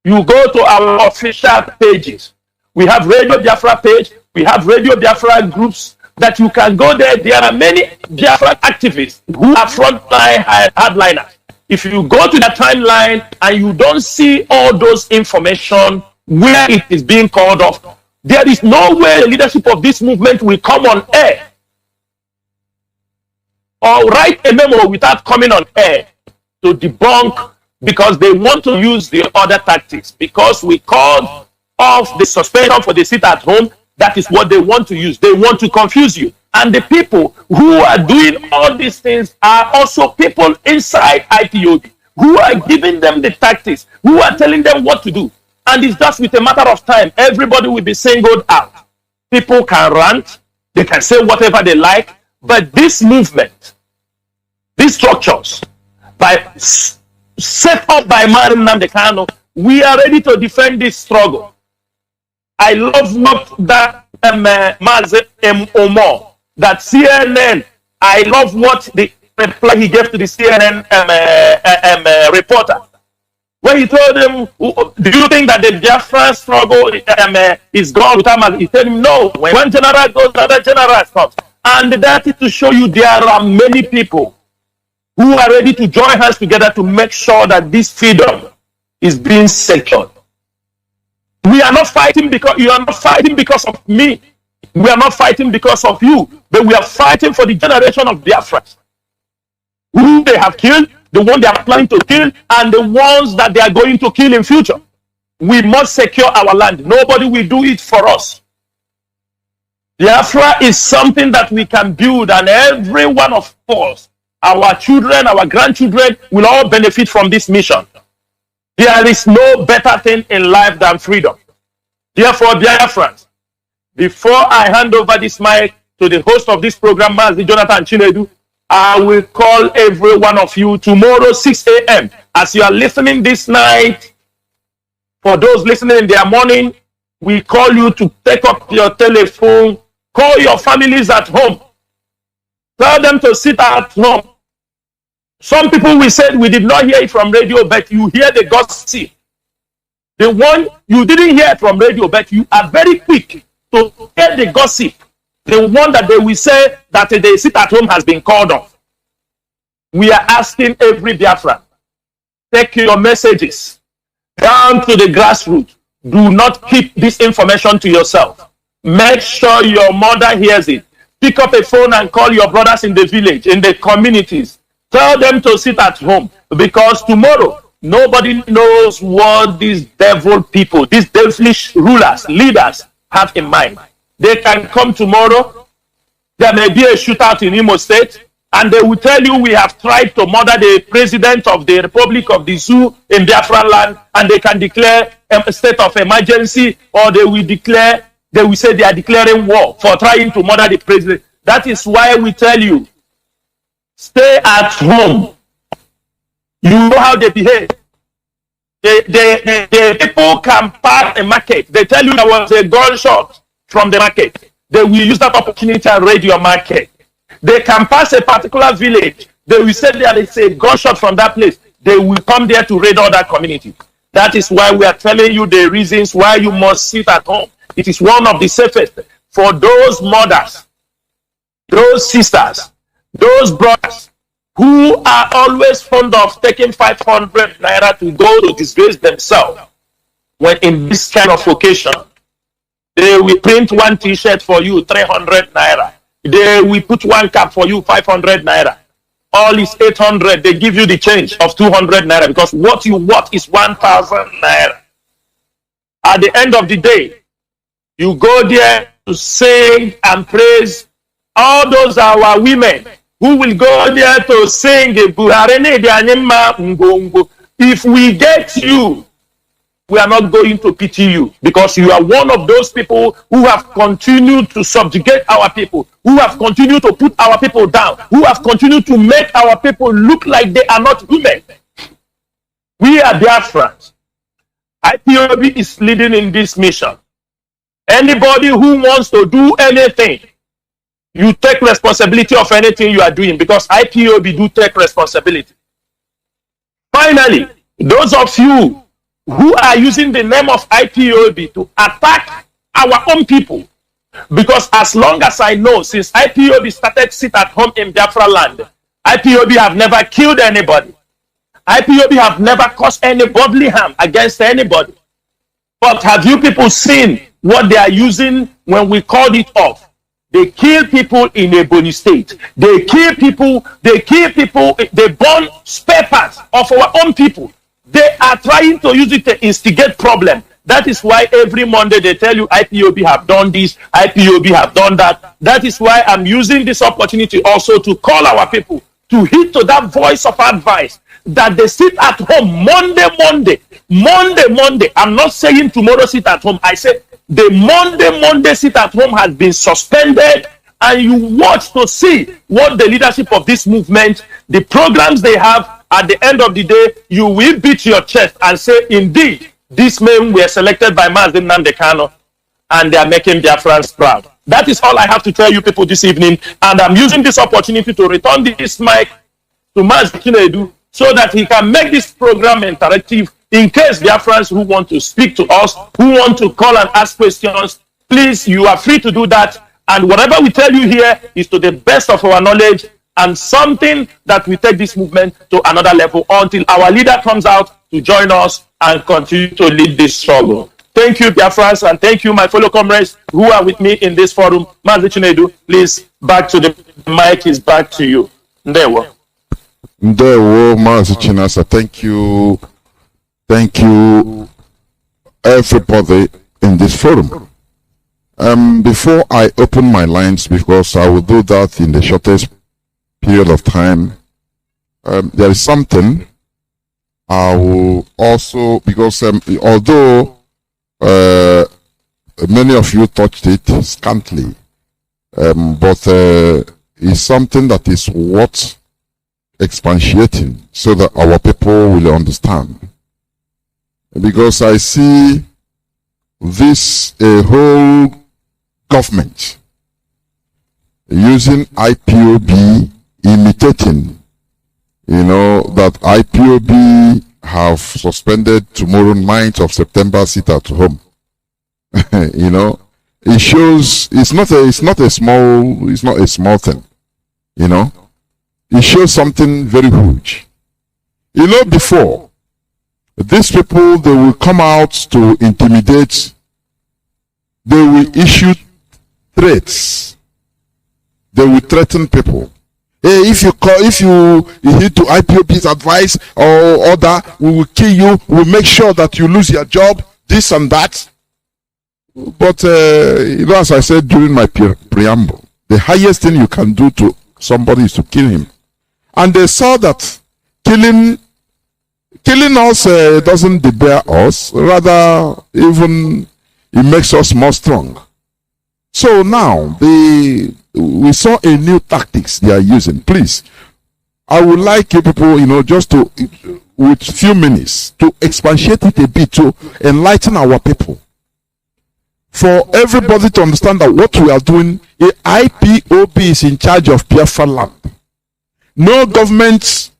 You go to our official pages. We have Radio Biafra page. We have Radio Biafra groups that you can go there. There are many Biafra activists who are frontline hardliners. If you go to the timeline and you don't see all those information where it is being called off, there is no way the leadership of this movement will come on air or write a memo without coming on air to debunk, because they want to use the other tactics. Because we called off the suspension for the sit at home, that is what they want to use. They want to confuse you. And the people who are doing all these things are also people inside IPOB who are giving them the tactics, who are telling them what to do. And it's just with a matter of time, everybody will be singled out. People can rant, they can say whatever they like, but this movement, these structures, set up by Nnamdi Kanu, we are ready to defend this struggle. I love what that Mazi Omo, that CNN, I love what the reply he gave to the CNN reporter. When he told him, do you think that the Biafra struggle is gone without Mazi? He told him, no. When one general goes, another general comes. And that is to show you there are many people who are ready to join hands together to make sure that this freedom is being secured. We are not fighting because you are not fighting because of me. We are not fighting because of you, but we are fighting for the generation of Biafrans who they have killed, the one they are planning to kill, and the ones that they are going to kill in future. We must secure our land. Nobody will do it for us. Biafra is something that we can build, and every one of us, our children, our grandchildren, will all benefit from this mission. There is no better thing in life than freedom. Therefore, Biafrans, before I hand over this mic to the host of this program, Mazi Jonathan Chinedu, I will call every one of you tomorrow 6 a.m. As you are listening this night, for those listening in their morning, we call you to take up your telephone, call your families at home, tell them to sit at home. Some people will say we did not hear it from radio, but you hear the gossip. The one you didn't hear from radio, but you are very quick to hear the gossip. The one that they will say that the sit at home has been called off. We are asking every Biafran, take your messages down to the grassroots. Do not keep this information to yourself. Make sure your mother hears it. Pick up a phone and call your brothers in the village, in the communities. Tell them to sit at home, because tomorrow, nobody knows what these devil people, these devilish rulers, leaders have in mind. They can come tomorrow. There may be a shootout in Imo State. and they will tell you we have tried to murder the president of the Republic of the Zoo in Biafra land, and they can declare a state of emergency, or they will say they are declaring war for trying to murder the president. That is why we tell you, stay at home. You know how they behave. The people can pass a market. They tell you there was a gunshot from the market. They will use that opportunity and raid your market. They can pass a particular village. They will say there is a gunshot from that place. They will come there to raid all that community. That is why we are telling you the reasons why you must sit at home. It is one of the safest for those mothers, those sisters, those brothers who are always fond of taking 500 naira to go to disgrace themselves. When in this kind of occasion, they will print one t-shirt for you, 300 naira. They will put one cap for you, 500 naira. All is 800. They give you the change of 200 naira because what you want is 1,000 naira. At the end of the day, you go there to sing and praise. All those are our women who will go there to sing. If we get you, we are not going to pity you because you are one of those people who have continued to subjugate our people, who have continued to put our people down, who have continued to make our people look like they are not women. We are Biafrans. IPOB is leading in this mission. Anybody who wants to do anything, you take responsibility of anything you are doing because IPOB do take responsibility. Finally, those of you who are using the name of IPOB to attack our own people, because as long as I know, since IPOB started sit at home in Biafra land, IPOB have never killed anybody. IPOB have never caused any bodily harm against anybody. But have you people seen what they are using when we called it off? They kill people in a bony state. They kill people, they burn spare parts of our own people. They are trying to use it to instigate problem. That is why every Monday they tell you IPOB have done this, IPOB have done that. That is why I'm using this opportunity also to call our people to hit to that voice of advice that they sit at home Monday. I'm not saying tomorrow sit at home. I say the Monday sit at home has been suspended, and you watch to see what the leadership of this movement, the programs they have. At the end of the day, you will beat your chest and say, indeed, these men were selected by Mazi Nnamdi Kanu, and they are making Biafrans proud. That is all I have to tell you people this evening, and I'm using this opportunity to return this mic to Mazi Chinedu so that he can make this program interactive in case Biafrans who want to speak to us, who want to call and ask questions, please, you are free to do that. And whatever we tell you here is to the best of our knowledge and something that we take this movement to another level until our leader comes out to join us and continue to lead this struggle. Thank you, Biafrans, and thank you, my fellow comrades who are with me in this forum. Mazi Chinedu, please, back to the mic is back to you. Ndewo, Mazi Chinasa. Thank you. Thank you, everybody in this forum. Before I open my lines, because I will do that in the shortest period of time, there is something I will also, because although many of you touched it scantily, but it's something that is worth expatiating so that our people will understand. Because I see this a whole government using IPOB, imitating, that IPOB have suspended tomorrow 9th of September sit at home. It shows it's not a small thing. It shows something very huge. Before, these people, they will come out to intimidate. They will issue threats. They will threaten people. Hey, if you heed to IPOB's advice or order, we will kill you. We'll make sure that you lose your job. This and that. But as I said during my preamble, the highest thing you can do to somebody is to kill him. And they saw that killing us doesn't debar us, rather even it makes us more strong. So now we saw a new tactics they are using. Please, I would like you people, just to, with few minutes, to expatiate it a bit, to enlighten our people. For everybody to understand that what we are doing, the IPOB is in charge of Biafra land. No government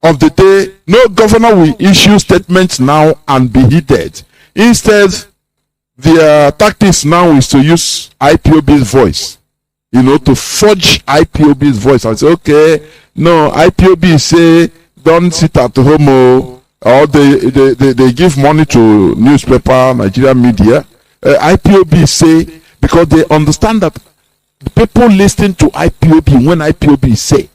of the day, no governor will issue statements now and be heeded. Instead, their tactics now is to use IPOB's voice, to forge IPOB's voice and say, okay, no, IPOB say, don't sit at home, or they give money to newspaper, Nigerian media. IPOB say, because they understand that people listen to IPOB when IPOB say.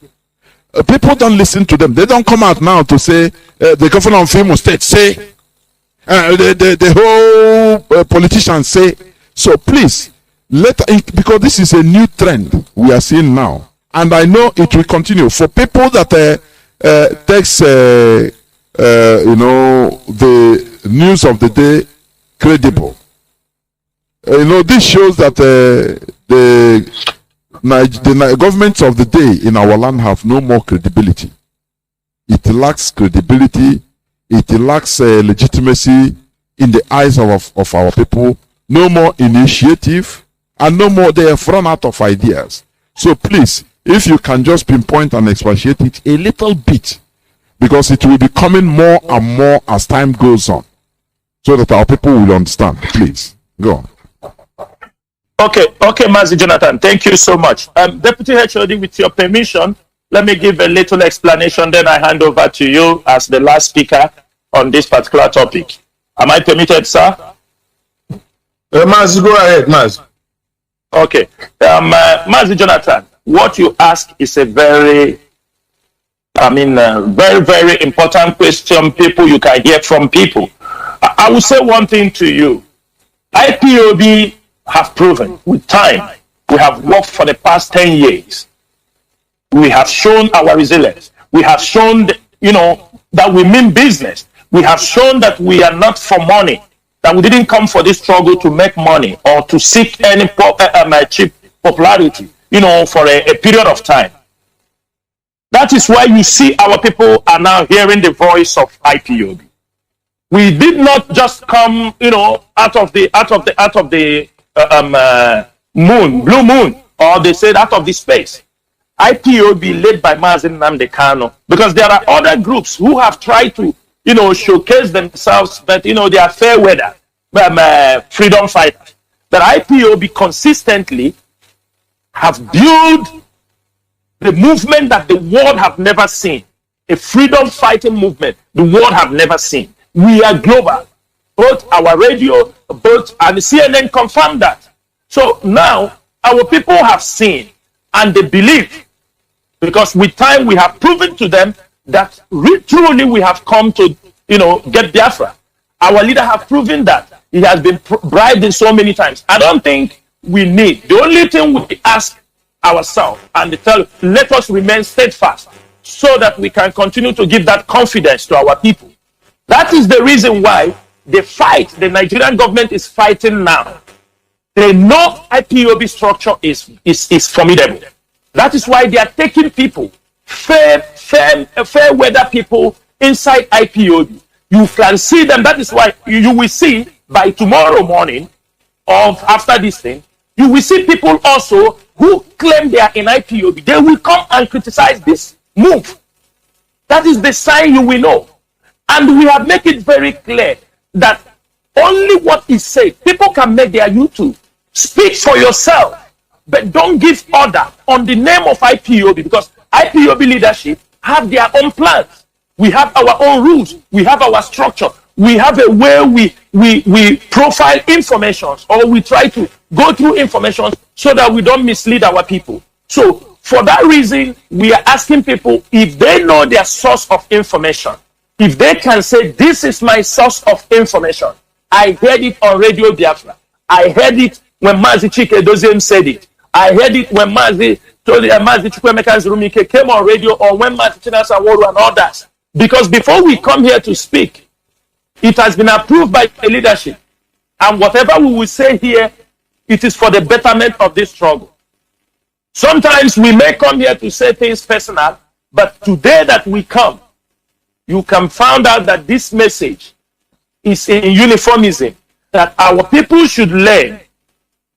People don't listen to them. They don't come out now to say, the governor of Imo State say, the whole politicians say. So please, because this is a new trend we are seeing now. And I know it will continue. For people that takes, the news of the day credible. This shows that the governments of the day in our land have no more credibility. It lacks credibility. It lacks legitimacy in the eyes of our people. No more initiative, and no more, they have run out of ideas. So please, if you can just pinpoint and expatiate it a little bit, because it will be coming more and more as time goes on, so that our people will understand. Please, go on. Okay, Mazi Jonathan, thank you so much. Deputy HOD, with your permission, let me give a little explanation, then I hand over to you as the last speaker on this particular topic. Am I permitted, sir? Mazi, go ahead, Mazi. Okay. Mazi Jonathan, what you ask is a very, very, very important question. You can hear from people. I will say one thing to you. IPOB have proven with time. We have worked for the past 10 years. We have shown our resilience. We have shown, that we mean business. We have shown that we are not for money, that we didn't come for this struggle to make money or to seek any cheap popularity, for a period of time. That is why you see our people are now hearing the voice of IPOB. We did not just come, out of the blue moon, or they said out of the space. IPOB led by Mazi Nnamdi Kanu, because there are other groups who have tried to, showcase themselves that, they are fair weather, freedom fighters. That IPOB consistently have built the movement that the world have never seen, a freedom fighting movement the world have never seen. We are global. Both our radio, and CNN confirmed that. So now our people have seen and they believe, because with time we have proven to them that truly we have come to, get Biafra. Our leader have proven that. He has been bribed in so many times. I don't think we need. The only thing we ask ourselves and let us remain steadfast so that we can continue to give that confidence to our people. That is the reason why the Nigerian government is fighting now. They know IPOB structure is formidable. That is why they are taking people, fair weather people inside IPOB. You can see them. That is why you will see by tomorrow morning, or after this thing, you will see people also who claim they are in IPOB. They will come and criticize this move. That is the sign you will know. And we have made it very clear that only what is said, people can make their YouTube. Speak for yourself, but don't give order on the name of IPOB, because IPOB leadership have their own plans. We have our own rules. We have our structure. We have a way we profile information, or we try to go through information so that we don't mislead our people. So for that reason, we are asking people, if they know their source of information, if they can say, this is my source of information. I heard it on Radio Biafra. I heard it when Mazi Chike Doziem said it. I heard it when Mazi told Mazi Chukwemeka's Rumike came on radio, or when Mazi Chinasa Woru and others. Because before we come here to speak, it has been approved by the leadership. And whatever we will say here, it is for the betterment of this struggle. Sometimes we may come here to say things personal, but today that we come, you can find out that this message is in uniformism, that our people should learn.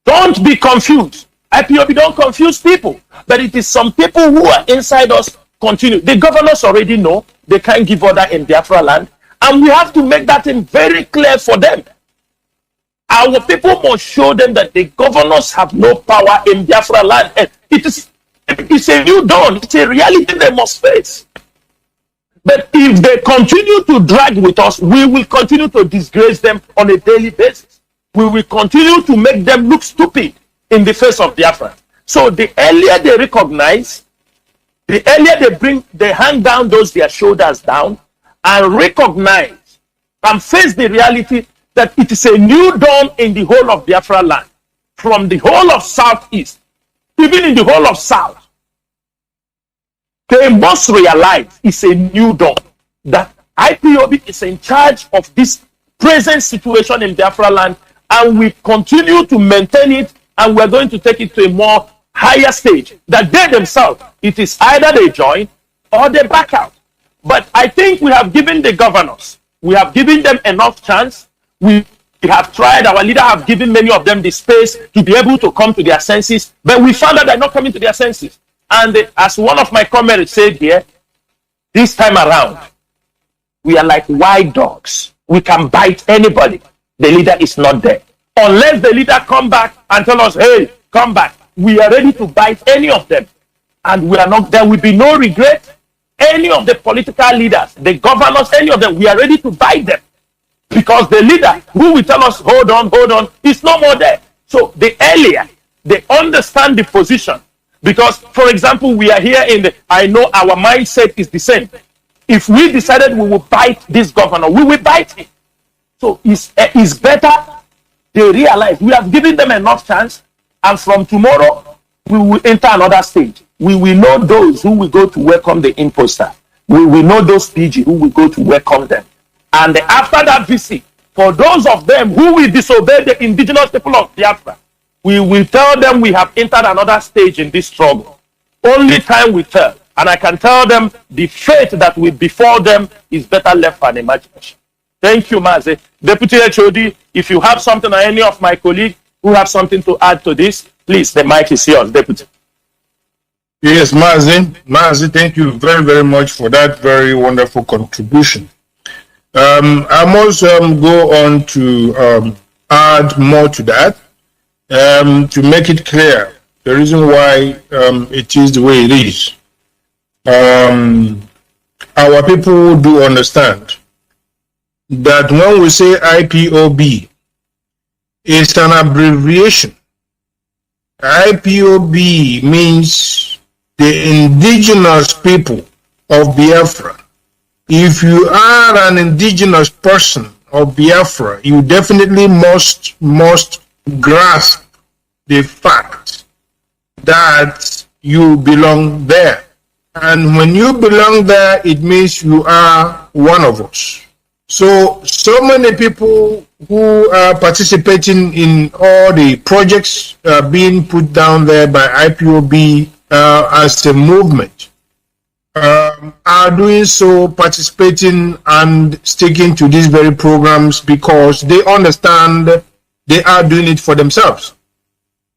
Don't be confused. IPOB don't confuse people, but it is some people who are inside us continue. The governors already know they can't give order in Biafra land, and we have to make that thing very clear for them. Our people must show them that the governors have no power in Biafra land. And it's a new dawn. It's a reality they must face. But if they continue to drag with us, we will continue to disgrace them on a daily basis. We will continue to make them look stupid in the face of Biafra. So the earlier they recognize, the earlier they hang down their shoulders down and recognize and face the reality that it is a new dawn in the whole of Biafra land, from the whole of Southeast, even in the whole of South. They must realize it's a new dawn, that IPOB is in charge of this present situation in Biafra land, and we continue to maintain it, and we're going to take it to a more higher stage, that they themselves, it is either they join or they back out. But I think we have given the governors, we have given them enough chance. We have tried, our leader have given many of them the space to be able to come to their senses, but we found that they're not coming to their senses. And as one of my comrades said here, this time around, we are like wild dogs. We can bite anybody. The leader is not there. Unless the leader come back and tell us, hey, come back. We are ready to bite any of them. And we are not, there will be no regret. Any of the political leaders, the governors, any of them, we are ready to bite them. Because the leader who will tell us, hold on, is no more there. So the earlier they understand the position, because, for example, we are here I know our mindset is the same. If we decided we will bite this governor, we will bite him. So it's better they realize we have given them enough chance, and from tomorrow, we will enter another stage. We will know those who will go to welcome the imposter. We will know those PG who will go to welcome them. And after that visit, for those of them who will disobey the indigenous people of Biafra, we will tell them we have entered another stage in this struggle. Only time will tell. And I can tell them the fate that will befall them is better left for an imagination. Thank you, Mazi. Deputy HOD, if you have something, or any of my colleagues who have something to add to this, please, the mic is yours, Deputy. Yes, Mazi, thank you very, very much for that very wonderful contribution. I must go on to add more to that, to make it clear the reason why it is the way it is. Our people do understand that when we say IPOB, it's an abbreviation. IPOB means the indigenous people of Biafra. If you are an indigenous person of Biafra, you definitely must grasp the fact that you belong there. And when you belong there, it means you are one of us. So many people who are participating in all the projects being put down there by IPOB as a movement are doing so, participating and sticking to these very programs because they understand they are doing it for themselves.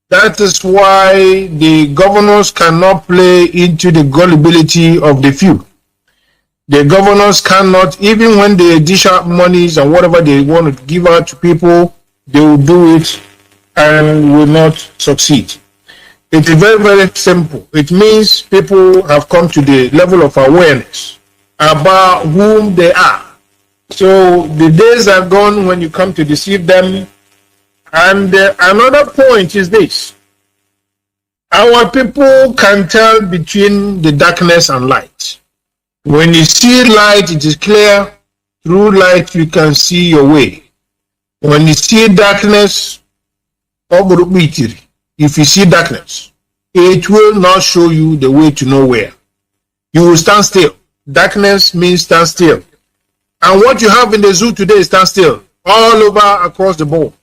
That is why the governors cannot play into the gullibility of the few. The governors cannot, even when they dish out monies and whatever they want to give out to people, they will do it and will not succeed. It is very, very simple. It means people have come to the level of awareness about whom they are. So the days are gone when you come to deceive them. And another point is this. Our people can tell between the darkness and light. When you see light, it is clear. Through light, you can see your way. When you see darkness, if you see darkness, it will not show you the way to nowhere. You will stand still. Darkness means stand still. And what you have in the zoo today is stand still. All over across the board.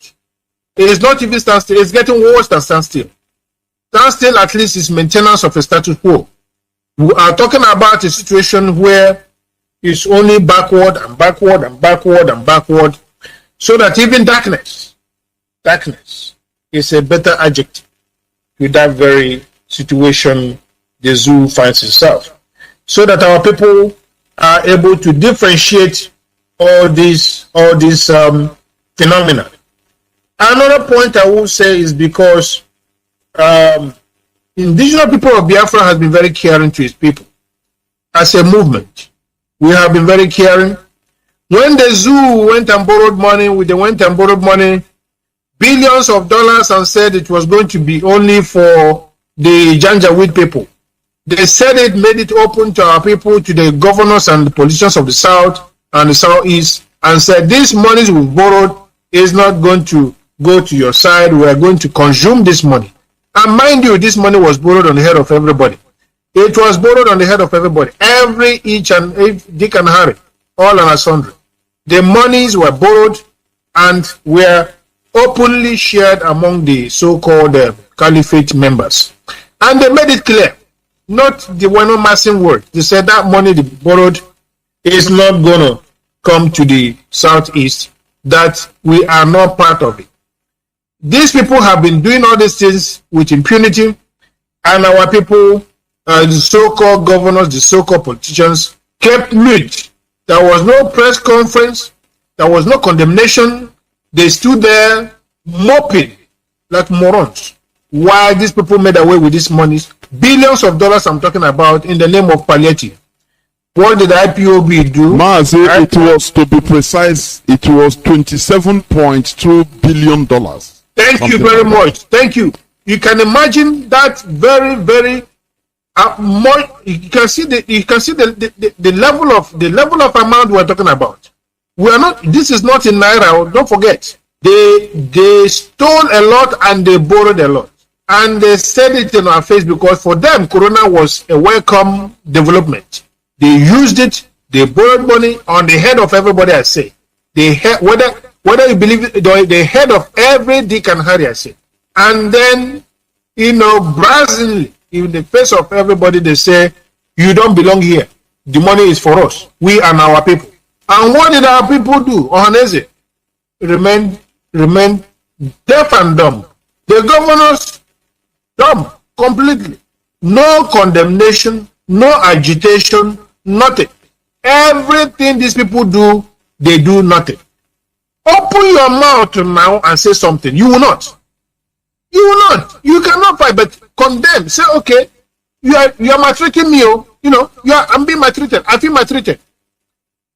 It is not even stand still. It's getting worse than stand still. Stand still at least is maintenance of a status quo. We are talking about a situation where it's only backward and backward and backward and backward, so that even darkness is a better adjective to that very situation the zoo finds itself, so that our people are able to differentiate all these phenomena. Another point I will say is because indigenous people of Biafra has been very caring to its people. As a movement, we have been very caring. When the zoo went and borrowed money, billions of dollars, and said it was going to be only for the Janjaweed people. They said it, made it open to our people, to the governors and the politicians of the South and the Southeast, and said this money we borrowed is not going to go to your side. We are going to consume this money. And mind you, this money was borrowed on the head of everybody. It was borrowed on the head of everybody. Each Dick and Harry, all and sundry. The monies were borrowed and were openly shared among the so-called caliphate members. And they made it clear. They were not massing words. They said that money they borrowed is not going to come to the Southeast, that we are not part of it. These people have been doing all these things with impunity, and our people, the so-called governors, the so-called politicians, kept mute. There was no press conference. There was no condemnation. They stood there moping like morons while these people made away with these monies. Billions of dollars I'm talking about in the name of palliative. What did IPOB do? Mazi, it was, to be precise, it was $27.2 billion. Thank you very much. Thank you. You can imagine that very, very much. You can see the level of amount we're talking about. We are not. This is not in naira. Don't forget. They stole a lot and they borrowed a lot, and they said it in our face because for them, Corona was a welcome development. They used it. They borrowed money on the head of everybody. I say, whether you believe it, the head of every Dick and Harry, I say. And then, brazenly, in the face of everybody, they say, you don't belong here. The money is for us. We and our people. And what did our people do? Ohaneze remain deaf and dumb. The governors, dumb, completely. No condemnation, no agitation, nothing. Everything these people do, they do nothing. Open your mouth now and say something. You will not. You will not. You cannot fight, but condemn. Say, okay, you are maltreating me. I'm being maltreated. I feel maltreated.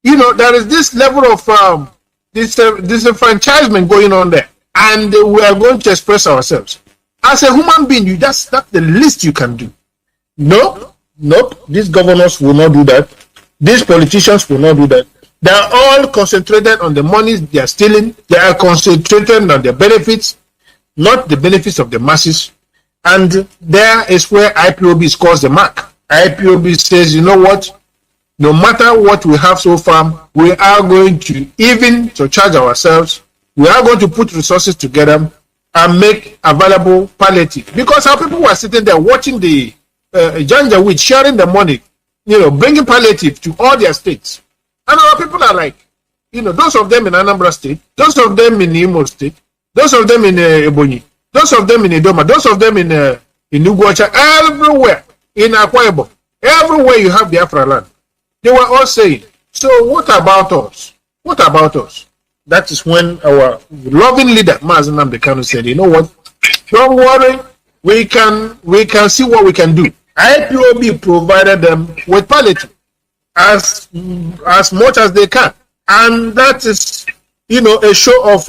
There is this level of disenfranchisement going on there, and we are going to express ourselves as a human being. That's the least you can do. Nope. These governors will not do that. These politicians will not do that. They are all concentrated on the money they are stealing. They are concentrated on the benefits, not the benefits of the masses. And there is where IPOB scores the mark. IPOB says, you know what? No matter what we have so far, we are going to even to charge ourselves. We are going to put resources together and make available palliative. Because our people were sitting there watching the Janjaweed sharing the money, bringing palliative to all their states. And our people are like, those of them in Anambra State, those of them in Imo State, those of them in Ebonyi, those of them in Idoma, those of them in Ugwacha, everywhere, in Akwa Ibom, everywhere you have Biafra land. They were all saying, so what about us? What about us? That is when our loving leader, Mazi Nnamdi Kanu, said, you know what? Don't worry, we can see what we can do. IPOB provided them with palliative as much as they can. And that is, a show of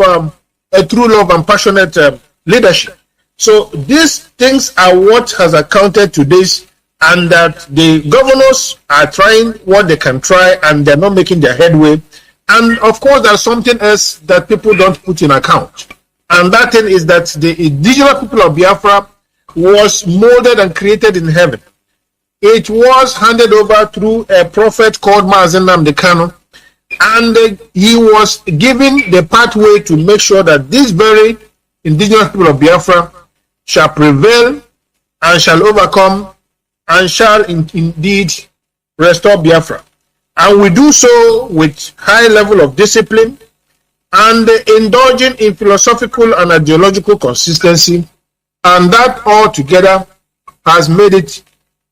a true love and passionate leadership. So these things are what has accounted to this, and that the governors are trying what they can try, and they're not making their headway. And of course, there's something else that people don't put in account. And that thing is that the indigenous people of Biafra was molded and created in heaven. It was handed over through a prophet called Mazi Nnamdi Kanu, and he was given the pathway to make sure that this very indigenous people of Biafra shall prevail and shall overcome and shall indeed restore Biafra. And we do so with high level of discipline and indulging in philosophical and ideological consistency, and that all together has made it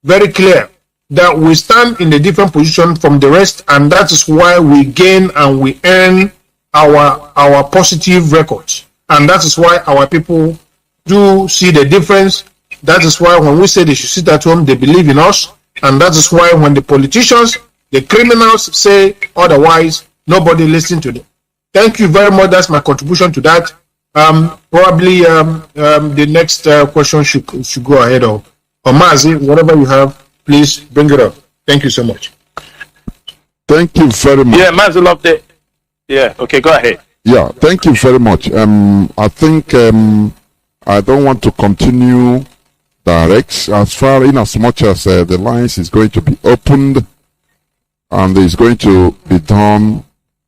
very clear that we stand in a different position from the rest, and that is why we gain and we earn our positive records, and that is why our people do see the difference. That is why when we say they should sit at home, they believe in us, and that is why when the politicians, the criminals say otherwise, nobody listens to them. Thank you very much. That's my contribution to that. Probably the next question should go ahead of Mazi. Whatever you have, please bring it up. Thank you so much. Thank you very much. Yeah, Mazi loved it. Yeah, okay, go ahead. Yeah, thank you very much. I think I don't want to continue direct as far in as much as the lines is going to be opened and is going to be done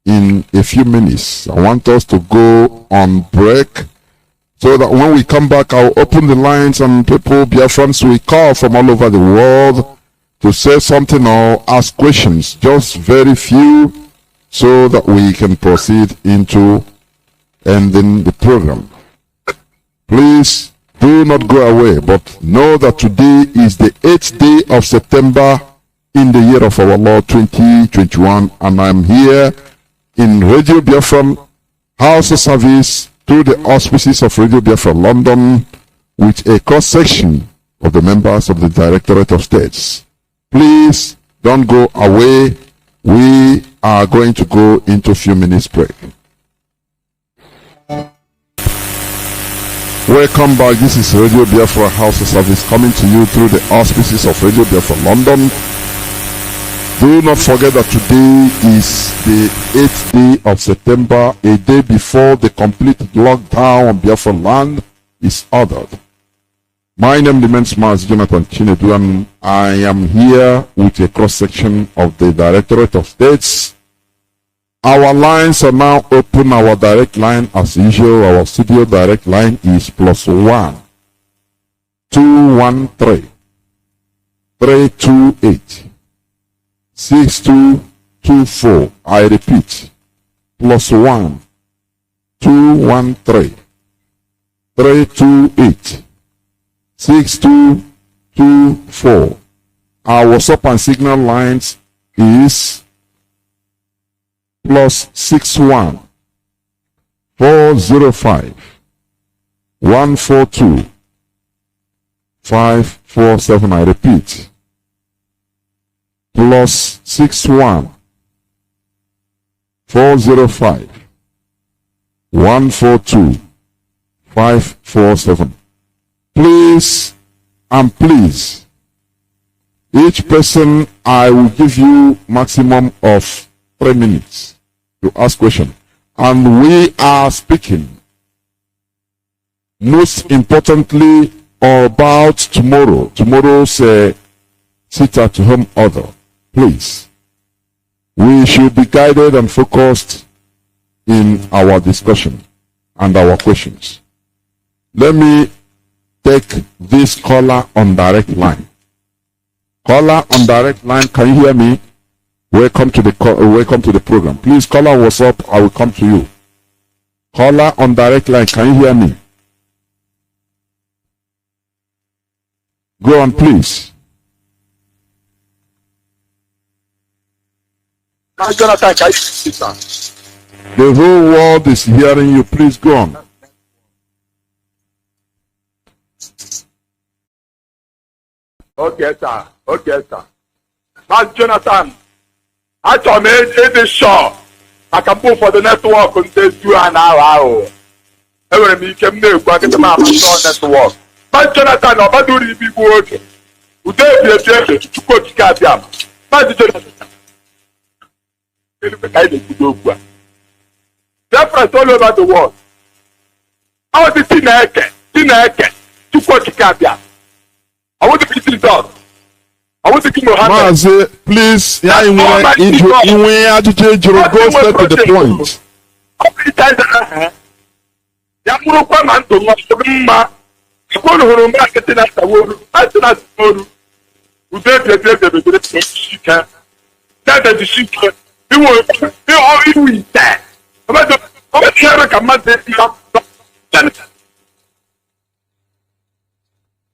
in a few minutes. I want us to go on break so that when we come back, I'll open the lines and people, Biafrans, will call from all over the world to say something or ask questions, just very few, so that we can proceed into ending the program. Please do not go away, but know that today is the 8th day of September in the year of our Lord 2021, and I'm here in Radio Biafra House of Service through the auspices of Radio Biafra London with a cross-section of the members of the Directorate of States. Please don't go away. We are going to go into a few minutes break. Welcome back. This is Radio Biafra House of Service coming to you through the auspices of Radio Biafra London. Do not forget that today is the 8th day of September, a day before the complete lockdown on Biafra land is ordered. My name remains Mazi Jonathan Chinedu, and I am here with a cross-section of the Directorate of States. Our lines are now open. Our direct line, as usual, our studio direct line is +1 213 328 6224. I repeat, +1 213 328 6224. Our WhatsApp and Signal lines is +61 405 142 547. I repeat, +61 405 142 547. Please and please, each person, I will give you maximum of 3 minutes to ask question, and we are speaking most importantly about tomorrow's sit at home order. Please, we should be guided and focused in our discussion and our questions. Let me take this caller on direct line. Caller on direct line, can you hear me? Welcome to the program. Please, caller, what's up? I will come to you. Caller on direct line, can you hear me? Go on, please. The whole world is hearing you. Please go on. Okay, sir. Master Jonathan, I told me it is sure. I can put for the network and say 2 hours. Every can make what is my network. Master Jonathan, no, do you be working? Would they be a to go to Katia? Master Jonathan. Biafrans all over the world. How is it Tineke? I want to be the dog. I want to give Mohammed. Mazi, please, go straight to the point.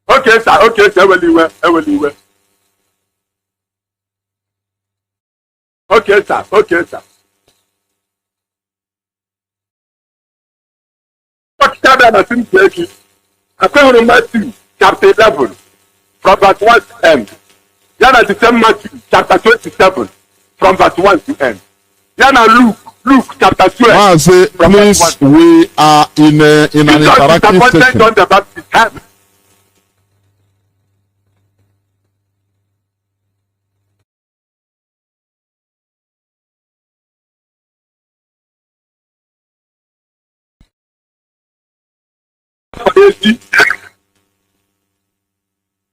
Okay, sir. Okay, sir. Okay, sir. Okay, sir. According to Matthew chapter 11, from verse 1 to end. Then at the same Matthew chapter 27, from verse 1 to end. Then Luke chapter 12. Mazi, please, we are in an interactive session. John the Baptist had.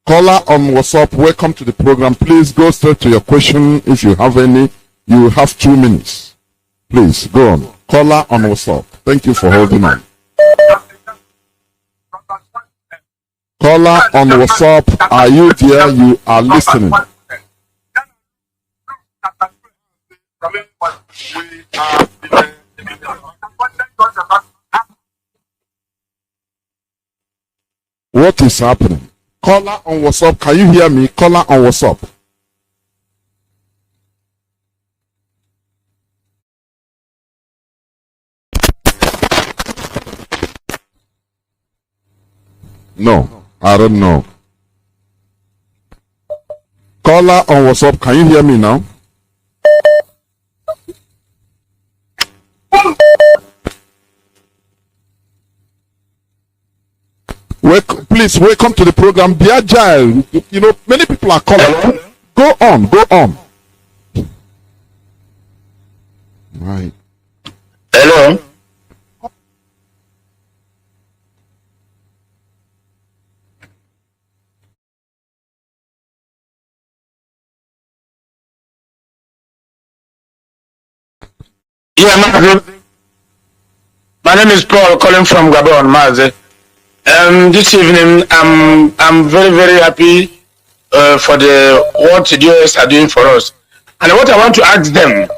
Caller on WhatsApp, welcome to the program. Please go straight to your question if you have any. You have 2 minutes. Please go on. Caller on WhatsApp. Thank you for holding on. Caller on WhatsApp, are you there? You are listening. What is happening? Caller on WhatsApp, can you hear me? Caller on WhatsApp. No, I don't know. Caller on WhatsApp, can you hear me now? Please welcome to the program. Be agile. You know, many people are calling. Go on, go on. Right. Hello. Yeah, my name is Paul, calling from Gabon, Mazi. This evening, I'm very, very happy for what the US are doing for us. And what I want to ask them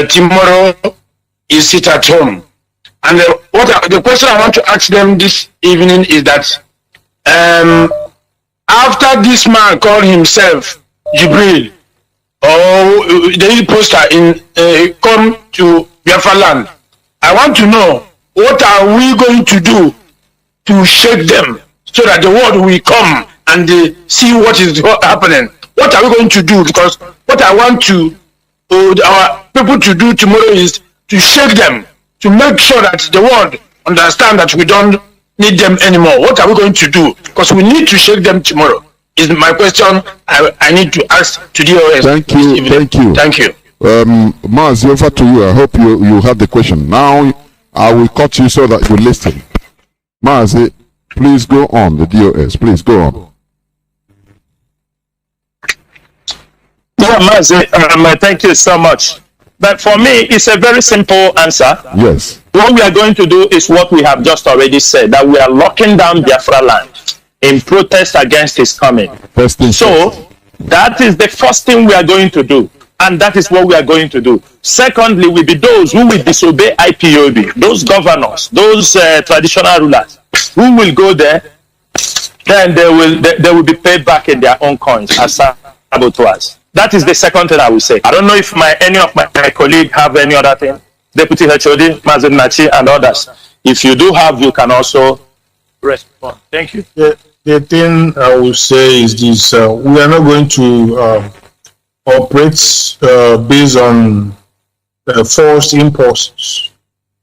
tomorrow is sit at home. And the question I want to ask them this evening is that after this man called himself Jibril, or the poster in come to Biafra land, I want to know what are we going to do to shake them so that the world will come and see what is happening. What are we going to do? Because what I want to our people to do tomorrow is to shake them, to make sure that the world understand that we don't need them anymore. What are we going to do? Because we need to shake them tomorrow. Is my question I need to ask to DOS. Thank you. Thank you. Mazi, over to you. I hope you have the question. Now I will cut you so that you listen. Mazi, please go on, the DOS. Please go on. Yeah, Mazi, thank you so much. But for me, it's a very simple answer. Yes. What we are going to do is what we have just already said, that we are locking down Biafra land in protest against his coming. So that is the first thing we are going to do. And that is what we are going to do. Secondly, will be those who will disobey IPOB, those governors, those traditional rulers, who will go there, then they will be paid back in their own coins as saboteurs. That is the second thing I will say. I don't know if any of my colleagues have any other thing. Deputy HOD, Mazi Nachi, and others. If you do have, you can also respond. Thank you. The thing I will say is this: we are not going to operate based on forced impulses.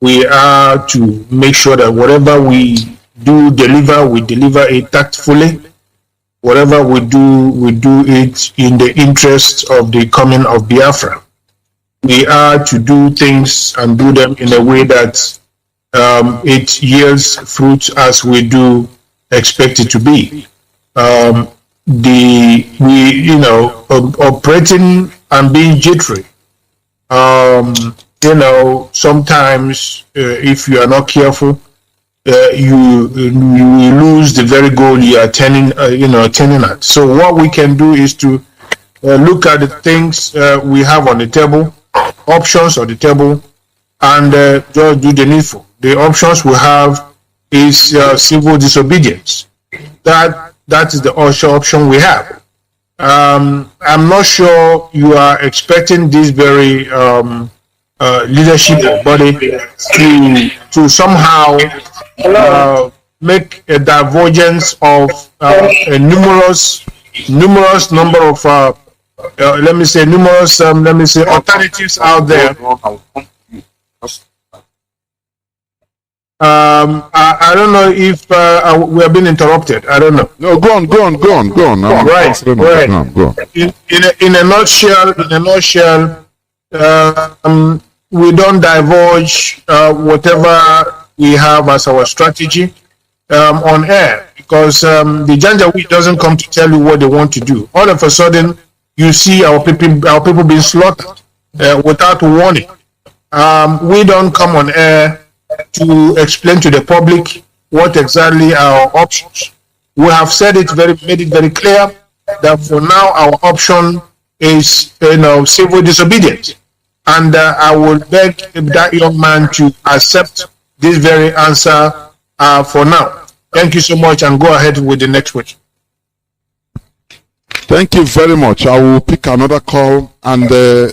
We are to make sure that whatever we deliver, we deliver it tactfully. Whatever we do it in the interest of the coming of Biafra. We are to do things and do them in a way that it yields fruit as we do expect it to be. Operating and being jittery. Sometimes if you are not careful, you lose the very goal you are attending at. So what we can do is to look at the things we have on the table, options on the table, and just do the needful. The options we have is civil disobedience. That is the option we have. I'm not sure you are expecting this very leadership body to somehow make a divergence of a numerous number of numerous alternatives out there. I don't know if we have been interrupted. I don't know. No, go on. Right. Go on. In a nutshell, we don't divulge whatever we have as our strategy on air, because the Janjaweed doesn't come to tell you what they want to do. All of a sudden, you see our people being slaughtered without warning. We don't come on air to explain to the public what exactly our options. We have made it very clear that for now our option is civil disobedience, and I will beg that young man to accept this very answer for now. Thank you so much, and go ahead with the next question. Thank you very much. I will pick another call, and I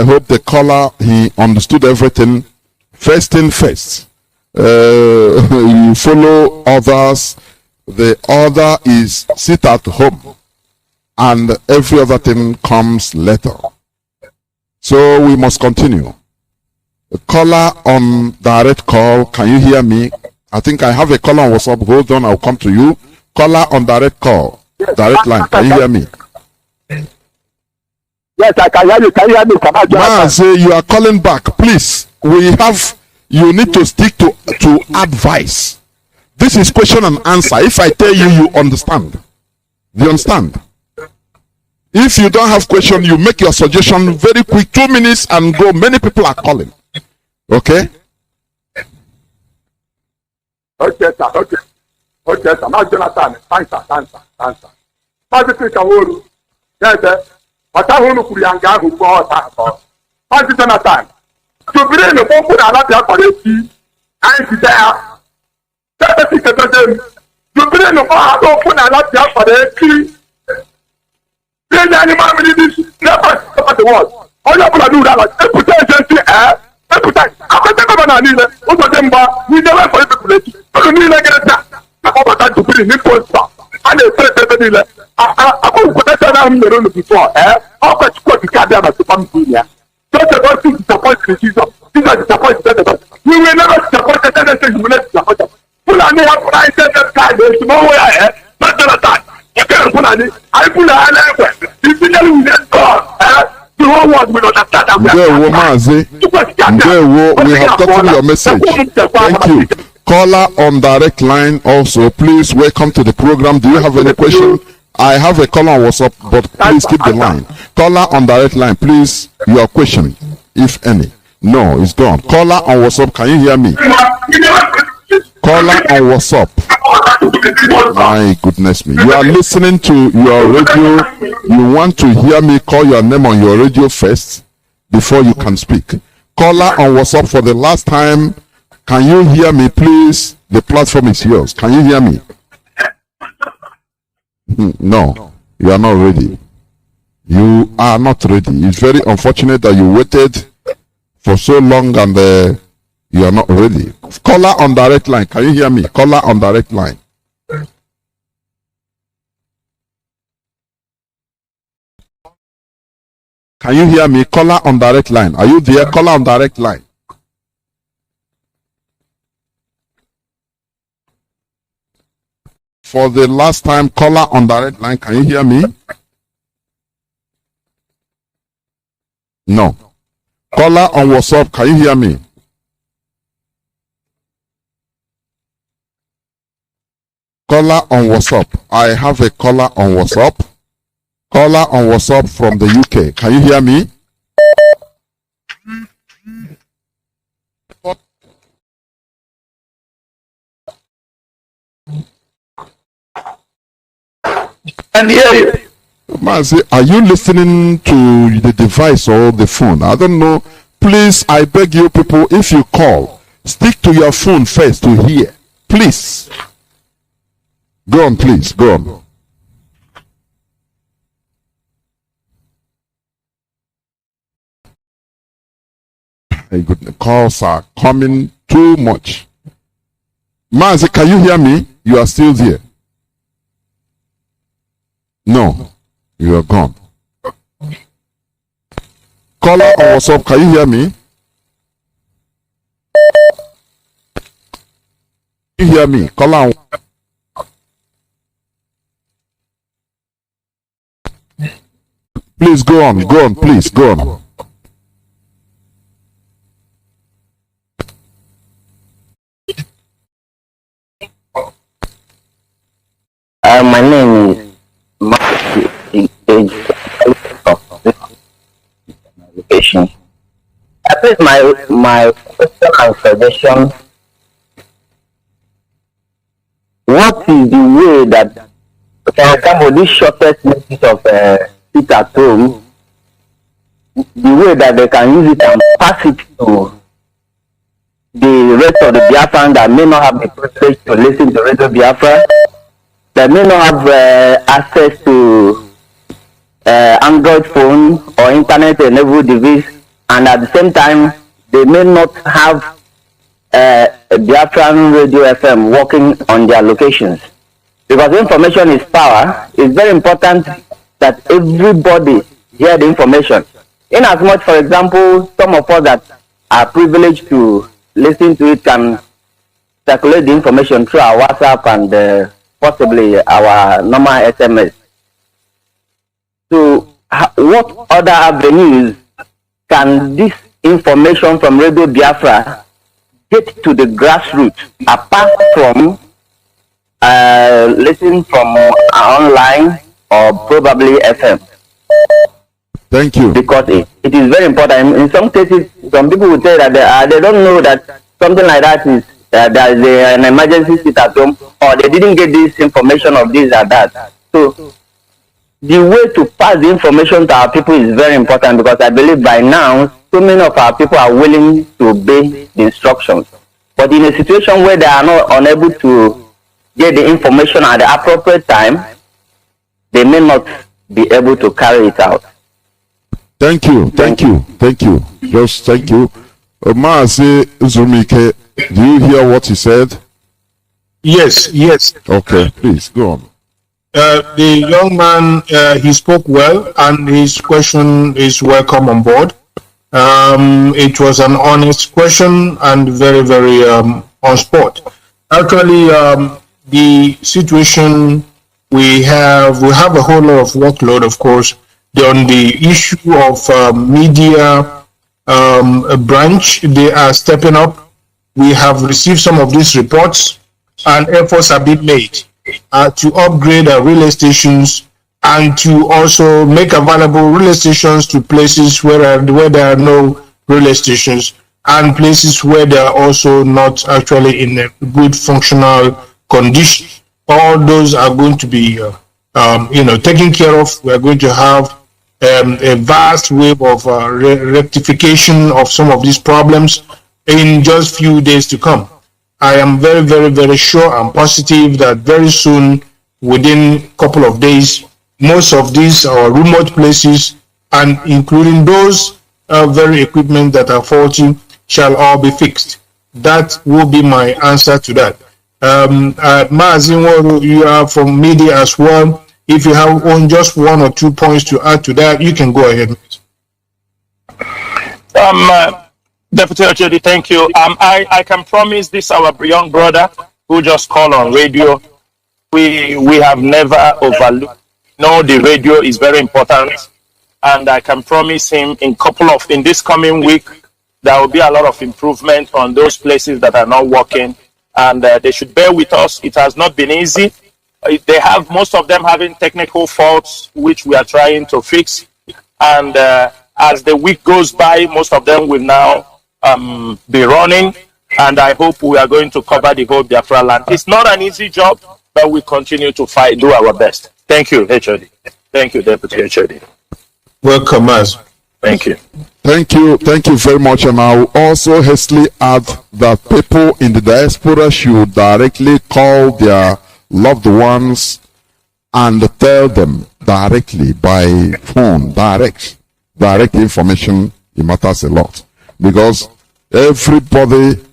hope the caller, he understood everything. First thing first, you follow others. The other is sit at home, and every other thing comes later. So we must continue. The caller on direct call, can you hear me? I think I have a caller on WhatsApp. Hold on, I'll come to you. Caller on direct call, direct line. Can you hear me? Yes, I can hear you. Can you hear me? Mazi, you are calling back. Please, you need to stick to advice. This is question and answer. If I tell you, you understand. Do you understand? If you don't have question, you make your suggestion very quick, 2 minutes and go. Many people are calling. Okay? Okay, sir. Okay, sir. Now, Jonathan, answer. Mazi Kawuru. Yes, sir. Watahunu Kurianga who bought that. Mazi Jonathan. To bring the phone out of your policy, and there. To bring the phone out of your policy. Then the animal this never stop the world. All you have to do that, potentially, we never for the population. But we never get that. To bring in post and they say, I could potentially before, how much could you get them as a family? Just about to disappoint the Jesus. These are disappointed. We will never disappoint the tendency you will not disappoint them. Fulani have prices that guy, there's no way ahead, not the time. You can't Fulani. I put a hand everywhere. If you tell me that God, the whole world will understand that we have gotten your message. Thank you. Caller on direct line also, please welcome to the program. Do you have any question? I have a caller on WhatsApp, but please keep the line. Caller on direct line, please, your question, if any. No, it's gone. Caller on WhatsApp, can you hear me? Caller on WhatsApp. My goodness me. You are listening to your radio. You want to hear me call your name on your radio first before you can speak. Caller on WhatsApp for the last time. Can you hear me, please? The platform is yours. Can you hear me? No, you are not ready. You are not ready. It's very unfortunate that you waited for so long and you are not ready. Caller on direct line. Can you hear me? Caller on direct line. Can you hear me? Caller on direct line. Are you there? Caller on direct line. For the last time, caller on direct line. Can you hear me? No. Caller on WhatsApp. Can you hear me? Caller on WhatsApp. I have a caller on WhatsApp. Caller on WhatsApp from the UK. Can you hear me? And hear you. Mazi, are you listening to the device or the phone? I don't know. Please, I beg you people, if you call, stick to your phone first to hear. Please. Go on, please. Go on. Hey, good. Calls are coming too much. Mazi, can you hear me? You are still there. No, you are gone. Caller on WhatsApp, can you hear me? You hear me? Caller on... Please go on, please, go on. My name is Mazi. I place my question and suggestion. What is the way that, for example, this shortest notice of sit at home, the way that they can use it and pass it to the rest of the Biafrans that may not have the privilege to listen to Radio Biafra, that may not have access to Android phone or internet-enabled device, and at the same time, they may not have Biafran Radio FM working on their locations. Because information is power, it's very important that everybody hear the information. In as much, for example, some of us that are privileged to listen to it can circulate the information through our WhatsApp and possibly our normal SMS. So, what other avenues can this information from Radio Biafra get to the grassroots apart from listening from online or probably FM? Thank you. Because it is very important. In some cases, some people would say that they don't know that something like that is there is an emergency sit at home, or they didn't get this information of this or that. So the way to pass the information to our people is very important, because I believe by now so many of our people are willing to obey the instructions. But in a situation where they are not unable to get the information at the appropriate time, they may not be able to carry it out. Thank you. Just thank you. Mazi Zumike, do you hear what he said? Yes. Okay, please, go on. The young man, he spoke well, and his question is welcome on board. It was an honest question and very, very on spot. Actually, the situation we have a whole lot of workload, of course, on the issue of media branch. They are stepping up. We have received some of these reports, and efforts have been made to upgrade our relay stations and to also make available relay stations to places where there are no relay stations, and places where they are also not actually in a good functional condition. All those are going to be taken care of. We are going to have a vast wave of rectification of some of these problems in just few days to come. I am very, very, very sure and positive that very soon, within a couple of days, most of these remote places, and including those very equipment that are faulty, shall all be fixed. That will be my answer to that. Mazi, you are from media as well. If you have just 1 or 2 points to add to that, you can go ahead. Deputy Ochedi, thank you. I can promise this, our young brother who just called on radio, we have never overlooked. No, the radio is very important, and I can promise him in this coming week, there will be a lot of improvement on those places that are not working, and they should bear with us. It has not been easy. They have, most of them having technical faults, which we are trying to fix. And as the week goes by, most of them will now be running. And I hope we are going to cover the whole Biafra land. It's not an easy job, but we continue to fight, do our best. Thank you, HOD. Thank you, Deputy HOD. Welcome, Maz. Thank you. Thank you very much. And I will also hastily add that people in the diaspora should directly call their loved ones and tell them directly by phone, direct information. It matters a lot, because everybody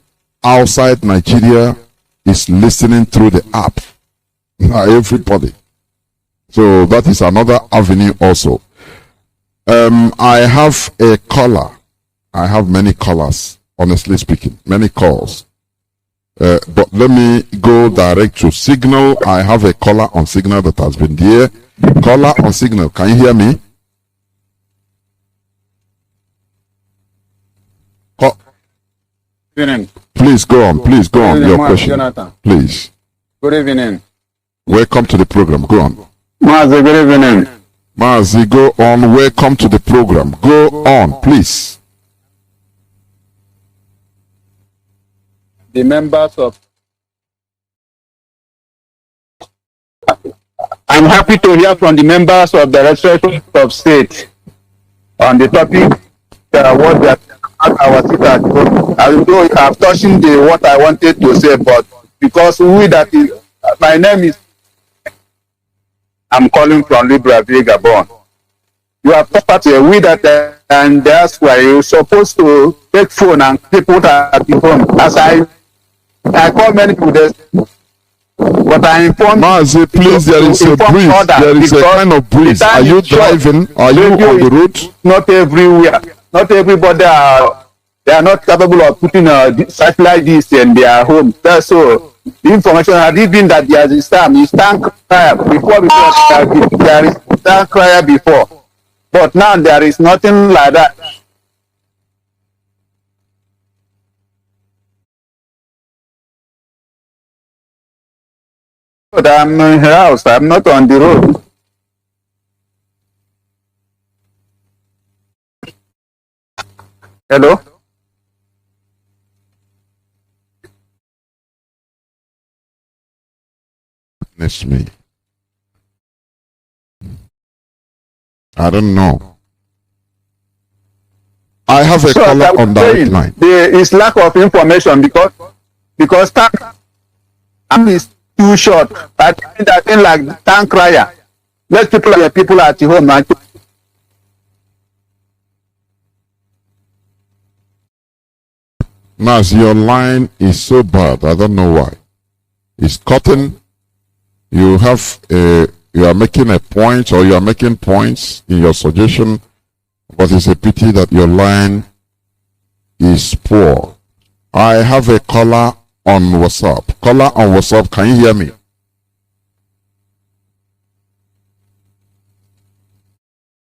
outside Nigeria is listening through the app. Everybody. So that is another avenue also. I have a caller. I have many callers, honestly speaking, many calls. But let me go direct to Signal. I have a caller on Signal that has been there. Caller on Signal, can you hear me? Good evening. Please go on. Please go on. Your question. Jonathan. Please. Good evening. Welcome to the program. Go on. Mazi, good evening. Mazi, go on. Welcome to the program. Go on, please. The members of... I'm happy to hear from the members of the legislature of state on the topic what they are our seat at home. Although I'm touching what I wanted to say, but because my name is, I'm calling from Libreville, Gabon. You are property, and that's why you're supposed to take phone and people at the home. As I call many people, but I inform Mazi, please, there is a breeze. There is a kind of breeze. Are you driving? Are you on the road? Not everywhere. Not everybody they are not capable of putting a site like this in their home. That's so the information had it been that there is tank crier before there is tank crier before. But now there is nothing like that. But I'm in the house, I'm not on the road. Hello? Miss me. I don't know. I have a caller on direct line. There is lack of information because tank is too short. I think like tank crier. Let people at home. Naz, your line is so bad. I don't know why. It's cutting. You are making a point, or you are making points in your suggestion, but it's a pity that your line is poor. I have a caller on WhatsApp. Caller on WhatsApp, can you hear me?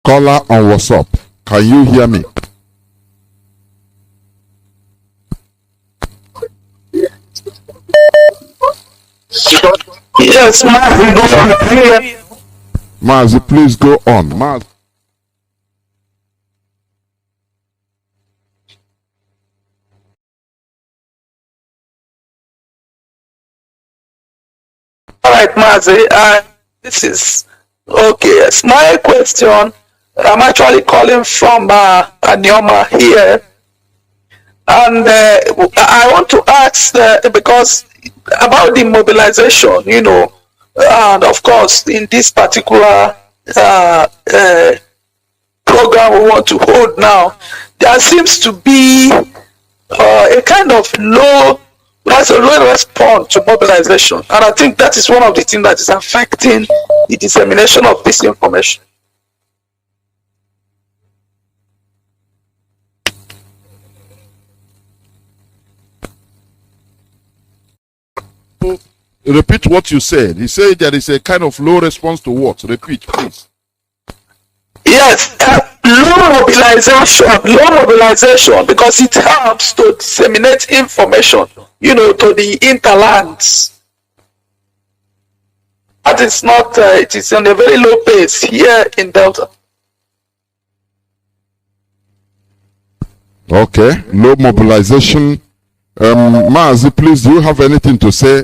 Caller on WhatsApp, can you hear me? Yes, Mazi, go on. Mazi, please go on. Mazi. All right, Mazi, this is okay. Yes, my question. I'm actually calling from Anyoma here, and I want to ask because about the mobilization, and of course in this particular program we want to hold now, there seems to be a kind of low response to mobilization, and I think that is one of the things that is affecting the dissemination of this information. Repeat what you said. You said there is a kind of low response to what? Repeat, please. Yes, low mobilization, because it helps to disseminate information, to the interlands. That is not, it is on a very low pace here in Delta. Okay, low mobilization. Mazi, please, do you have anything to say?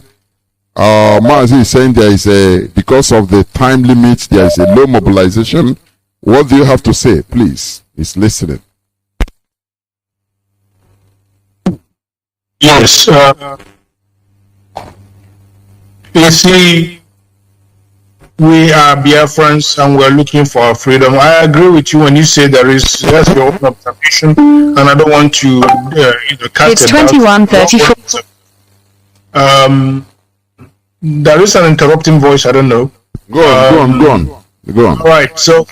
Mazi is saying there is because of the time limit, there is a low mobilization. What do you have to say, please? He's listening. Yes. You see, we are Biafrans and we're looking for our freedom. I agree with you when you say that's your own observation, and I don't want to cast it's 21:34. There is an interrupting voice. I don't know. Go on. All right. So,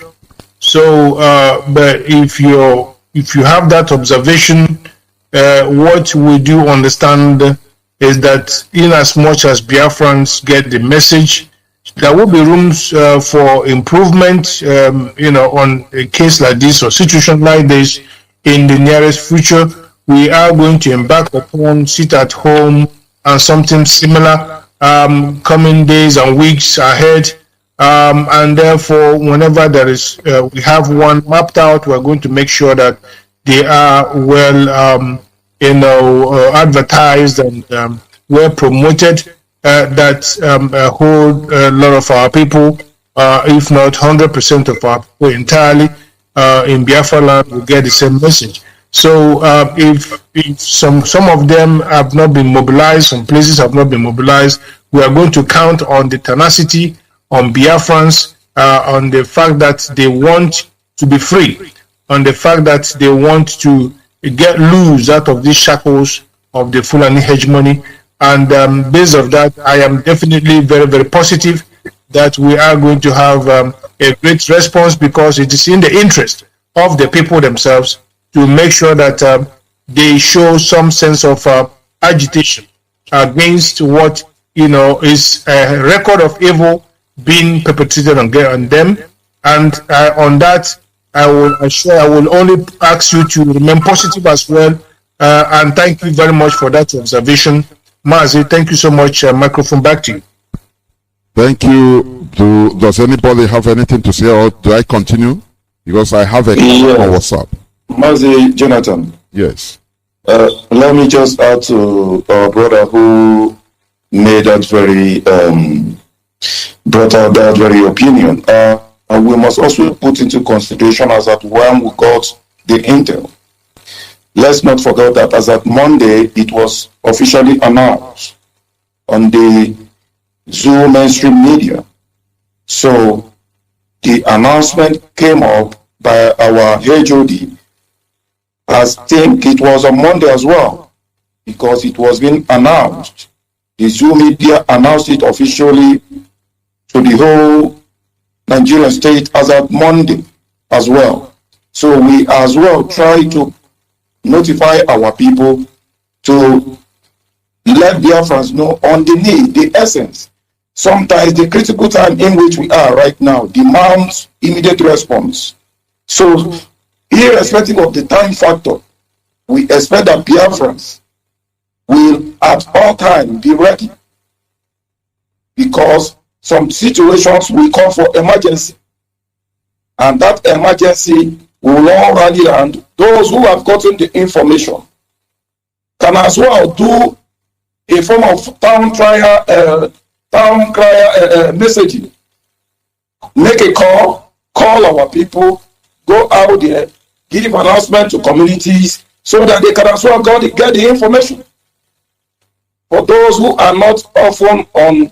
but if you have that observation, what we do understand is that in as much as Biafrans get the message, there will be rooms for improvement, on a case like this or situation like this in the nearest future. We are going to embark upon sit at home and something similar coming days and weeks ahead. And therefore, whenever there is, we have one mapped out, we're going to make sure that they are well, advertised and well promoted. That hold a lot of our people, if not 100% of our people entirely in Biafra land, will get the same message. So if some of them have not been mobilized, some places have not been mobilized, we are going to count on the tenacity, on Biafrans, on the fact that they want to be free, on the fact that they want to get loose out of these shackles of the Fulani hegemony. And based on that, I am definitely very, very positive that we are going to have a great response, because it is in the interest of the people themselves to make sure that they show some sense of agitation against what is a record of evil being perpetrated on them. And on that, I will only ask you to remain positive as well. And thank you very much for that observation. Mazi, thank you so much. Microphone back to you. Thank you. Does anybody have anything to say, or do I continue? Because I have a comment on WhatsApp. Mazi, Jonathan. Yes. Let me just add to our brother who made that brought out that very opinion. And we must also put into consideration as at when we got the intel. Let's not forget that as at Monday, it was officially announced on the Zoom mainstream media. So the announcement came up by our HOD. I think it was on Monday as well, because it was being announced. The Zoom media announced it officially to the whole Nigerian state as at Monday as well. So we as well try to notify our people to let Biafrans know on the need, the essence. Sometimes the critical time in which we are right now demands immediate response. So, irrespective of the time factor, we expect that Biafrans will at all times be ready, because some situations will call for emergency, and that emergency will all rally around. Those who have gotten the information can as well do a form of town crier messaging. Make a call our people, go out there, give announcement to communities so that they can as well get the information. For those who are not often on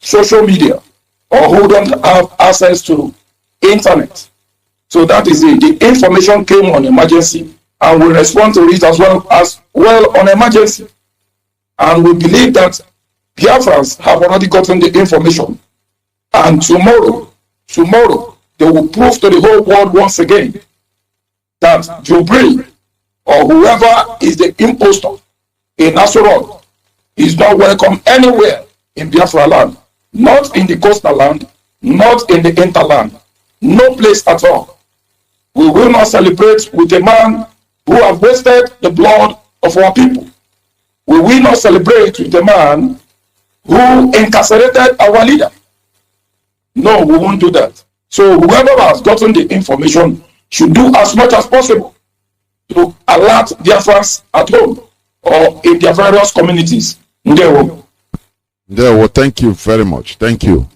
social media or who don't have access to internet. So that is it. The information came on emergency, and we respond to it as well on emergency. And we believe that Biafrans have already gotten the information. And tomorrow, they will prove to the whole world once again that Jubri or whoever is the impostor in Asurod is not welcome anywhere in Biafra land. Not in the coastal land, not in the hinterland, no place at all. We will not celebrate with a man who has wasted the blood of our people. We will not celebrate with a man who incarcerated our leader. No, we won't do that. So whoever has gotten the information should do as much as possible to alert Biafrans at home or in their various communities. Well, thank you very much. Thank you.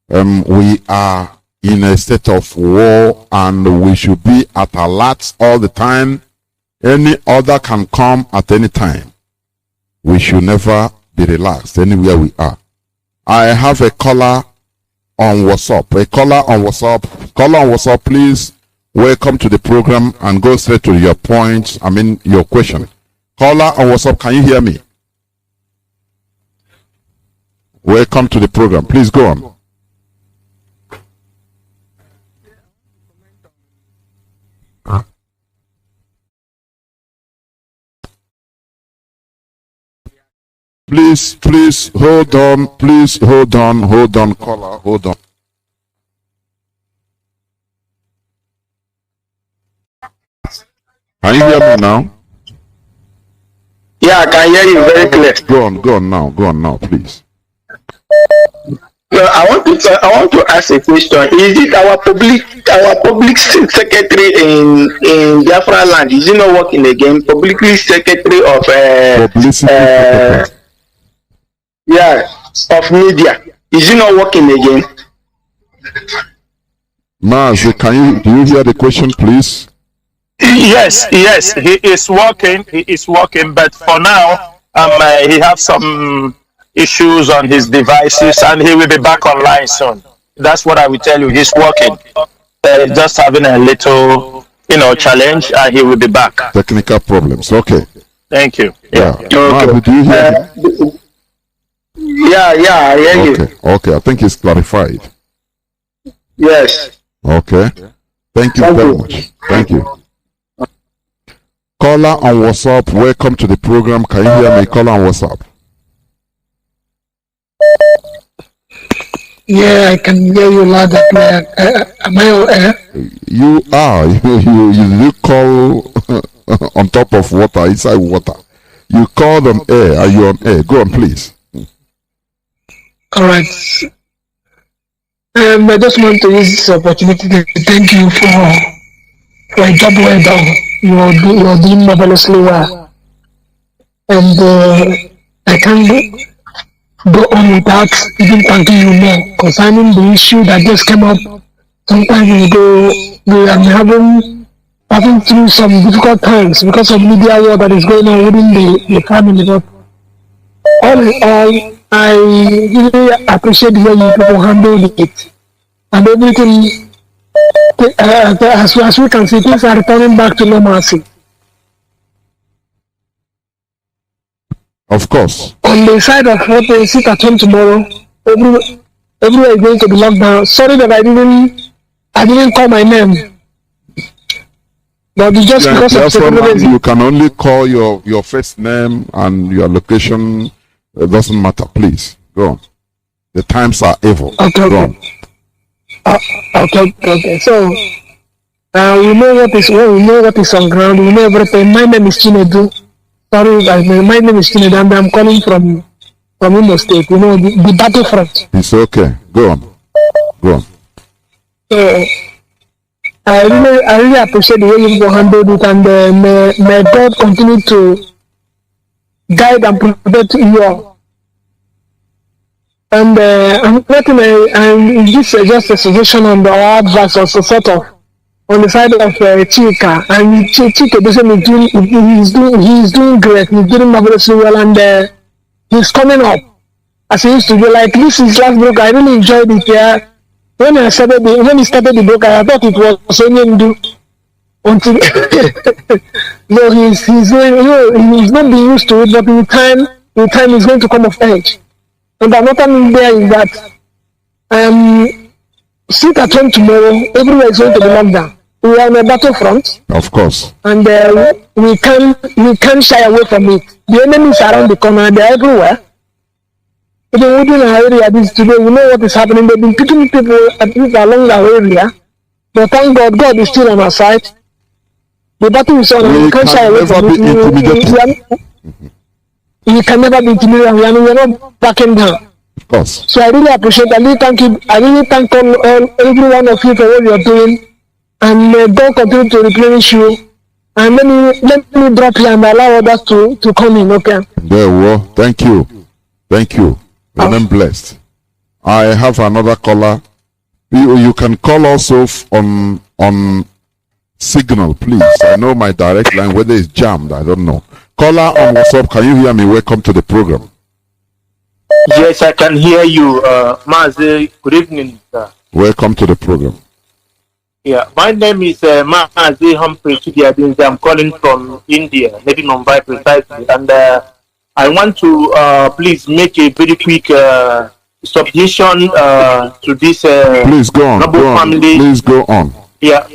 We are in a state of war and we should be at alert all the time. Any order can come at any time. We should never be relaxed anywhere we are. I have a caller on WhatsApp. Caller on WhatsApp, please. Welcome to the program and go straight to your point. Your question. Caller on WhatsApp, can you hear me? Welcome to the program. Please go on. Please hold on. Please hold on, caller, hold on. Can you hear me now? Yeah, I can hear you very clear. Go on now, please. No, I want to ask a question. Is it our public secretary in Biafra land? Is he not working again? Publicly secretary of of media. Is he not working again? Mazi, do you hear the question, please? Yes, he is working, but for now, he has some issues on his devices and he will be back online soon. That's what I will tell you. He's working. Just having a little, challenge and he will be back. Technical problems. Okay. Thank you. Yeah. Okay. Mazi, do you hear him? Yeah, I hear you. Okay, I think it's clarified. Yes. Okay. Thank you very much. Thank you. Caller on WhatsApp, welcome to the program. Can you hear me? Caller on WhatsApp. Yeah, I can hear you loud and clear. Am I on air? You are. You call on top of water, inside water. You called on air. Are you on air? Go on, please. All right. I just want to use this opportunity to thank you for a job well done. You're doing marvelously well. And I can't go on without even thanking you more concerning the issue that just came up some time ago. We are having through some difficult times because of media war that is going on within the family. But all in all, I really appreciate the way you people handled it. And everything, as we can see, things are returning back to normalcy. Of course. On the side of what they sit at home tomorrow, everywhere is going to be locked down. Sorry that I didn't call my name. But just because of security, you can only call your first name and your location. It doesn't matter. Please go on. The times are evil. Okay. Go on. Okay. So we know what is on ground. We know everything. My name is Chinedu. Sorry, my name is Chinedu, and I'm calling from Imo State. The battlefront. It's okay. Go on. So I really appreciate the way you handled it, and may God continue to guide and protect you all. And I'm this is just a suggestion on the advice also sort of on the side of Chika, and Chika he's doing great, he's doing marvelously well, and he's coming up as he used to be. Like this is last book, I really enjoyed it. Yeah, when he started the book, I thought it was only Nnamdi until no, he's not being used to it, but in time he's going to come of age. And another thing there is that sit at home tomorrow, everywhere is going to be locked down. We are on a battlefront. Of course. And we can't shy away from it. The enemies are around the corner, they're everywhere. Even within our area today, we know what is happening. They've been picking people at least along our area. But thank God, God is still on our side. The battle is on, and we can't shy away from it. We can never be intimidated. We are not backing down. Of course. So I really appreciate. I really thank you. I really thank every one of you for what you're doing, and may God continue to replenish you. And let me drop here and allow others to come in. Okay. There we go. Thank you. Thank you. Remain blessed. I have another caller. You can call also on Signal, please. I know my direct line, whether it's jammed, I don't know. Caller on WhatsApp, can you hear me? Welcome to the program. Yes, I can hear you, Mazi. Good evening, sir. Welcome to the program. Yeah, my name is Mazi Humphrey Chidiadinze. I'm calling from India, maybe Mumbai precisely, and I want to please make a very quick submission to this please go on, family. Please go on. Yeah,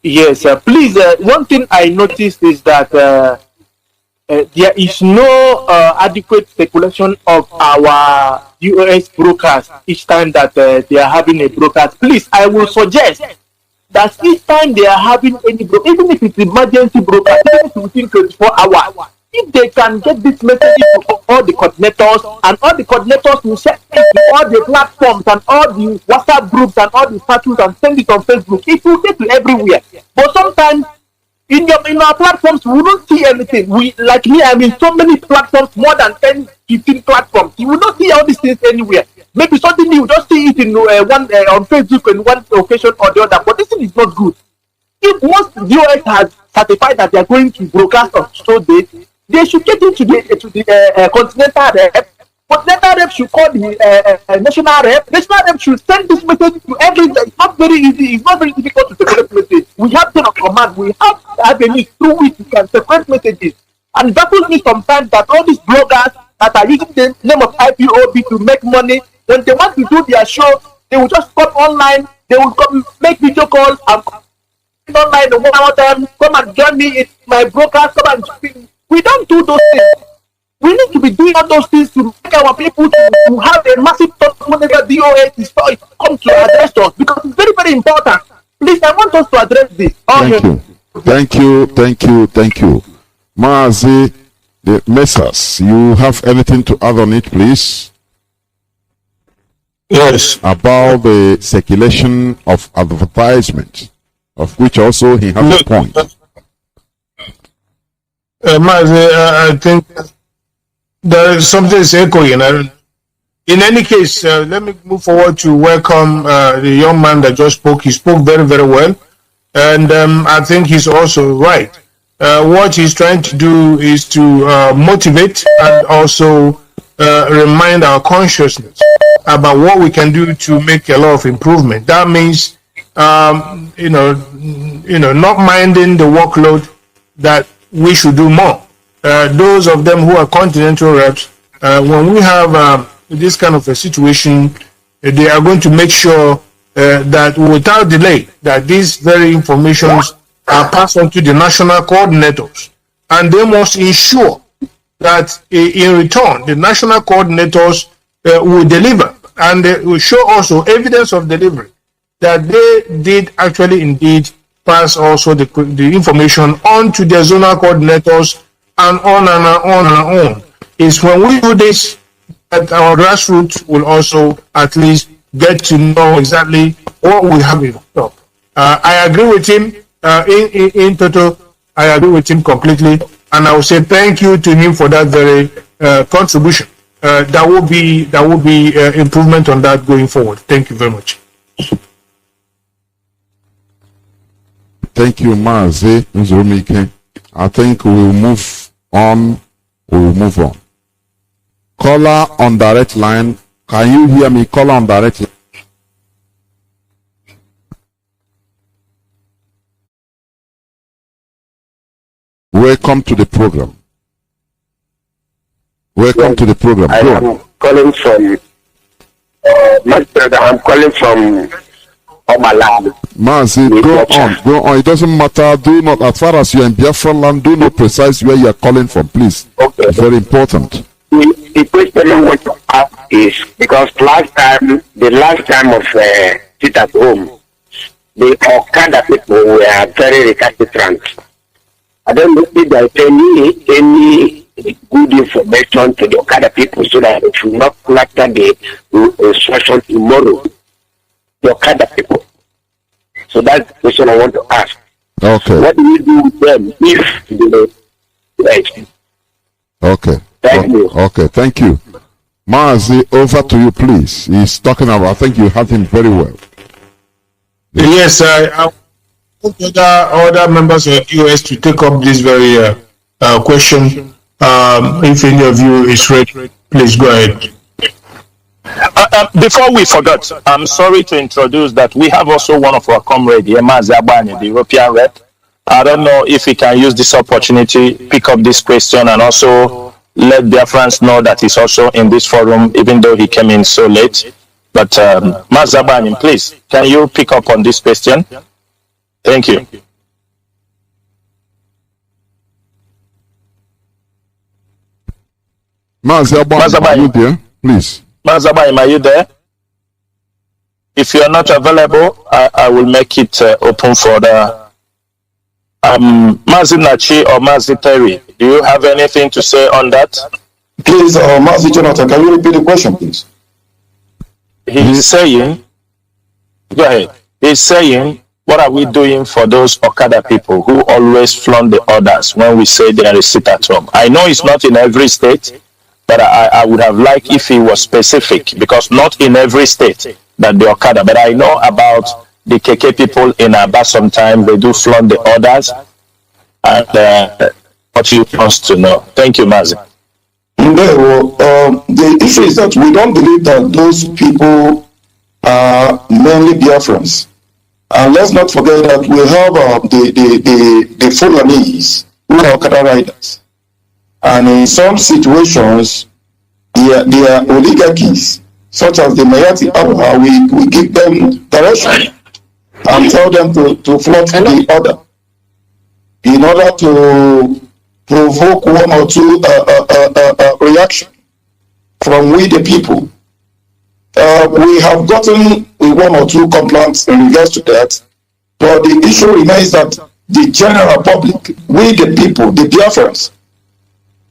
yes, please. One thing I noticed is that there is no adequate speculation of our US brokers each time that they are having a broadcast. Please, I will suggest that each time they are having any broadcast, even if it's emergency broadcast, even if it's within 24 hours, if they can get this message to all the coordinators, and all the coordinators will share it to all the platforms and all the WhatsApp groups and all the status and send it on Facebook, it will get to everywhere. But sometimes in our platforms, we don't see anything. Like me, I'm in so many platforms, more than 10, 15 platforms. You will not see all these things anywhere. Maybe suddenly you just see it in on Facebook in one occasion or the other. But this thing is not good. If most DOS has certified that they are going to broadcast on so date, they should get into the continental rep. Continental rep should call the national rep. National rep should send this message to everyone. It's not very easy. It's not very difficult to separate messages. We have chain of command. We have avenues through which we can separate messages. And it baffles me sometimes that all these bloggers that are using the name of IPOB to make money, when they want to do their show, they will just come online. They will come make video calls and come online the 1 hour time. Come and join me in my broadcast. Come and speak. We don't do those things. We need to be doing all those things to make our people to have a massive talk whenever DOA is come to address us, because it's very, very important. Please, I want us to address this. Thank you. Mazi, the Messers, you have anything to add on it, please? Yes. About the circulation of advertisement, of which also he has a point. Mazi, I think there is something is echoing. In any case, let me move forward to welcome the young man that just spoke. He spoke very, very well. And I think he's also right. What he's trying to do is to motivate and also remind our consciousness about what we can do to make a lot of improvement. That means, not minding the workload that we should do more. Those of them who are continental reps, when we have this kind of a situation, they are going to make sure that without delay, that these very informations are passed on to the national coordinators, and they must ensure that in return, the national coordinators will deliver, and they will show also evidence of delivery, that they did actually indeed pass also the information on to their zonal coordinators, and on and on and on. It's when we do this that our grassroots will also at least get to know exactly what we have in top. I agree with him in total. I agree with him completely, and I will say thank you to him for that very contribution. That will be improvement on that going forward. Thank you very much. Thank you, Mazi Nzurumike. I think we will move on. Caller on direct line. Can you hear me? Caller on direct line. Welcome to the program. Welcome to the program. I'm calling from I'm calling from Omaland. Mazi, go on. It doesn't matter. Do not, as far as you're in Biafra land, do not precise where you're calling from, please. Okay. It's very important. The question I want to ask is, because the last time of sit at home, the Okada people were very recalcitrant. I don't think there's any good information to the Okada people so that it should not clutter the instruction tomorrow. The Okada people. So that's the question I want to ask. Okay. What do we do with them if they Okay. Thank you. Okay, thank you. Mazi, over to you, please. He's talking about, I think you have him very well. Yes, I want other members of US to take up this very question. If any of you is ready, please go ahead. Before we forget, I'm sorry to introduce that we have also one of our comrades, Mazi, the European rep. I don't know if we can use this opportunity, pick up this question, and also let Biafrans know that he's also in this forum, even though he came in so late. But Mazi, please, can you pick up on this question? Thank you. Mazi, are you there? Please. Mazi, are you there? If you are not available, I will make it open for the Mazi Nachi or Mazi Terry. Do you have anything to say on that? Please, Mazi Jonathan, can you repeat the question, please? He's saying, go ahead. He's saying, what are we doing for those Okada people who always flaunt the orders when we say they are a sit at home? I know it's not in every state, but I would have liked if he was specific, because not in every state that the Okada, but I know about the KK people in Aba sometimes, they do flaunt the orders, and what you want to know. Thank you, Mazi. The issue is that we don't believe that those people are mainly Biafrans. And let's not forget that we have the Fulanese who are Okada riders. And in some situations, they are oligarchies, such as the Mayati Awa, we give them direction and tell them to float the order in order to provoke one or two reaction from we the people. We have gotten one or two complaints in regards to that, but the issue remains that the general public, we the people, the Biafrans,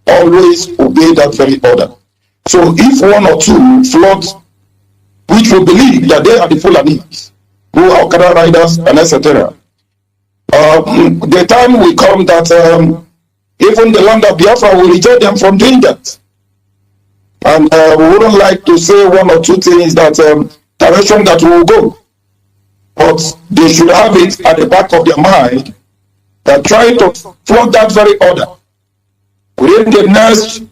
always obey that very order. So if one or two float, which we believe that they are the Fulanis, who are Okada riders and etc., the time will come that even the land of Biafra will reject them from doing that. And we wouldn't like to say one or two things that direction that we will go. But they should have it at the back of their mind that trying to float that very order. Within the next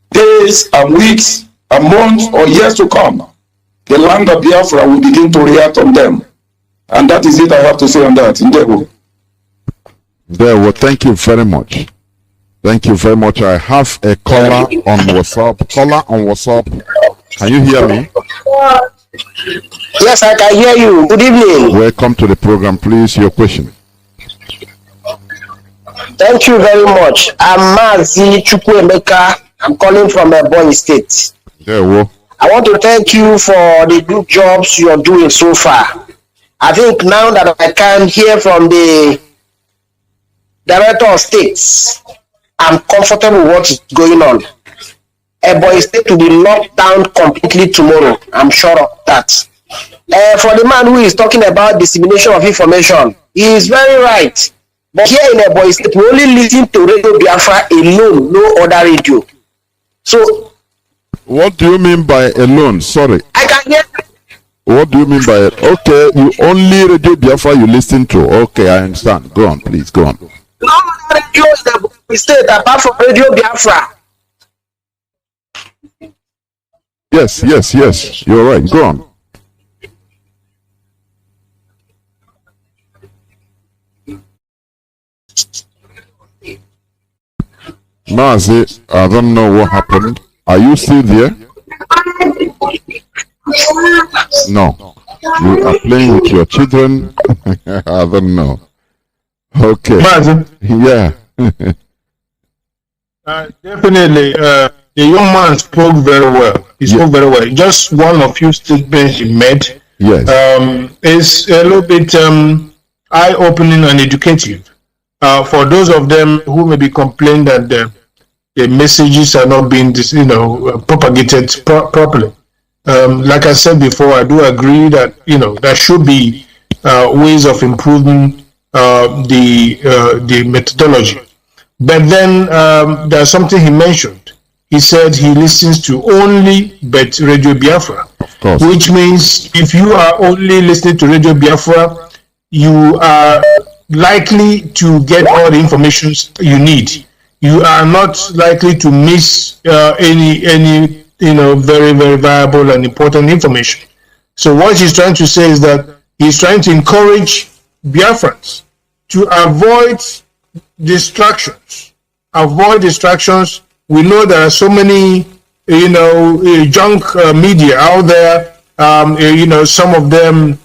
days and weeks and months or years to come, the land of Biafra will begin to react on them. And that is it I have to say on that. Well, thank you very much. Thank you very much. I have a caller on WhatsApp. Caller on WhatsApp. Can you hear me? Yes, I can hear you. Good evening. Welcome to the program. Please, your question. Thank you very much. I'm Mazi Chukwuemeka. I'm calling from Ebonyi State. Yeah, well. I want to thank you for the good jobs you are doing so far. I think now that I can hear from the Director of States, I'm comfortable with what is going on. Ebonyi State will be locked down completely tomorrow. I'm sure of that. For the man who is talking about dissemination of information, he is very right. But here in Ebonyi State, we only listen to Radio Biafra alone, no other radio. So, what do you mean by alone? Sorry. I can hear. What do you mean by it? Okay, you only Radio Biafra you listen to. Okay, I understand. Go on, please. Go on. No other radio in Ebonyi State apart from Radio Biafra. Yes. You're right. Go on. Mazi, I don't know what happened. Are you still there? No. You are playing with your children. I don't know. Okay. Mazi. Yeah. Definitely. The young man spoke very well. He spoke very well. Just one of few statements he made. Yes. Is a little bit eye-opening and educative. For those of them who may be complaining that the messages are not being, propagated properly. Like I said before, I do agree that there should be ways of improving the methodology. But then there's something he mentioned. He said he listens to only Radio Biafra, which means if you are only listening to Radio Biafra, you are likely to get all the information you need. You are not likely to miss any very, very valuable and important information. So what he's trying to say is that he's trying to encourage Biafrans to avoid distractions. Avoid distractions. We know there are so many, junk media out there. Some of them,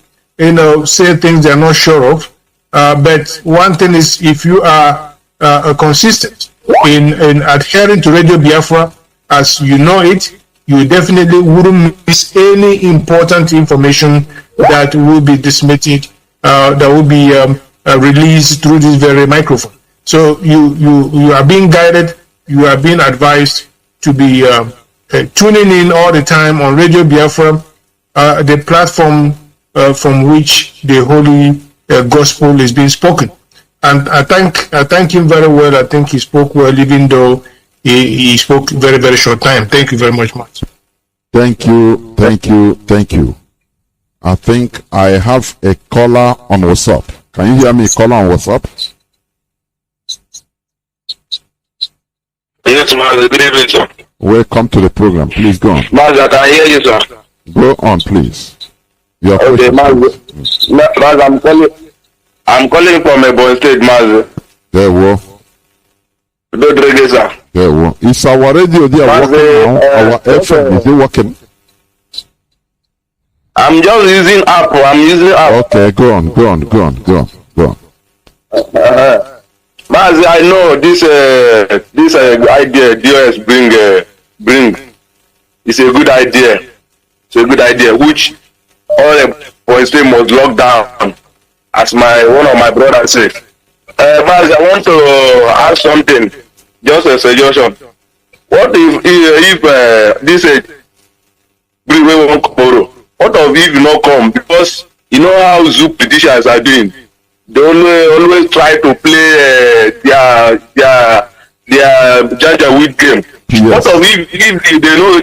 say things they're not sure of. But one thing is, if you are consistent in adhering to Radio Biafra as you know it, you definitely wouldn't miss any important information that will be disseminated, that will be released through this very microphone. So you are being guided, you are being advised to be tuning in all the time on Radio Biafra, the platform from which the holy gospel is being spoken. And I thank him very well. I think he spoke well, even though he spoke very, very short time. Thank you very much. Thank you. I think I have a caller on WhatsApp. Can you hear me? Caller on WhatsApp? Yes, Mazi. Good evening, sir. Welcome to the program. Please go on. Mazi, I can hear you, sir. Go on, please. Okay, Mazi, I'm calling from a Ebonyi State, Mazi. There we go. There we go. Is our radio there working now? Our FM, is it working? I'm just using app. Okay, go on. Mazi, I know this idea DOS bring. It's a good idea. Which all the boys must lock down, as one of my brothers said. Mazi, I want to ask something. Just a suggestion. What if this bring won't come? What if you not come? Because you know how Zoo politicians are doing. They always try to play their Jaja weed game. Yes. What if they know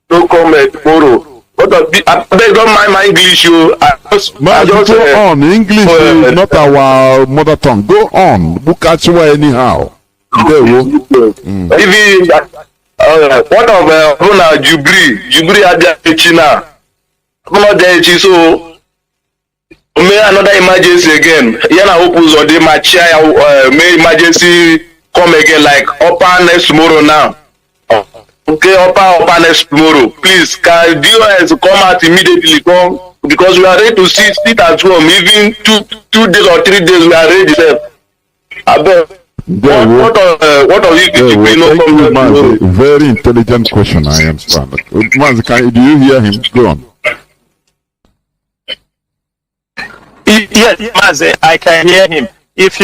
don't come tomorrow? I don't mind my English. Go on. English is not our mother tongue. Go on. Bukachua anyhow. Even what of Jubri Adia so may another emergency again. Yana opens on the match. May emergency come again like upper next tomorrow now. Okay, upper next tomorrow. Please, can DOS come out immediately? Come, because we are ready to sit at home. Even 2 days or 3 days, we are ready. What are you? Very intelligent question. I understand. Mazi, do you hear him? Go on. Yes, Mazi, I can hear him. If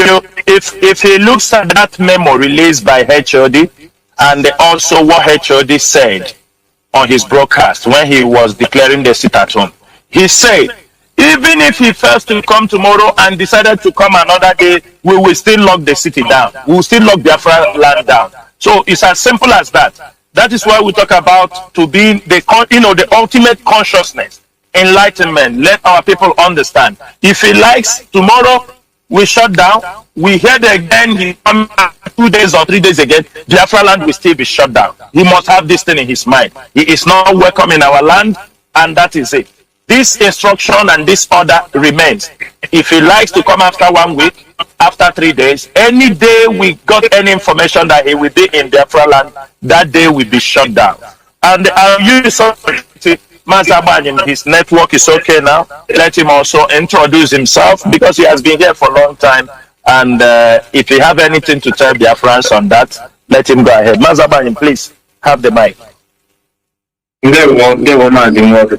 he looks at that memo released by HOD and also what HOD said on his broadcast when he was declaring the sit at home, he said even if he fails to come tomorrow and decided to come another day, we will still lock the city down. We will still lock Biafra land down. So it's as simple as that. That is why we talk about to be the ultimate consciousness. Enlightenment. Let our people understand. If he likes, tomorrow we shut down. We hear again he come 2 days or 3 days again. Biafra land will still be shut down. He must have this thing in his mind. He is not welcome in our land, and that is it. This instruction and this order remains. If he likes to come after 1 week, after 3 days, any day we got any information that he will be in Biafra land, that day will be shut down. And I'll use Mazi, his network is okay now. Let him also introduce himself because he has been here for a long time. And if you have anything to tell Biafrans on that, let him go ahead. Mazi, please have the mic.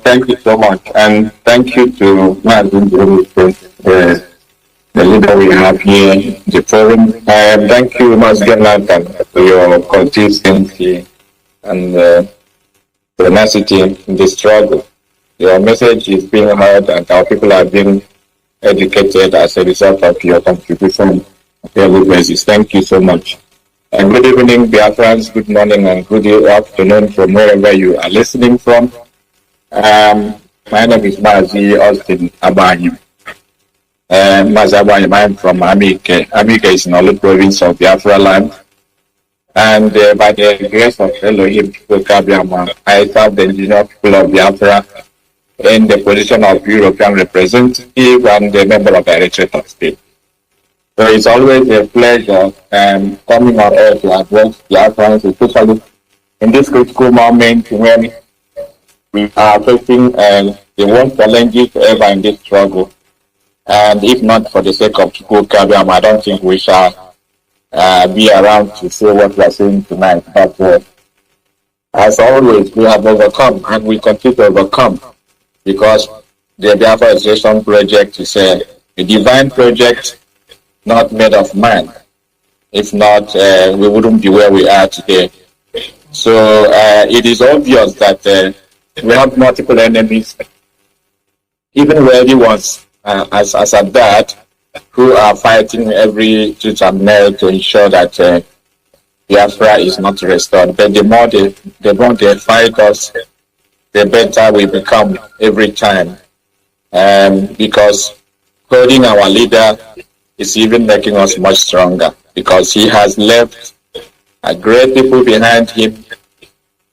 Thank you so much, and thank you to Mazi the leader we have here in the forum. Thank you, Mas Jonathan, for your consistency and tenacity in the struggle. Your message is being heard and our people are being educated as a result of your contribution on a daily basis. Thank you so much. And good evening, Biafrans. Good morning and good afternoon from wherever you are listening from. My name is Mazi Austin Abahim. Mazi Abahim, I'm from Amike. Amike is in all province of Biafra land. And by the grace of Elohim, I serve the indigenous people of Biafra in the position of European representative and a member of the Directorate of State. So it's always a pleasure coming on air to address Biafrans, especially in this critical moment when we are facing the worst challenges ever in this struggle. And if not for the sake of Kabiam, I don't think we shall be around to say what we are saying tonight. But as always, we have overcome and we continue to overcome because the Biafra Association project is a divine project not made of man. If not, we wouldn't be where we are today. So it is obvious that we have multiple enemies, even worthy ones, as at that, who are fighting every tooth and nail to ensure that Biafra is not restored. But the more they fight us, the better we become every time. Because holding our leader is even making us much stronger because he has left great people behind him.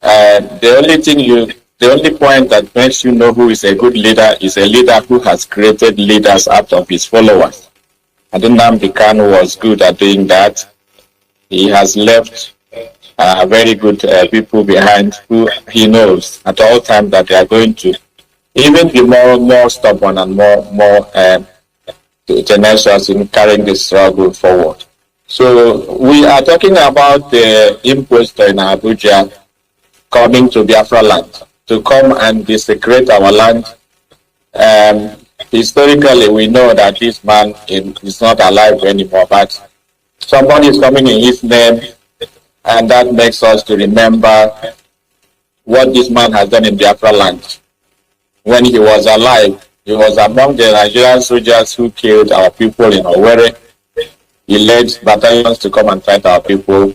The only point that makes you know who is a good leader is a leader who has created leaders out of his followers. And Nnamdi Kanu was good at doing that. He has left very good people behind who he knows at all times that they are going to even be more stubborn and more tenacious in carrying the struggle forward. So we are talking about the imposter in Abuja coming to Biafra land to come and desecrate our land. Historically, we know that this man is not alive anymore, but somebody is coming in his name, and that makes us to remember what this man has done in Biafra land. When he was alive, he was among the Nigerian soldiers who killed our people in Owerri. He led battalions to come and fight our people.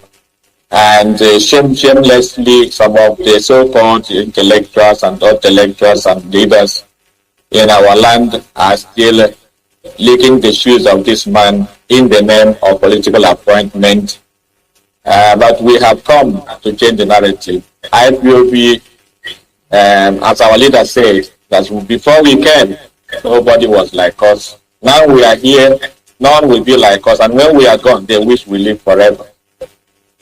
And shamelessly, some of the so-called intellectuals and intellectuals and leaders in our land are still licking the shoes of this man in the name of political appointment. But we have come to change the narrative. IPOB, as our leader said, that before we came, nobody was like us. Now we are here, none will be like us. And when we are gone, they wish we live forever.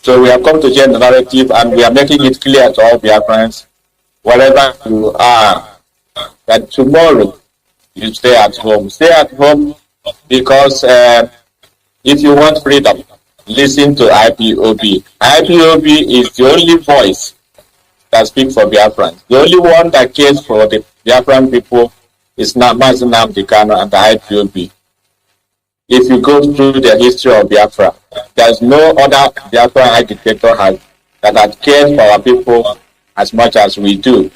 So we have come to change the narrative and we are making it clear to all Biafrans, wherever you are, that tomorrow you stay at home. Stay at home because if you want freedom, listen to IPOB. IPOB is the only voice that speaks for Biafrans. The only one that cares for the Biafran people is Mazi Nnamdi Kanu and the IPOB. If you go through the history of Biafra, there's no other Biafra agitator that has cared for our people as much as we do.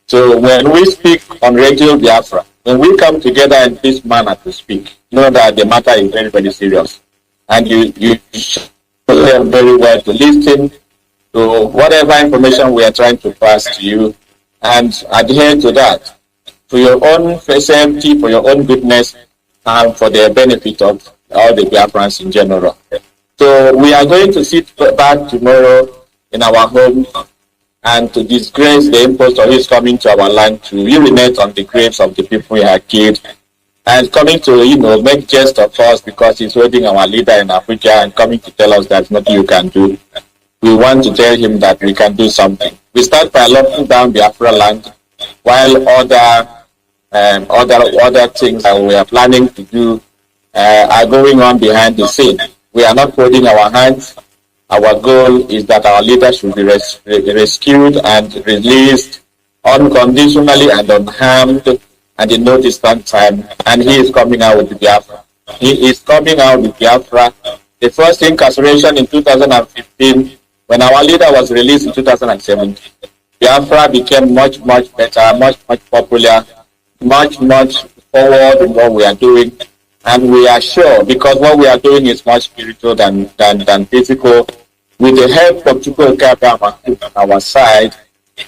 So when we speak on Radio Biafra, when we come together in this manner to speak, know that the matter is very, very serious. And you should learn very well to listen to whatever information we are trying to pass to you and adhere to that for your own safety, for your own goodness, and for the benefit of all the Biafrans in general. So we are going to sit back tomorrow in our home and to disgrace the impostor who is coming to our land to urinate on the graves of the people he had killed and coming to, make jest of us because he's holding our leader in Abuja and coming to tell us there's nothing you can do. We want to tell him that we can do something. We start by locking down Biafra land while other things that we are planning to do are going on behind the scene. We are not holding our hands. Our goal is that our leader should be rescued and released unconditionally and unharmed and in no distant time. And he is coming out with Biafra. He is coming out with Biafra. The first incarceration in 2015, when our leader was released in 2017, Biafra became much better, much popular, much forward in what we are doing. And we are sure, because what we are doing is much spiritual than physical. With the help of Chukwu on our side,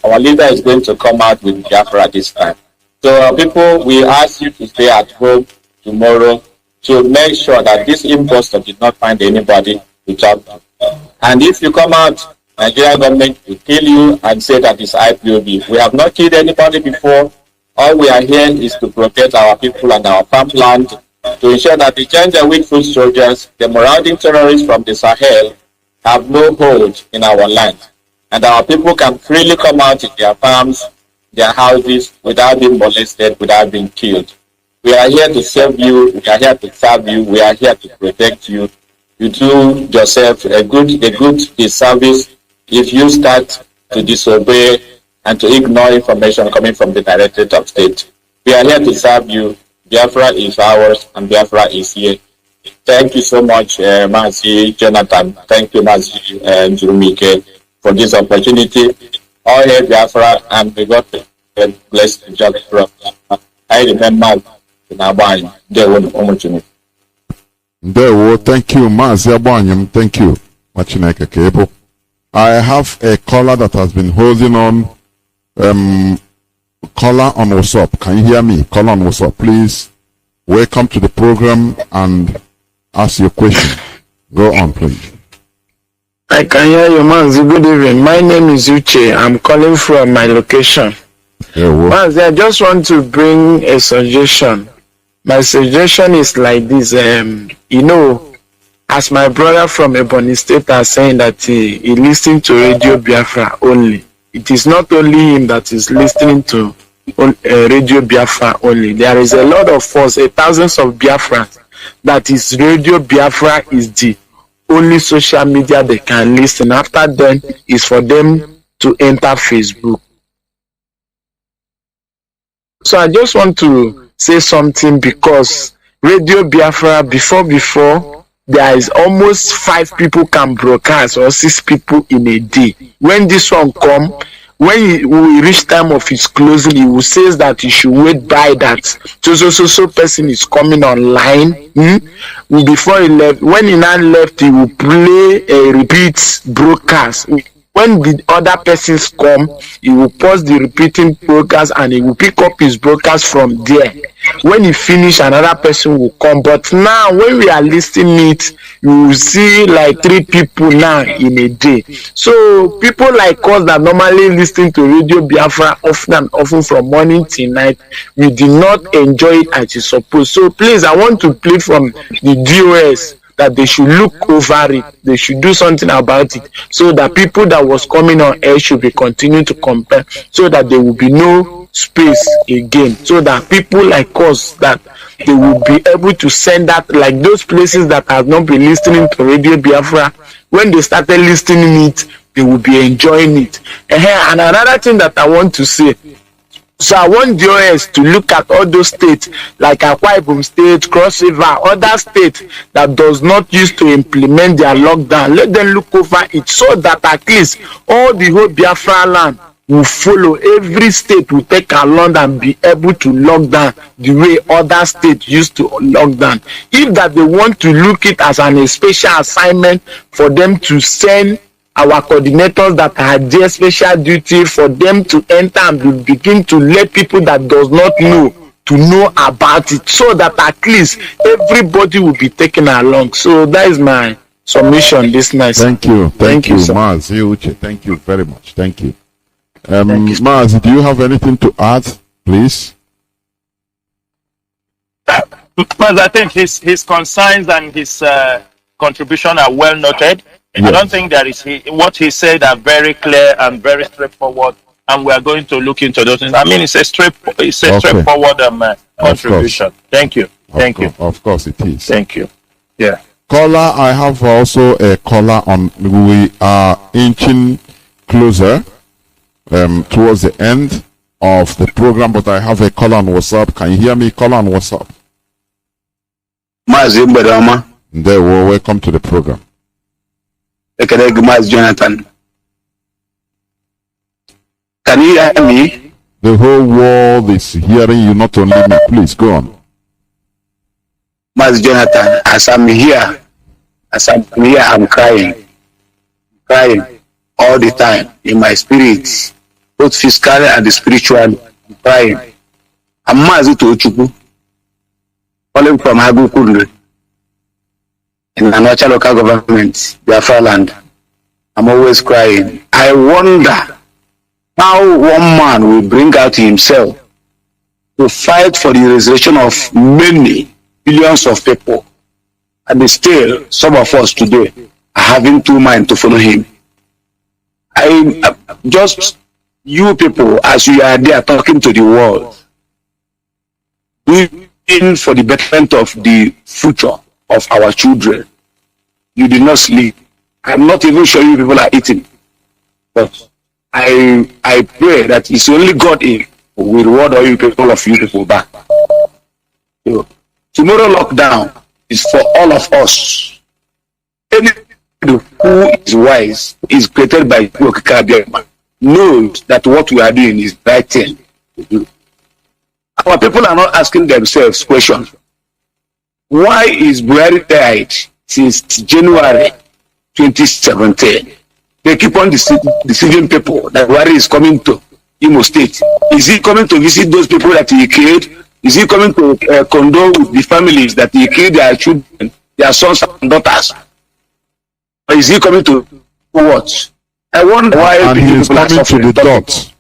our leader is going to come out with Biafra this time. So people, we ask you to stay at home tomorrow to make sure that this impostor did not find anybody to talk to. And if you come out, Nigerian government will kill you and say that it's IPOB. We have not killed anybody before. All we are here is to protect our people and our farmland, to ensure that the Janjaweed foot soldiers, the marauding terrorists from the Sahel, have no hold in our land. And our people can freely come out in their farms, their houses, without being molested, without being killed. We are here to serve you. We are here to serve you. We are here to protect you. You do yourself a good disservice if you start to disobey and to ignore information coming from the Directorate of State. We are here to serve you. Biafra is ours, and Biafra is here. Thank you so much, Mazi, Jonathan. Thank you, Mazi, Jurumike, for this opportunity. All hail Biafra, and we got bless the judge from. I remember in our mind, there was an opportunity. Thank you, Mazi Abanyam. Thank you, Machineke Kebo. I have a caller that has been holding on. Caller on WhatsApp. Can you hear me? Caller on WhatsApp, please. Welcome to the program and ask your question. Go on, please. I can hear you, Mazi. Good evening. My name is Uche. I'm calling from my location. Mazi, I just want to bring a suggestion. My suggestion is like this. As my brother from Ebonyi State are saying that he listening to Radio Biafra only. It is not only him that is listening to Radio Biafra only. There is a lot of us, thousands of Biafrans, that is Radio Biafra is the only social media they can listen. After then, is for them to enter Facebook. So I just want to say something, because Radio Biafra, before, there is almost 5 people can broadcast, or 6 people in a day. When this one come, when we reach time of his closing, he will say that he should wait by that. So person is coming online. Before he left, when he now left, he will play a repeat broadcast. When the other persons come, he will pause the repeating broadcast and he will pick up his broadcast from there. When he finish, another person will come. But now, when we are listening it, you will see like 3 people now in a day. So people like us that normally listen to Radio Biafra often from morning till night, we do not enjoy it as it's supposed. So please, I want to plead from the DOS that they should look over it. They should do something about it, so that people that was coming on air should be continuing to compare, so that there will be no space again, so that people like us, that they will be able to send that, like those places that have not been listening to Radio Biafra, when they started listening it, they will be enjoying it. And another thing that I want to say, so I want DOS to look at all those states like Akwa Ibom State, Cross River, other states that does not used to implement their lockdown. Let them look over it, so that at least all the whole Biafra land will follow. Every state will take along and be able to lock down the way other states used to lock down. If that they want to look it as a special assignment for them to send our coordinators that are their special duty, for them to enter and begin to let people that does not know to know about it, so that at least everybody will be taken along. So that is my submission this night. Thank you, Mazi Uche. Thank you very much. Thank you. Mazi, do you have anything to add, please? Because I think his concerns and his contribution are well noted. Yes. I don't think there is what he said are very clear and very straightforward, and we are going to look into those things. I mean, it's a straightforward contribution. Thank you. Thank you. Of course, it is. Thank you. Yeah. Caller, I have also a caller on. We are inching closer towards the end of the program, but I have a caller on WhatsApp. Can you hear me? Caller on WhatsApp. Mazi Mbadama. They were welcome to the program. Mazi Jonathan. Can you hear me? The whole world is hearing you, not only me. Please go on. Mazi Jonathan, as I'm here, I'm crying all the time in my spirit, both physically and spiritually. I'm crying. I'm Mazi Tochuku, calling from Hagukundu in Anocha local government, Biafra land. I'm always crying. I wonder how one man will bring out himself to fight for the resurrection of many billions of people, and still some of us today are having two minds to follow him. I just, you people, as you are there talking to the world, doing for the betterment of the future of our children. You did not sleep. I'm not even sure you people are eating, but I pray that it's only God will reward all you people back. So, tomorrow lockdown is for all of us. Anybody who is wise is created by God, knows that what we are doing is the right thing to do. Our people are not asking themselves questions. Why is Buhari died since January 2017? They keep on deceiving people that Buhari is coming to Imo State. Is he coming to visit those people that he killed? Is he coming to condole with the families that he killed their children, their sons and daughters? Or is he coming to what? I wonder why. And he is coming to the dot,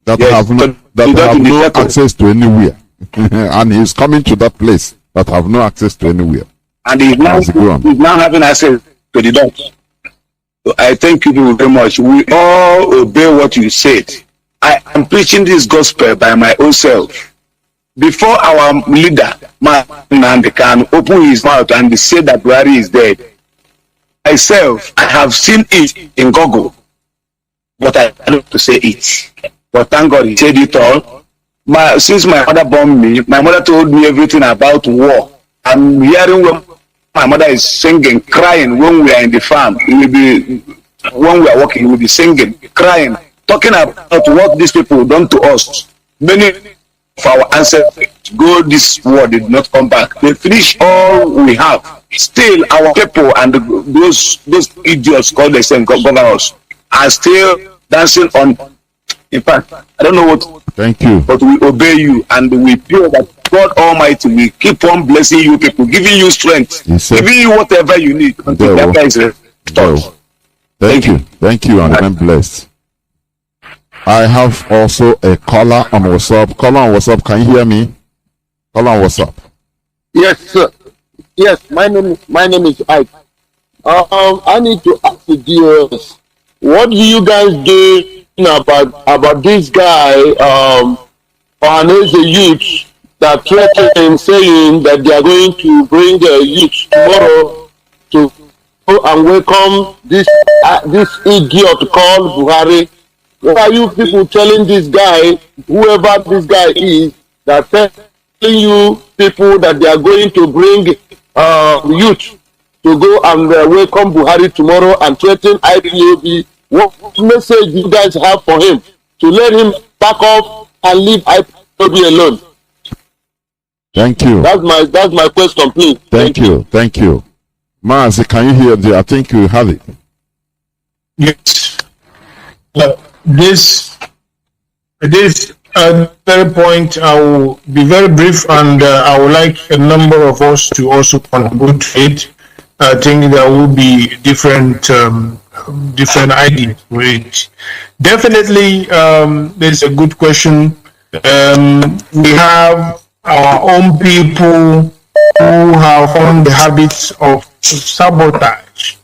that yes, have no access to anywhere. And he is coming to that place that have no access to anywhere. And he's now having access to the dot. So I thank you very much. We all obey what you said. I am preaching this gospel by my own self. Before our leader, Nnamdi, can open his mouth and say that Buhari is dead, myself, I have seen it in Google, but I don't to say it. But thank God he said it all. Since my mother born me, my mother told me everything about war. I'm hearing when my mother is singing, crying when we are in the farm. When we are working, we will be singing, crying, talking about what these people done to us. Many of our ancestors go this war, did not come back. They finish all we have. Still, our people and those idiots called themselves governors are still dancing on. In fact, I don't know what. Thank you. But we obey you, and we pray that God Almighty will keep on blessing you people, giving you strength, giving you whatever you need. Until that guy is restored. Thank you. Thank you, and I'm blessed. I have also a caller on WhatsApp. Caller on WhatsApp, can you hear me? Caller on WhatsApp. Yes, sir. Yes, my name is Ike. I need to ask the DOS, what do you guys do about this guy, and as a youth that threatened saying that they are going to bring the youth tomorrow to go and welcome this idiot called Buhari? What are you people telling this guy, whoever this guy is, that telling you people that they are going to bring youth to go and welcome Buhari tomorrow and threaten IPOB? What message you guys have for him to let him back off and leave IPOB alone? Thank you. That's my question, please. Thank you. Thank you. Mazi, can you hear? I think you have it. Yes. This very point, I will be very brief, and I would like a number of us to also contribute to it. I think there will be different ideas with it. Definitely, there's a good question. We have our own people who have formed the habits of sabotage,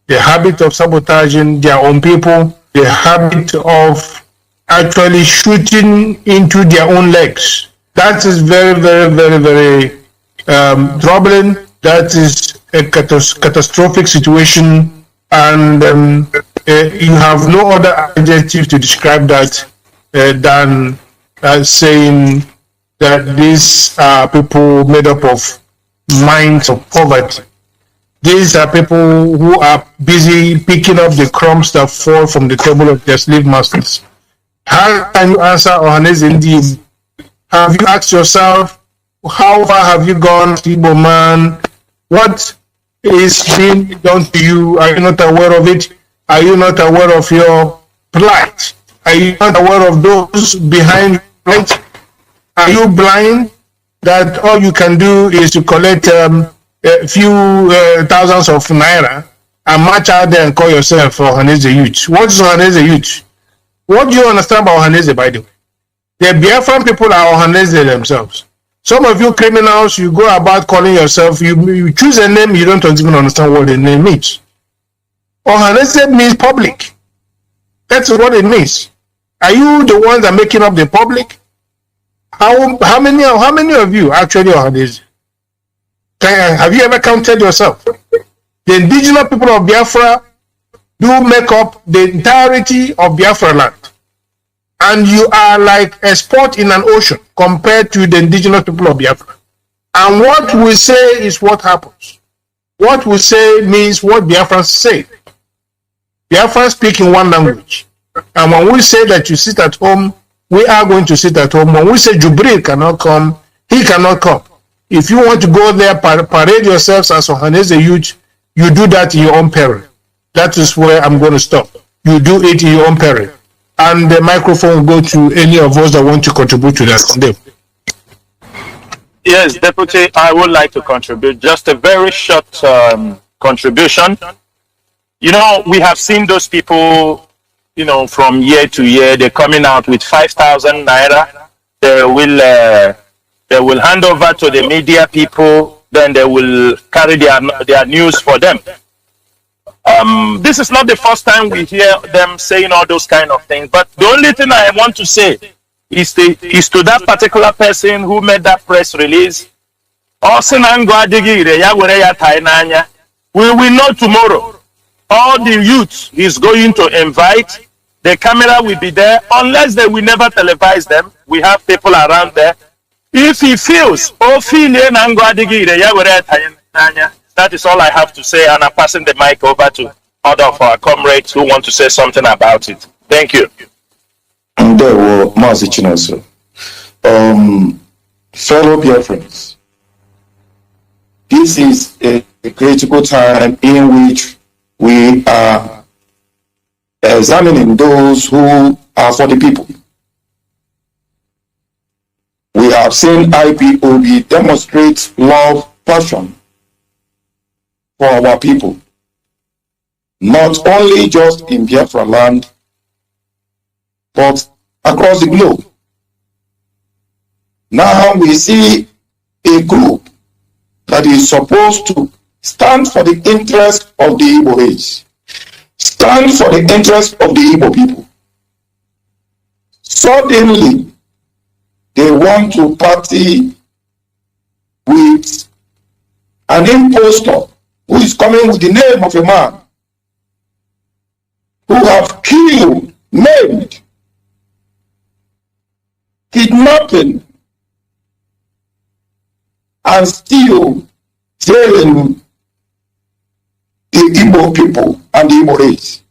the habit of sabotaging their own people, the habit of actually shooting into their own legs. That is very, very, very, very troubling. That is a catastrophic situation, and you have no other adjective to describe that than saying that these are people made up of minds of poverty. These are people who are busy picking up the crumbs that fall from the table of their slave masters. How can you answer Ohaneze Ndi? Have you asked yourself, how far have you gone, Igbo man? What is being done to you? Are you not aware of it? Are you not aware of your plight? Are you not aware of those behind your plight? Are you blind that all you can do is to collect a few thousands of naira and march out there and call yourself Ohaneze Youth? What is Ohaneze Youth? What do you understand about Ohaneze, by the way? The Biafran people are Ohaneze themselves. Some of you criminals, you go about calling yourself, you choose a name, you don't even understand what the name means. Ohaneze means public. That's what it means. Are you the ones that are making up the public? How many of you actually Ohaneze? Have you ever counted yourself? The indigenous people of Biafra do make up the entirety of Biafra land. And you are like a spot in an ocean compared to the indigenous people of Biafra. And what we say is what happens. What we say means what Biafrans say. Biafrans speak in one language. And when we say that you sit at home, we are going to sit at home. When we say Jubril cannot come, he cannot come. If you want to go there, parade yourselves as Ohaneze Youth, you do that in your own peril. That is where I'm going to stop. You do it in your own peril. And the microphone will go to any of us that want to contribute to that. Yes, Deputy, I would like to contribute. Just a very short contribution. You know, we have seen those people, you know, from year to year, they're coming out with 5,000 naira. They will hand over to the media people, then they will carry their news for them. This is not the first time we hear them saying all those kind of things, but the only thing I want to say is to that particular person who made that press release. We will know tomorrow. All the youth he's going to invite, the camera will be there, unless they will never televise them. We have people around there. If he feels, that is all I have to say, and I'm passing the mic over to other of our comrades who want to say something about it. Thank you. There were Mazi Chinaso. Fellow Biafrans, this is a critical time in which we are examining those who are for the people. We have seen Ipob demonstrate love, passion for our people, not only just in Biafra land, but across the globe. Now we see a group that is supposed to stand for the interest of the Igbo race, stand for the interest of the Igbo people. Suddenly, they want to party with an impostor who is coming with the name of a man who have killed, maimed, kidnapping, and still jailing the Igbo people and the Igbo race.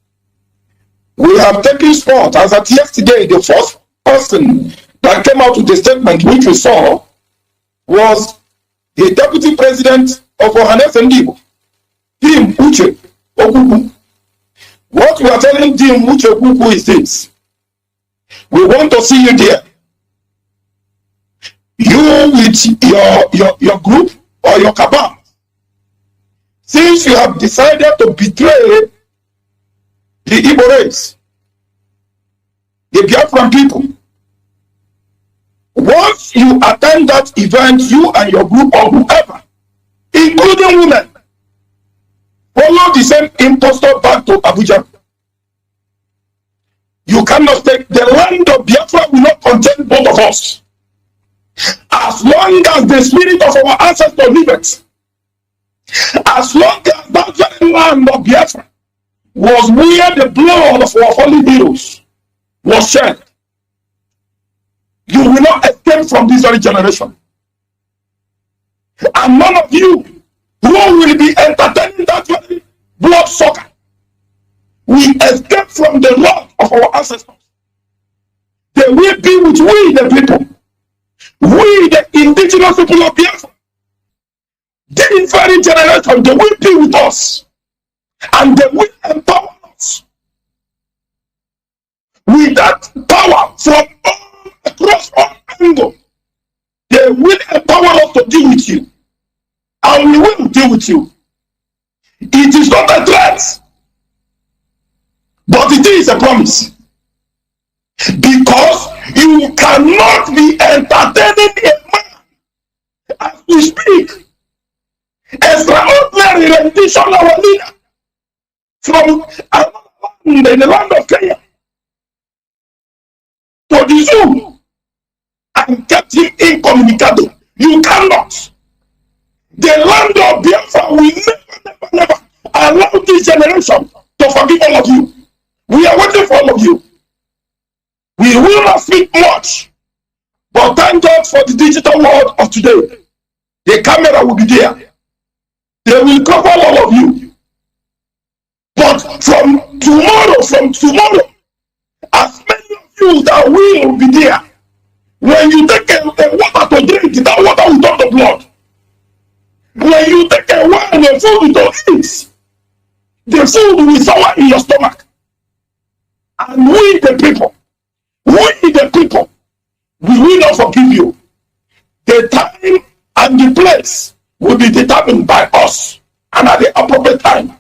We have taken sport as at yesterday. The first person that came out with the statement which we saw was the deputy president of Ohaneze Ndi, Tim Uche Okuku. What we are telling Tim Uche Okuku is this: we want to see you there. You with your group or your cabal, since you have decided to betray the Igbo race, the Biafran people, once you attend that event, you and your group or whoever, including women, follow the same impostor back to Abuja. You cannot take the land of Biafra will not contain both of us. As long as the spirit of our ancestors liveth, as long as that very land of Biafra was where the blood of our holy heroes was shed, You will not escape from this very generation. And none of you who will be entertaining that very blood sucker will escape from the wrath of our ancestors. They will be with we, the people. We, the indigenous people of Biafra. This very generation, they will be with us. And they will empower us with that power from all across all angles. They will empower us to deal with you. And we will deal with you. It is not a threat, but it is a promise. Because you cannot be entertaining a man as we speak. Extraordinary rendition of our leader from another land in the land of Kenya to the zoo and kept him incommunicado. You cannot. The land of Biafra will never allow this generation to forgive all of you. We are waiting for all of you. We will not speak much, but thank God for the digital world of today. The camera will be there. They will cover all of you. But from tomorrow, as many of you that will be there, when you take a water to drink, that water will turn to blood. When you take a wine, the food to eat, the food will sour in your stomach. And we the people, we will not forgive you. The time and the place will be determined by us and at the appropriate time.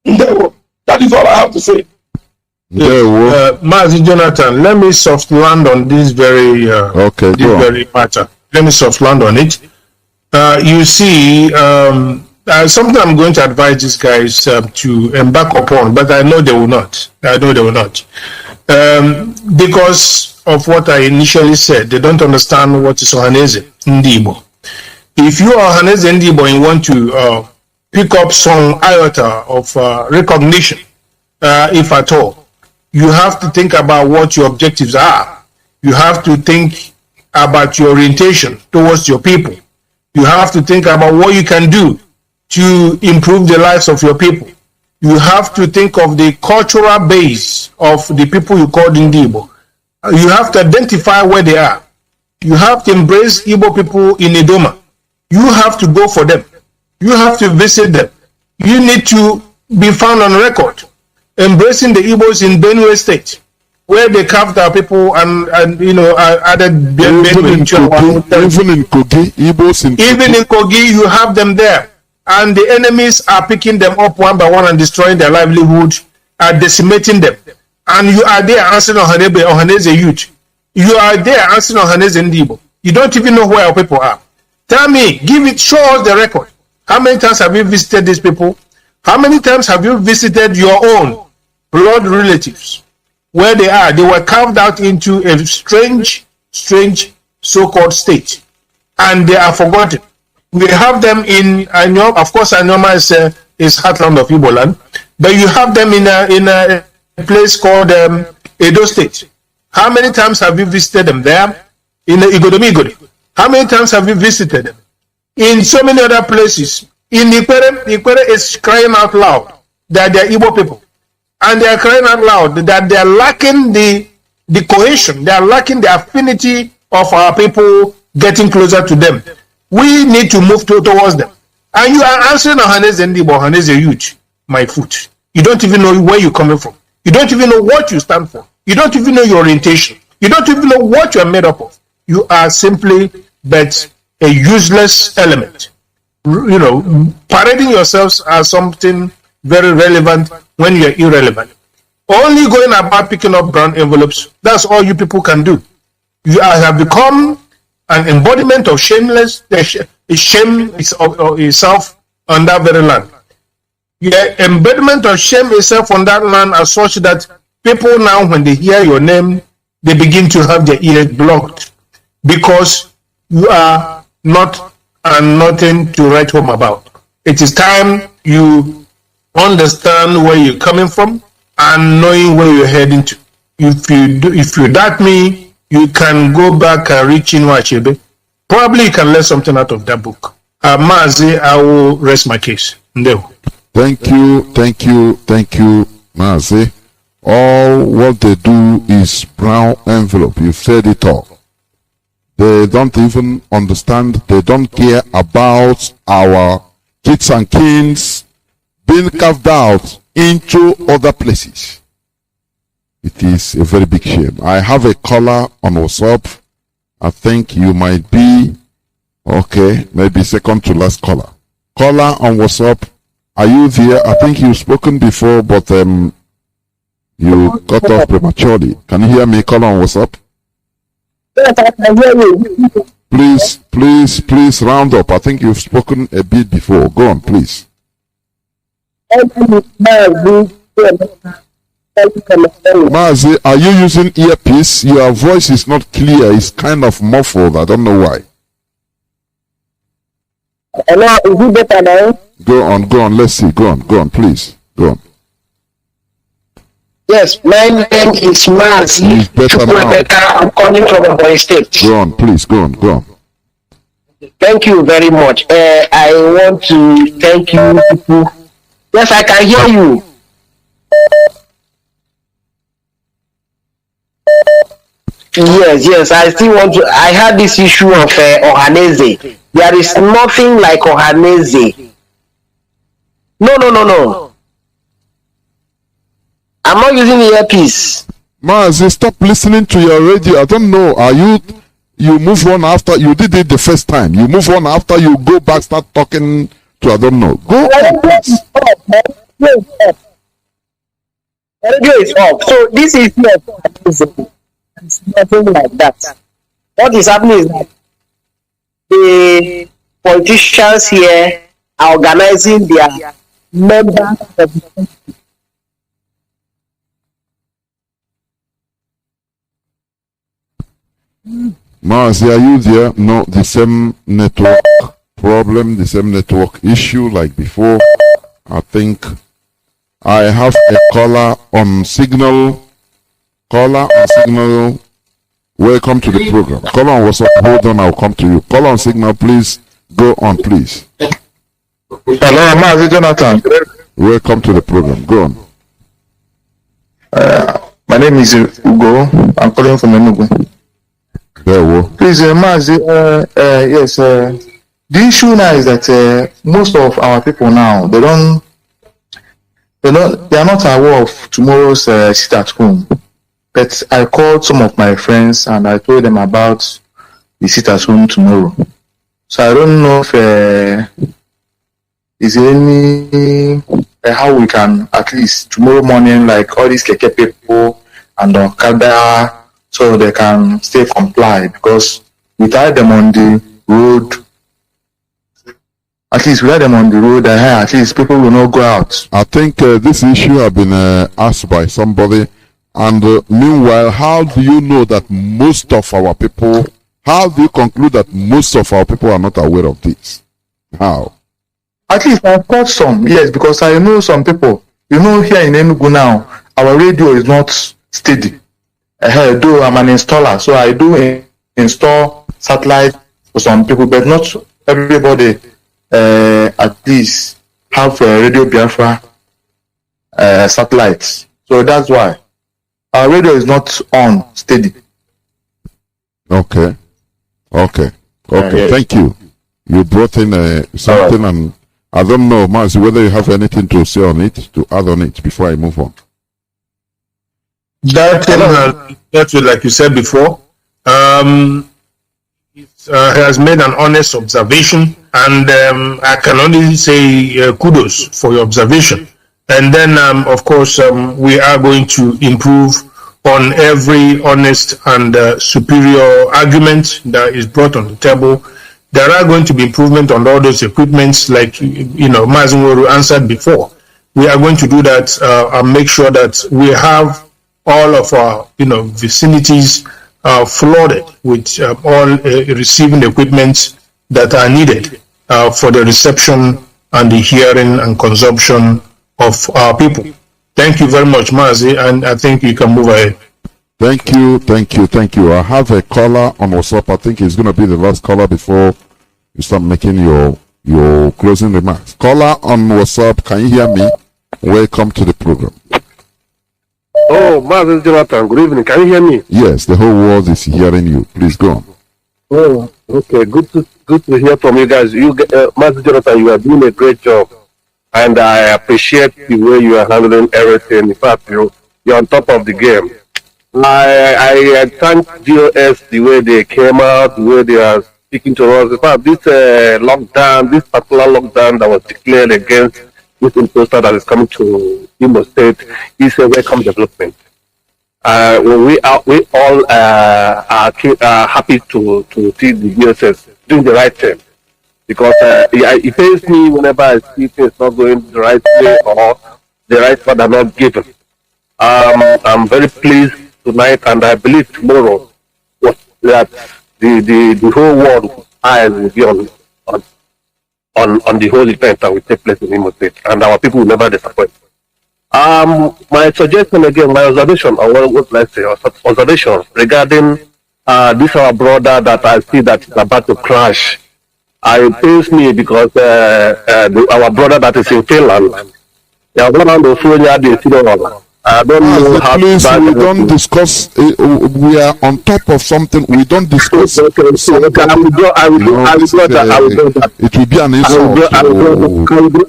That is all I have to say. Mazi Jonathan, let me soft land on this very very matter. Let me soft land on it. You see, something I'm going to advise these guys to embark upon, but I know they will not. Because of what I initially said, they don't understand what is Ohaneze Ndibo. If you are Ohaneze Ndibo and you want to pick up some iota of recognition, if at all, you have to think about what your objectives are. You have to think about your orientation towards your people. You have to think about what you can do to improve the lives of your people. You have to think of the cultural base of the people you call Ndibo. You have to identify where they are. You have to embrace Igbo people in Idoma. You have to go for them. You have to visit them. You need to be found on record, embracing the Igbos in Benue State, where they carved our people and added Benue into even in Kogi, Igbos in even in Kogi, you have them there. And the enemies are picking them up one by one and destroying their livelihood, decimating them. And you are there answering Ohaneze youth. You are there answering Ohaneze Ndibo. You don't even know where our people are. Tell me, show us the record. How many times have you visited these people? How many times have you visited your own blood relatives? Where they are, they were carved out into a strange so-called state. And they are forgotten. We have them in, of course, Anyoma is heartland of Igbo land, but you have them in a place called Edo State. How many times have you visited them there? In Igodomi. How many times have you visited them? In so many other places. In Ikwere is crying out loud that they are Igbo people. And they are crying out loud that they are lacking the cohesion, they are lacking the affinity of our people getting closer to them. We need to move towards them. And you are answering Ohaneze Ndibo, Ohaneze youth, my foot. You don't even know where you're coming from. You don't even know what you stand for. You don't even know your orientation. You don't even know what you are made up of. You are simply but a useless element. Parading yourselves as something very relevant when you're irrelevant. Only going about picking up brown envelopes, that's all you people can do. You have become an embodiment of shameless, shame itself on that very land. The embodiment of shame itself on that land are such that people now, when they hear your name, they begin to have their ears blocked because you are not and nothing to write home about. It is time you understand where you're coming from and knowing where you're heading to. If you doubt me, you can go back and read Chinua Achebe. Probably you can learn something out of that book. Mazi, I will rest my case. No. Thank you, Mazi. All what they do is brown envelope. You've said it all. They don't even understand. They don't care about our kids and kings being carved out into other places. It is a very big shame. I have a caller on WhatsApp. I think you might be, okay, maybe second to last caller. Caller on WhatsApp, are you there? I think you've spoken before, but you got off prematurely. Can you hear me? Caller on WhatsApp? Yes, I can hear you. Please round up. I think you've spoken a bit before. Go on, please. Mazi, are you using earpiece? Your voice is not clear. It's kind of muffled. I don't know why. Hello, is it better now? Go on. Let's see. Go on, please. Go on. Yes, my name is Mazi. It's better now. I'm calling from Ebonyi State. Go on, please. Go on. Thank you very much. I want to thank you people. Yes, I can hear you. Yes, I still want to. I had this issue of Ohaneze. There is nothing like Ohaneze. No. I'm not using the earpiece. Mazi, stop listening to your radio. I don't know. You move on after you did it the first time. You move on after you go back, start talking to I don't know. Go on, please. Radio is off. So this is not Ohaneze. It's nothing like that. What is happening is that the politicians here are organizing their members of the country. Mazi, are you there? No, the same network problem, the same network issue like before. I think I have a caller on signal. Welcome to the program. Caller on WhatsApp. Hold on, I'll come to you. Caller on signal, please. Go on, please. Hello, Mazi Jonathan. Welcome to the program. Go on. My name is Ugo. I'm calling from Enugu. Please, Mazi, yes, the issue now is that most of our people now, they are not aware of tomorrow's sit at home. But I called some of my friends and I told them about the sit at home tomorrow. So I don't know if is there any how we can at least tomorrow morning, like all these keke people and Okada, so they can stay complied, because without them on the road, at least people will not go out. I think this issue has been asked by somebody, and meanwhile, how do you know that most of our people, how do you conclude that most of our people are not aware of this? How? At least I've got some, yes, because I know some people. You know, here in Enugu now, our radio is not steady. Though I'm an installer, so I do install satellite for some people, but not everybody at least have Radio Biafra satellites. So that's why our radio is not on steady. Okay. Yes. Thank you. You brought in something, right. And I don't know, Mazi, whether you have anything to say on it, to add on it before I move on. That's like you said before. It has made an honest observation, and I can only say kudos for your observation. And then, of course, we are going to improve on every honest and superior argument that is brought on the table. There are going to be improvement on all those equipments, like Mazi answered before. We are going to do that and make sure that we have all of our vicinities flooded with all receiving equipment that are needed for the reception and the hearing and consumption of our people. Thank you very much, Mazi, and I think you can move ahead. Thank you. I have a caller on WhatsApp. I think it's going to be the last caller before you start making your closing remarks. Caller on WhatsApp, can you hear me? Welcome to the program. Oh, Mazi Jonathan, good evening. Can you hear me? Yes, the whole world is hearing you. Please go on. Oh, okay. Good to hear from you guys. Mazi Jonathan, you are doing a great job, and I appreciate the way you are handling everything. In fact, you're on top of the game. I thank GOS the way they came out, the way they are speaking to us. In fact, this lockdown, this particular lockdown that was declared against this imposter that is coming to Imo State is a welcome development. We all are happy to see the GSS doing the right thing, because it pains me whenever I see things not going the right way or the right path are not given. I'm very pleased tonight, and I believe tomorrow that the whole world eyes will be on the whole event that will take place in Imo State, and our people will never disappoint. My suggestion again, my observation, or what let's say, observation regarding this our brother that I see that is about to crash. It pains me because our brother that is in Finland, I don't know how please, we don't discuss. We are on top of something. We don't discuss. I will draw that. It will be an insult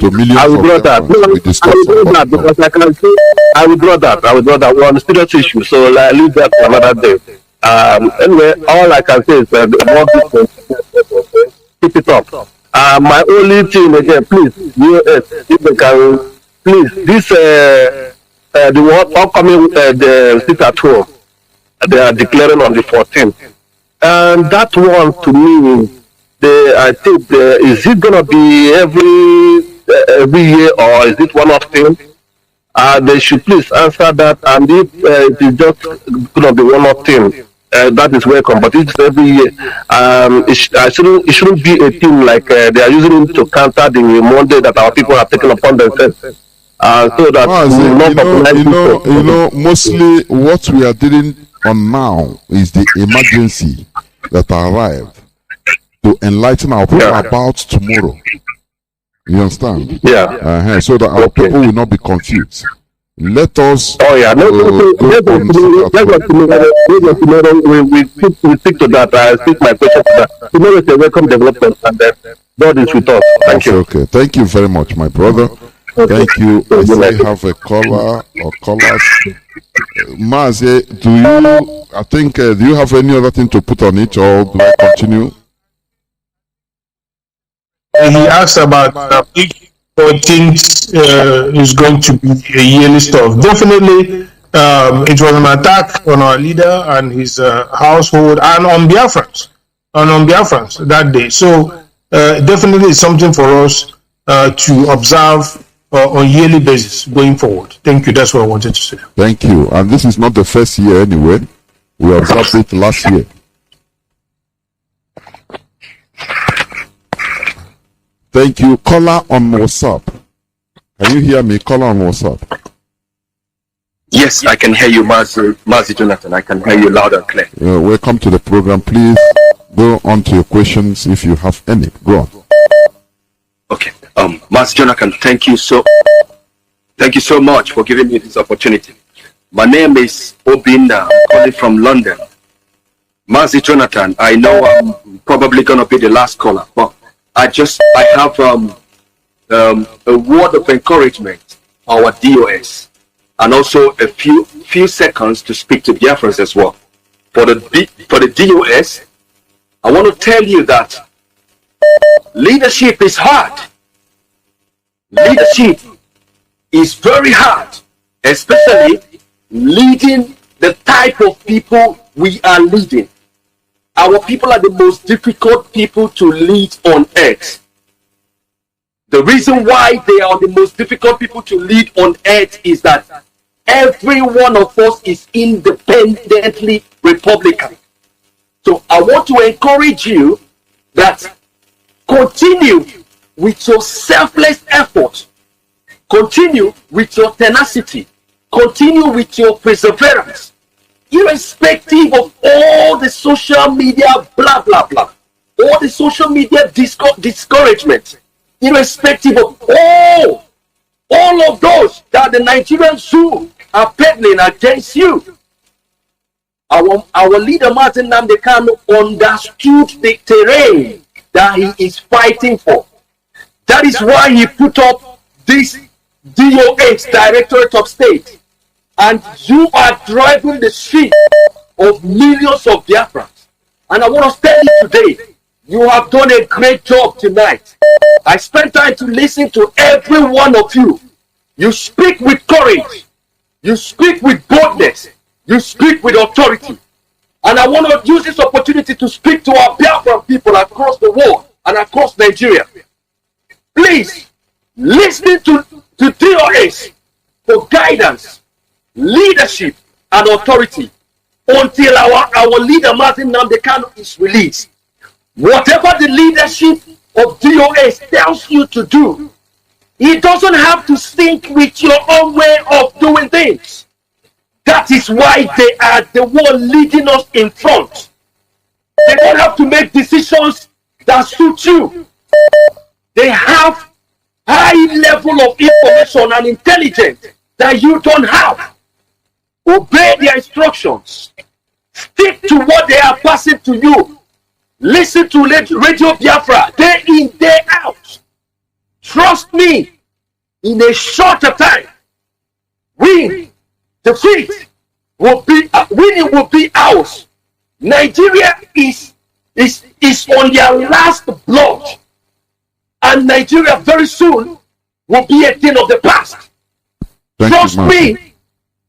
to millions I will draw that. We discuss because I can say I will draw that. We're on a serious issue, so I leave that for another day. Anyway, all I can say is keep it up. My only thing again, please, if they can, please, this. The upcoming the sit at home, they are declaring on the 14th, and that one to me, I think is it gonna be every year, or is it one-off thing? They should please answer that, and if it is just gonna be one-off thing, that is welcome. But it's every year. It shouldn't be a thing like they are using it to counter the Monday that our people have taken upon themselves. So that mostly what we are dealing on now is the emergency that arrived to enlighten our people about tomorrow. You understand? Yeah. So that our people will not be confused. Let us. We stick to that. I stick my question to that. Tomorrow is a welcome development, and God is with us. Thank you. Okay. Thank you very much, my brother. Thank you. I still have a caller or callers. Mazi, do you have any other thing to put on it, or do I continue? He asked about if 14th is going to be a yearly stuff. Definitely, it was an attack on our leader and his household, and on Biafrans, that day. So definitely it's something for us to observe on yearly basis going forward. Thank you. That's what I wanted to say. Thank you. And this is not the first year anyway. We observed it last year. Thank you. Caller on WhatsApp. Can you hear me? Caller on WhatsApp. Yes, I can hear you, Mazi Jonathan. I can hear you loud and clear. Welcome to the program. Please go on to your questions if you have any. Go on. Okay. Mazi Jonathan, thank you so much for giving me this opportunity. My name is Obinna. I'm calling from London. Mazi Jonathan, I know I'm probably gonna be the last caller, but I have a word of encouragement for our DOS, and also a few seconds to speak to Biafrans as well. For the DOS, I want to tell you that leadership is hard. Leadership is very hard, especially leading the type of people we are leading. Our people are the most difficult people to lead on earth. The reason why they are the most difficult people to lead on earth is that every one of us is independently Republican. So I want to encourage you that continue with your selfless effort, continue with your tenacity, continue with your perseverance, irrespective of all the social media blah blah blah, all the social media discouragement, irrespective of all of those that the Nigerian zoo are peddling against you. Our leader Martin Nnamdi Kanu understood the terrain that he is fighting for. That is why he put up this DOH, Directorate of State, and you are driving the street of millions of Biafrans. And I want to tell you today, you have done a great job tonight. I spent time to listen to every one of you. You speak with courage. You speak with boldness. You speak with authority. And I want to use this opportunity to speak to our Biafran people across the world and across Nigeria. Please, listen to DOS for guidance, leadership, and authority until our leader Martin Nnamdi Kanu is released. Whatever the leadership of DOS tells you to do, it doesn't have to sync with your own way of doing things. That is why they are the one leading us in front. They don't have to make decisions that suit you. They have high level of information and intelligence that you don't have. Obey their instructions. Stick to what they are passing to you. Listen to Radio Biafra day in, day out. Trust me, in a shorter time, winning will be ours. Nigeria is on their last blood, and Nigeria very soon will be a thing of the past. Trust me.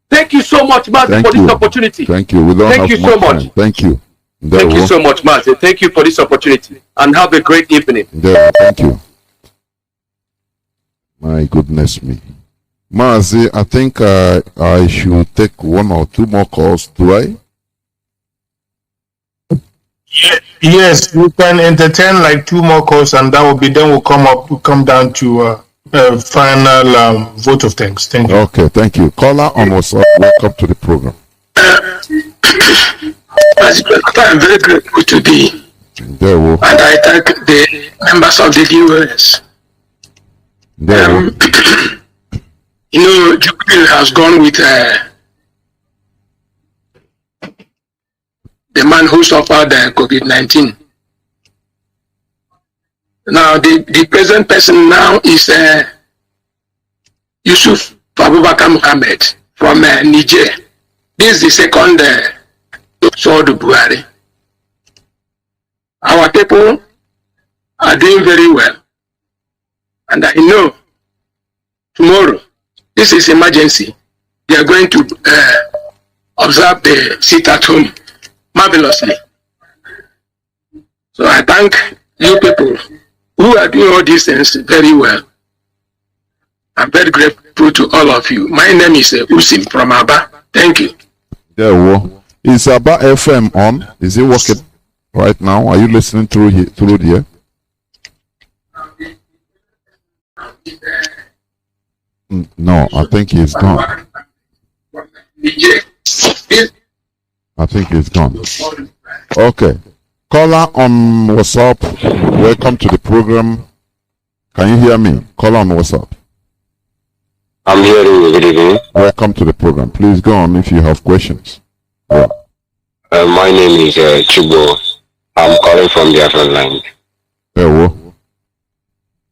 Thank you so much, Mazi, for this opportunity. Thank you. We don't Thank have you so much much. time. Thank you. Thank you so much, Mazi. Thank you for this opportunity, and have a great evening. Thank you. My goodness me. Mazi, I think I should take one or two more calls. Do I? Yes, you can entertain like two more calls, and that will be then we'll come down to final vote of thanks. Thank you. Okay, thank you. Caller on WhatsApp, welcome to the program. I'm very grateful to be, and I thank the members of the US. Jubilee has gone with the man who suffered COVID-19. Now, the present person now is Yusuf Abubakar Mohammed from Niger. This is the second sword Buhari. Our people are doing very well. And I know tomorrow, this is emergency. They are going to observe the sit at home marvelously. So I thank you people who are doing all these things very well. I'm very grateful to all of you. My name is Usim from Aba. Thank you. Is Aba FM on? Is it working right now? Are you listening through here? No, I think he's gone. I think he's gone. Okay. Caller on WhatsApp, welcome to the program. Can you hear me? Caller on WhatsApp. I'm hearing you. Good evening. Welcome to the program. Please go on if you have questions. Yeah. My name is Chibo. I'm calling from the African land.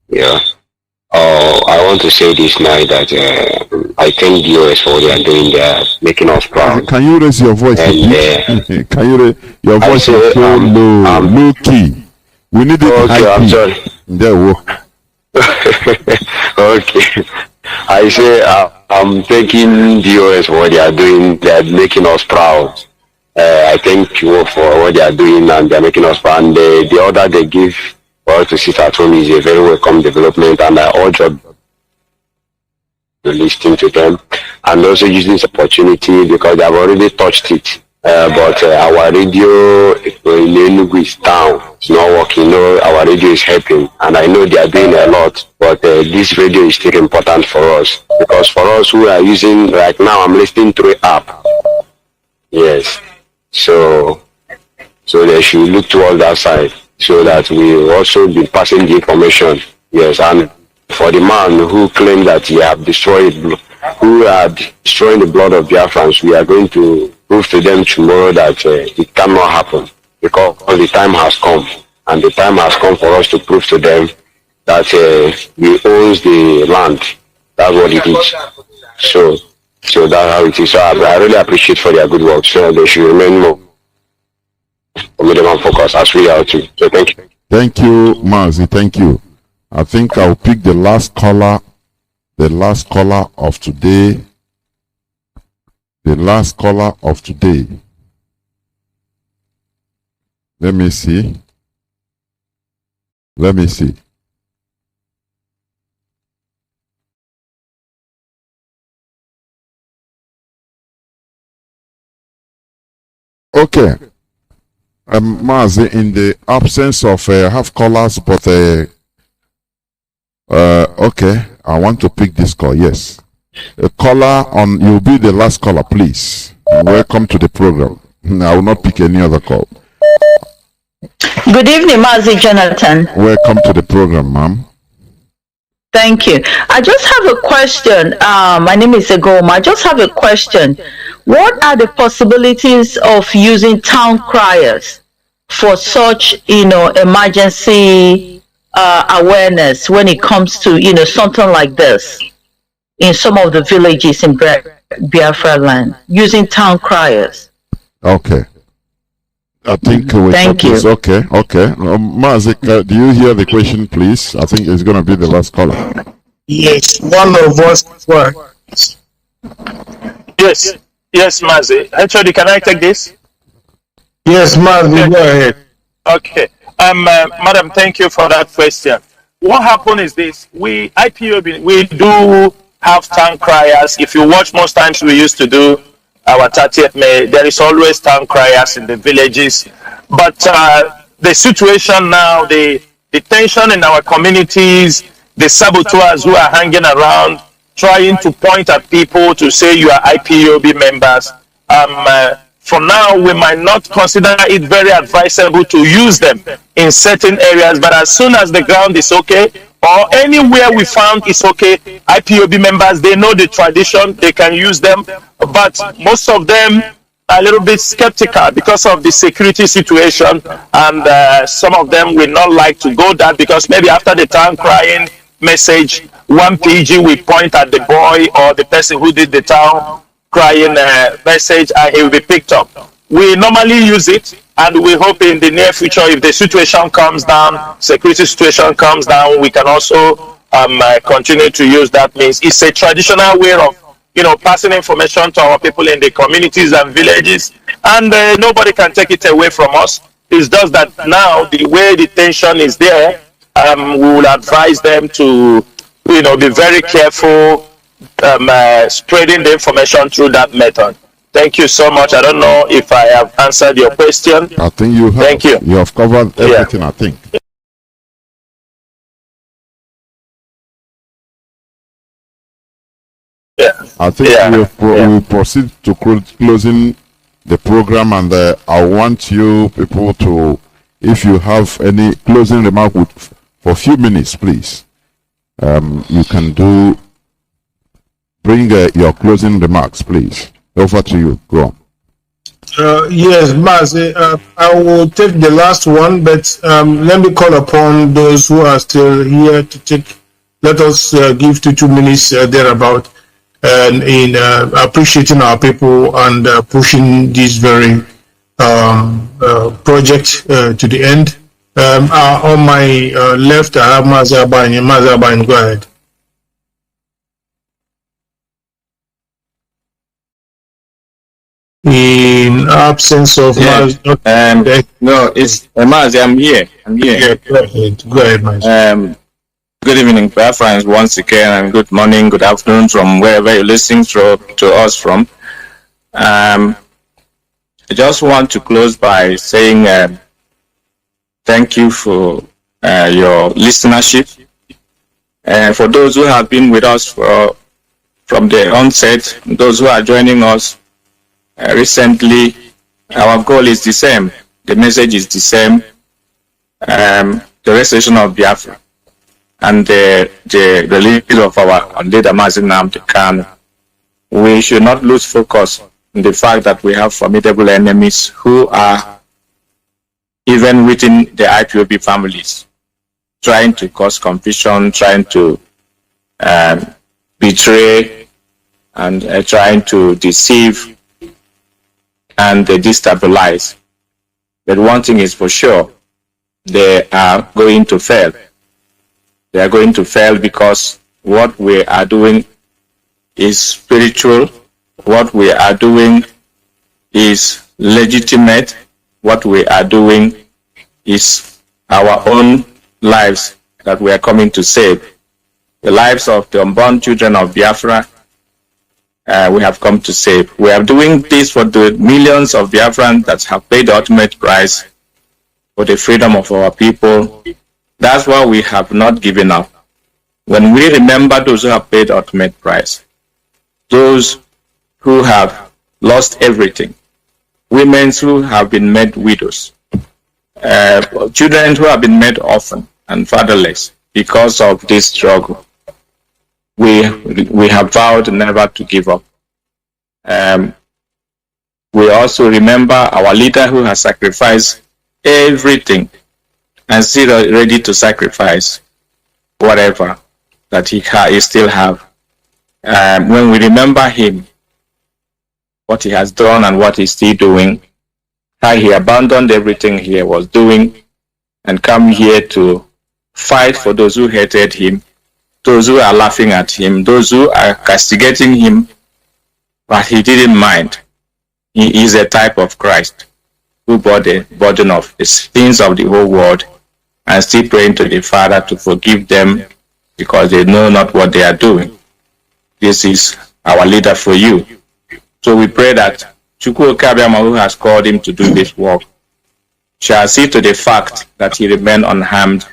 Yeah. I want to say this now that I thank the US for what they are doing. They are making us proud. Can you raise your voice? And, can you your voice is so low, low key. We need it high key. I'm sorry. Okay. I say I'm thanking the US for what they are doing. They are making us proud. I thank you for what they are doing, and they are making us proud. And the order they give for us to sit at home is a very welcome development, and I urge you to listen to them and also use this opportunity because they have already touched it. But our radio in Enugu is down. It's not working. No, our radio is helping, and I know they are doing a lot. But this radio is still important for us because for us who are using right now, I'm listening through app. Yes. So they should look towards that side so that we will also be passing the information. Yes, and for the man who claimed that he have destroyed, who are destroying the blood of Biafrans, we are going to prove to them tomorrow that it cannot happen because the time has come, and the time has come for us to prove to them that he owns the land. That's what it is. So that's how it is. So I really appreciate for their good work. So they should remain more focus as we are too. So thank you. Thank you, Mazi. Thank you. I think I'll pick the last caller of today. The last caller of today. Let me see. Okay. Mazi, in the absence of half callers, but okay, I want to pick this call. Yes, a caller on. You'll be the last caller, please. Welcome to the program. I will not pick any other call. Good evening, Mazi Jonathan. Welcome to the program, ma'am. Thank you. I just have a question. My name is Egoma. I just have a question. What are the possibilities of using town criers for such, emergency awareness when it comes to, something like this in some of the villages in Biafra land, using town criers? Okay. I think we Thank you. Okay. Mazi, do you hear the question, please? I think it's going to be the last caller. Yes, one of us works. Yes, Mazi. Actually, can I take this? Yes, Mazi, go ahead. Okay. Madam, thank you for that question. What happened is this: IPOB, we do have town criers. If you watch, most times we used to do our 30th May. There is always town criers in the villages. But the situation now, the tension in our communities, the saboteurs who are hanging around, trying to point at people to say you are IPOB members. For now, we might not consider it very advisable to use them in certain areas, but as soon as the ground is okay, or anywhere we found is okay, IPOB members, they know the tradition, they can use them, but most of them are a little bit skeptical because of the security situation, and some of them will not like to go that because maybe after the town crying message, one PG will point at the boy or the person who did the town crying message and he will be picked up. We normally use it, and we hope in the near future, if the situation comes down, security situation comes down, we can also continue to use that means. It's a traditional way of passing information to our people in the communities and villages, and nobody can take it away from us. It's just that now the way the tension is there, we will advise them to be very careful spreading the information through that method. Thank you so much. I don't know if I have answered your question. I think you have. Thank you. You have covered everything, I think. I think we'll proceed to closing the program, and I want you people to, if you have any closing remark for a few minutes, please. You can bring your closing remarks, please. Over to you. Go on. Yes, Mazi, I will take the last one, but let me call upon those who are still here to let us give 2 minutes thereabout in appreciating our people and pushing this very project to the end. On my left, I have Mazi Abani. Mazi Abani, go ahead. In absence of Mazi, no, it's Mazi. I'm here. Yeah, go ahead, Mazi. Good evening, Biafrans, once again, and good morning, good afternoon from wherever you're listening to us from. I just want to close by saying thank you for your listenership. For those who have been with us from the onset, those who are joining us, recently, our goal is the same. The message is the same. The restoration of Biafra and the release of our leader Mazi Nnamdi Kanu. We should not lose focus on the fact that we have formidable enemies who are even within the IPOB families, trying to cause confusion, trying to betray, and trying to deceive and destabilize. But one thing is for sure, they are going to fail. They are going to fail because what we are doing is spiritual. What we are doing is legitimate. What we are doing is our own lives that we are coming to save. The lives of the unborn children of Biafra, we have come to save. We are doing this for the millions of Biafrans that have paid the ultimate price for the freedom of our people. That's why we have not given up. When we remember those who have paid the ultimate price, those who have lost everything, women who have been made widows, children who have been made orphan and fatherless because of this struggle, we have vowed never to give up. We also remember our leader who has sacrificed everything and still ready to sacrifice whatever that he still have. When we remember him, what he has done and what he's still doing, how he abandoned everything he was doing and come here to fight for those who hated him, those who are laughing at him, those who are castigating him, but he didn't mind. He is a type of Christ who bore the burden of the sins of the whole world and still praying to the Father to forgive them because they know not what they are doing. This is our leader for you. So we pray that Chukwu Kabiama, who has called him to do this work, shall see to the fact that he remain unharmed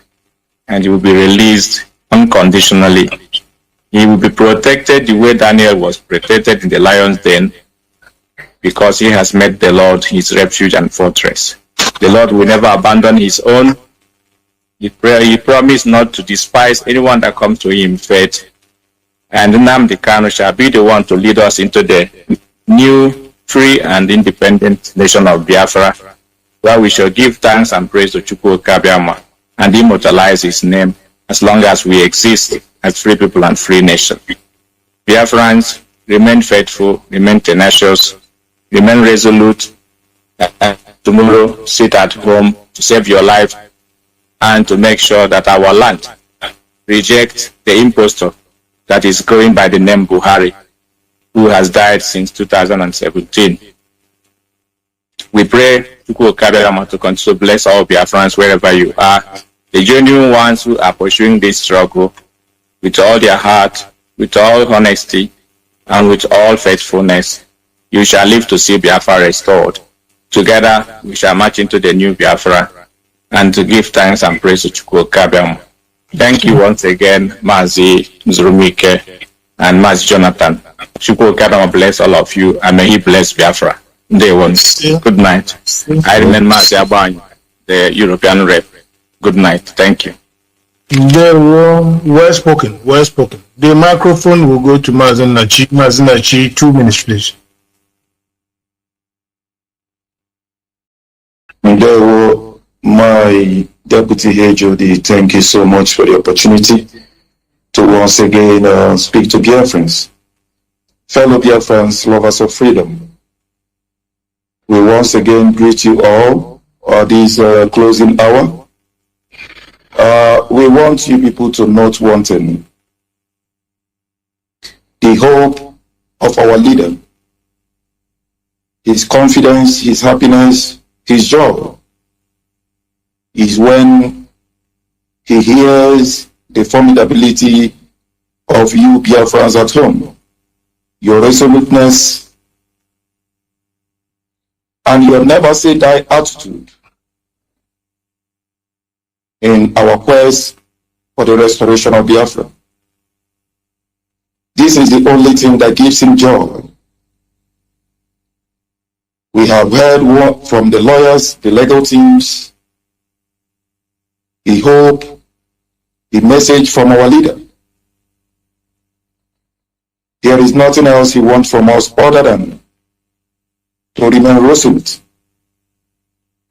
and he will be released unconditionally. He will be protected the way Daniel was protected in the lion's den, because he has made the Lord his refuge and fortress. The Lord will never abandon his own. He promised not to despise anyone that comes to him in faith. And Nnamdi Kanu shall be the one to lead us into the new, free, and independent nation of Biafra, where we shall give thanks and praise to Chukwu Kabiama and immortalize his name as long as we exist as free people and free nation. Biafrans, remain faithful, remain tenacious, remain resolute. Tomorrow, sit at home to save your life and to make sure that our land rejects the impostor that is going by the name Buhari, who has died since 2017. We pray Chukwu Kabiama to continue to bless all Biafrans wherever you are, the genuine ones who are pursuing this struggle with all their heart, with all honesty, and with all faithfulness. You shall live to see Biafra restored. Together, we shall march into the new Biafra and to give thanks and praise to Chukwu Kabiama. Thank you once again, Mazi Nzurumike and Mazi Jonathan. Chukwu Kabiama bless all of you, and may he bless Biafra. Day one. Good night. I remain Mazi Abany, the European rep. Good night. Thank you. Well spoken, well spoken. The microphone will go to Mazi Nachi. Mazi Nachi, 2 minutes, please. Hello, my Deputy HOD, thank you so much for the opportunity to once again speak to Biafrans. Fellow Biafrans, lovers of freedom, we once again greet you all at this closing hour. We want you people to note one thing. The hope of our leader, his confidence, his happiness, his joy is when he hears the formidability of you Biafrans at home, your resoluteness, and your never say die attitude in our quest for the restoration of Biafra. This is the only thing that gives him joy. We have heard from the lawyers, the legal teams, the hope, the message from our leader. There is nothing else he wants from us other than to remain resolute.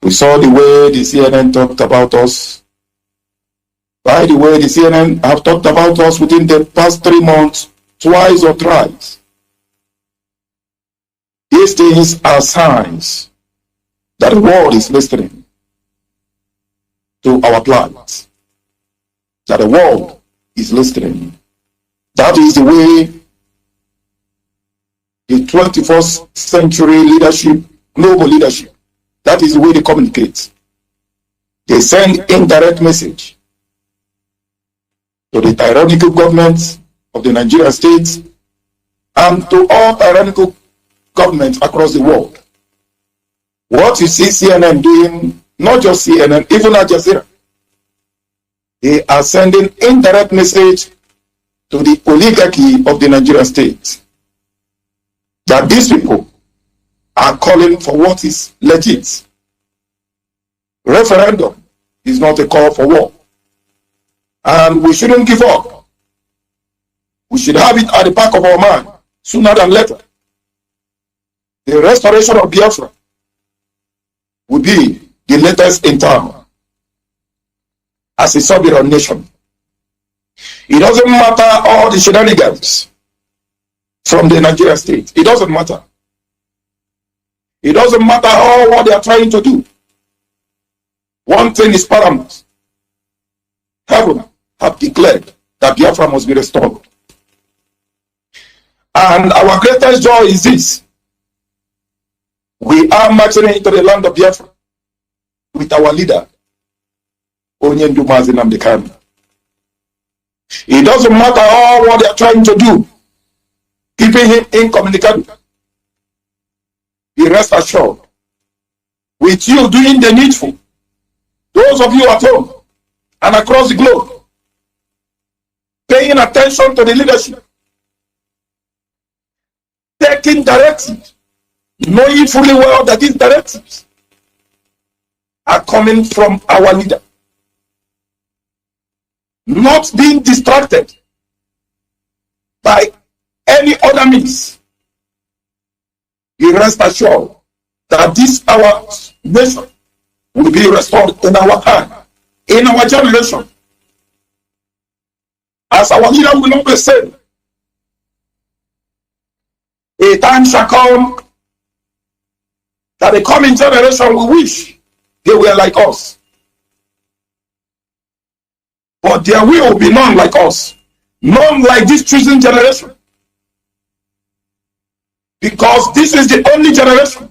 We saw the way the CNN talked about us. By the way, the CNN have talked about us within the past 3 months, twice or thrice. These things are signs that the world is listening to our plight. That the world is listening. That is the way the 21st century leadership, global leadership, that is the way they communicate. They send indirect message to the tyrannical governments of the Nigerian states and to all tyrannical governments across the world. What you see CNN doing, not just CNN, even Al Jazeera, they are sending indirect message to the oligarchy of the Nigerian state that these people are calling for what is legit. Referendum is not a call for war. And we shouldn't give up. We should have it at the back of our mind sooner than later. The restoration of Biafra will be the latest in town as a sovereign nation. It doesn't matter all the shenanigans from the Nigerian state. It doesn't matter. It doesn't matter all what they are trying to do. One thing is paramount. Heaven have declared that Biafra must be restored. And our greatest joy is this. We are marching into the land of Biafra with our leader, Mazi Nnamdi Kanu. It doesn't matter all what they are trying to do, keeping him incommunicado. Be rest assured, with you doing the needful, those of you at home and across the globe, paying attention to the leadership, taking directives, knowing fully well that these directives are coming from our leader, not being distracted by any other means. Be rest assured that this our nation will be restored in our time, in our generation. As our leader will always say, a time shall come that the coming generation will wish they were like us. But there will be none like us, none like this chosen generation. Because this is the only generation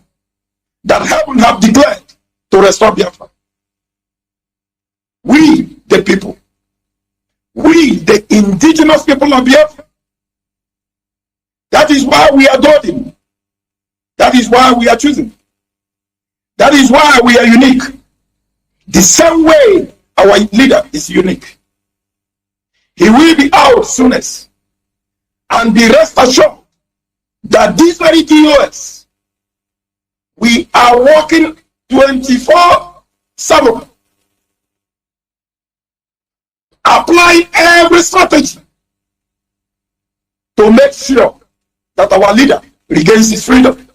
that heaven have declared to restore Biafra. We, the people, we, the indigenous people of Biafra, that is why we adore him. That is why we are choosing. That is why we are unique. The same way our leader is unique. He will be out soonest. And be rest assured that this very DOS, we are working 24/7, applying every strategy to make sure that our leader regains his freedom.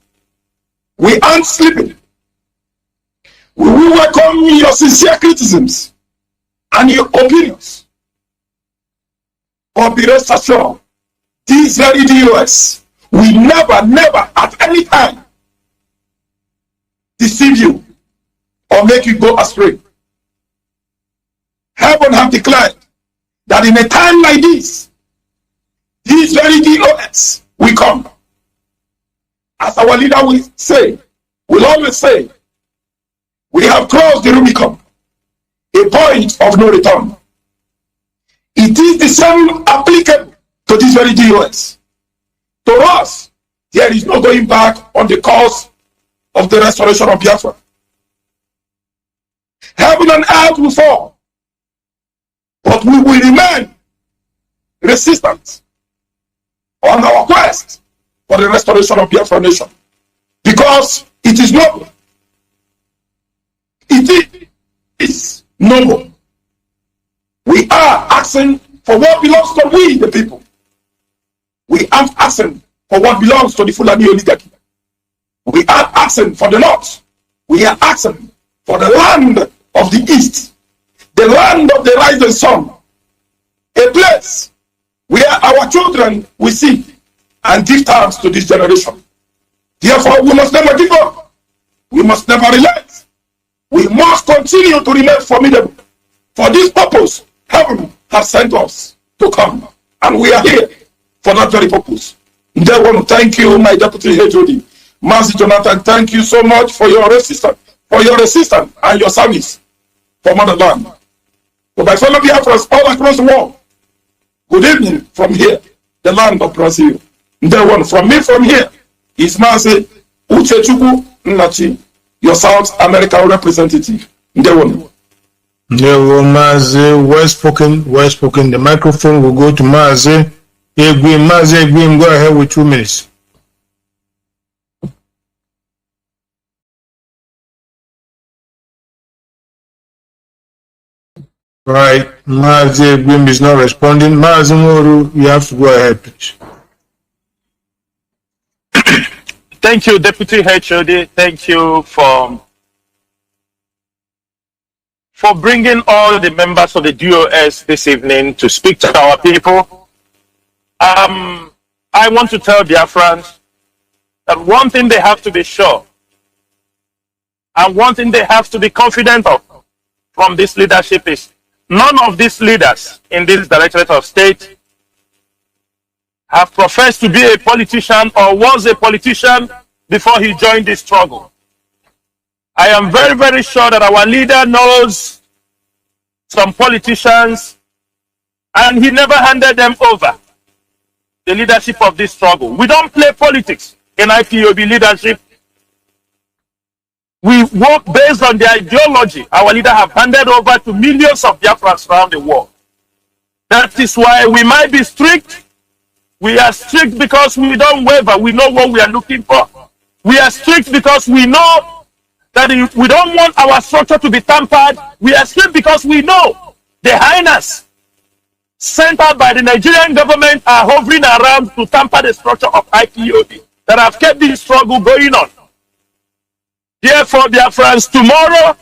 We aren't sleeping. We will welcome your sincere criticisms and your opinions. But be rest assured, these very DOS will never, never at any time deceive you or make you go astray. Heaven have declared that in a time like this, these very DOS will come. As our leader will say, will always say, we have crossed the Rubicon, a point of no return. It is the same applicable to this very DOS. To us, there is no going back on the course of the restoration of Biafra. Heaven and earth will fall, but we will remain resistant on our quest for the restoration of Biafra nation. because it is noble. It is noble. We are asking for what belongs to we, the people. We aren't asking for what belongs to the Fulani oligarchy. We are asking for the North. We are asking for the land of the East, the land of the rising sun, a place where our children will see and give thanks to this generation. Therefore, we must never give up. We must never relent. We must continue to remain formidable. For this purpose, heaven has sent us to come, and we are here for that very purpose. And I want to thank you, my deputy HOD, Mazi Jonathan. Thank you so much for your resistance, and your service for motherland. To my fellow Biafrans all across the world, good evening from here, the land of Brazil. And the one from me from here is Mazi Uchechukwu Nnachi, your South American representative. And the one. No, Mazi, well spoken, well spoken. The microphone will go to Mazi. Mazi, go ahead with 2 minutes. Right, Mazi Egwim is not responding. Mazi Moru, you have to go ahead, please. Thank you, Deputy HOD. Thank you for bringing all the members of the DOS this evening to speak to our people. I want to tell Biafrans that one thing they have to be sure and one thing they have to be confident of from this leadership is none of these leaders in this Directorate of State have professed to be a politician or was a politician before he joined this struggle. I am very, very sure that our leader knows some politicians and he never handed them over the leadership of this struggle. We don't play politics in IPOB leadership. We work based on the ideology our leader have handed over to millions of Biafrans around the world. That is why we might be strict. We are strict because we don't waver. We know what we are looking for. We are strict because we know that we don't want our structure to be tampered. We are strict because we know the highness sent out by the Nigerian government are hovering around to tamper the structure of IPOB that have kept this struggle going on. Therefore, Biafrans, tomorrow,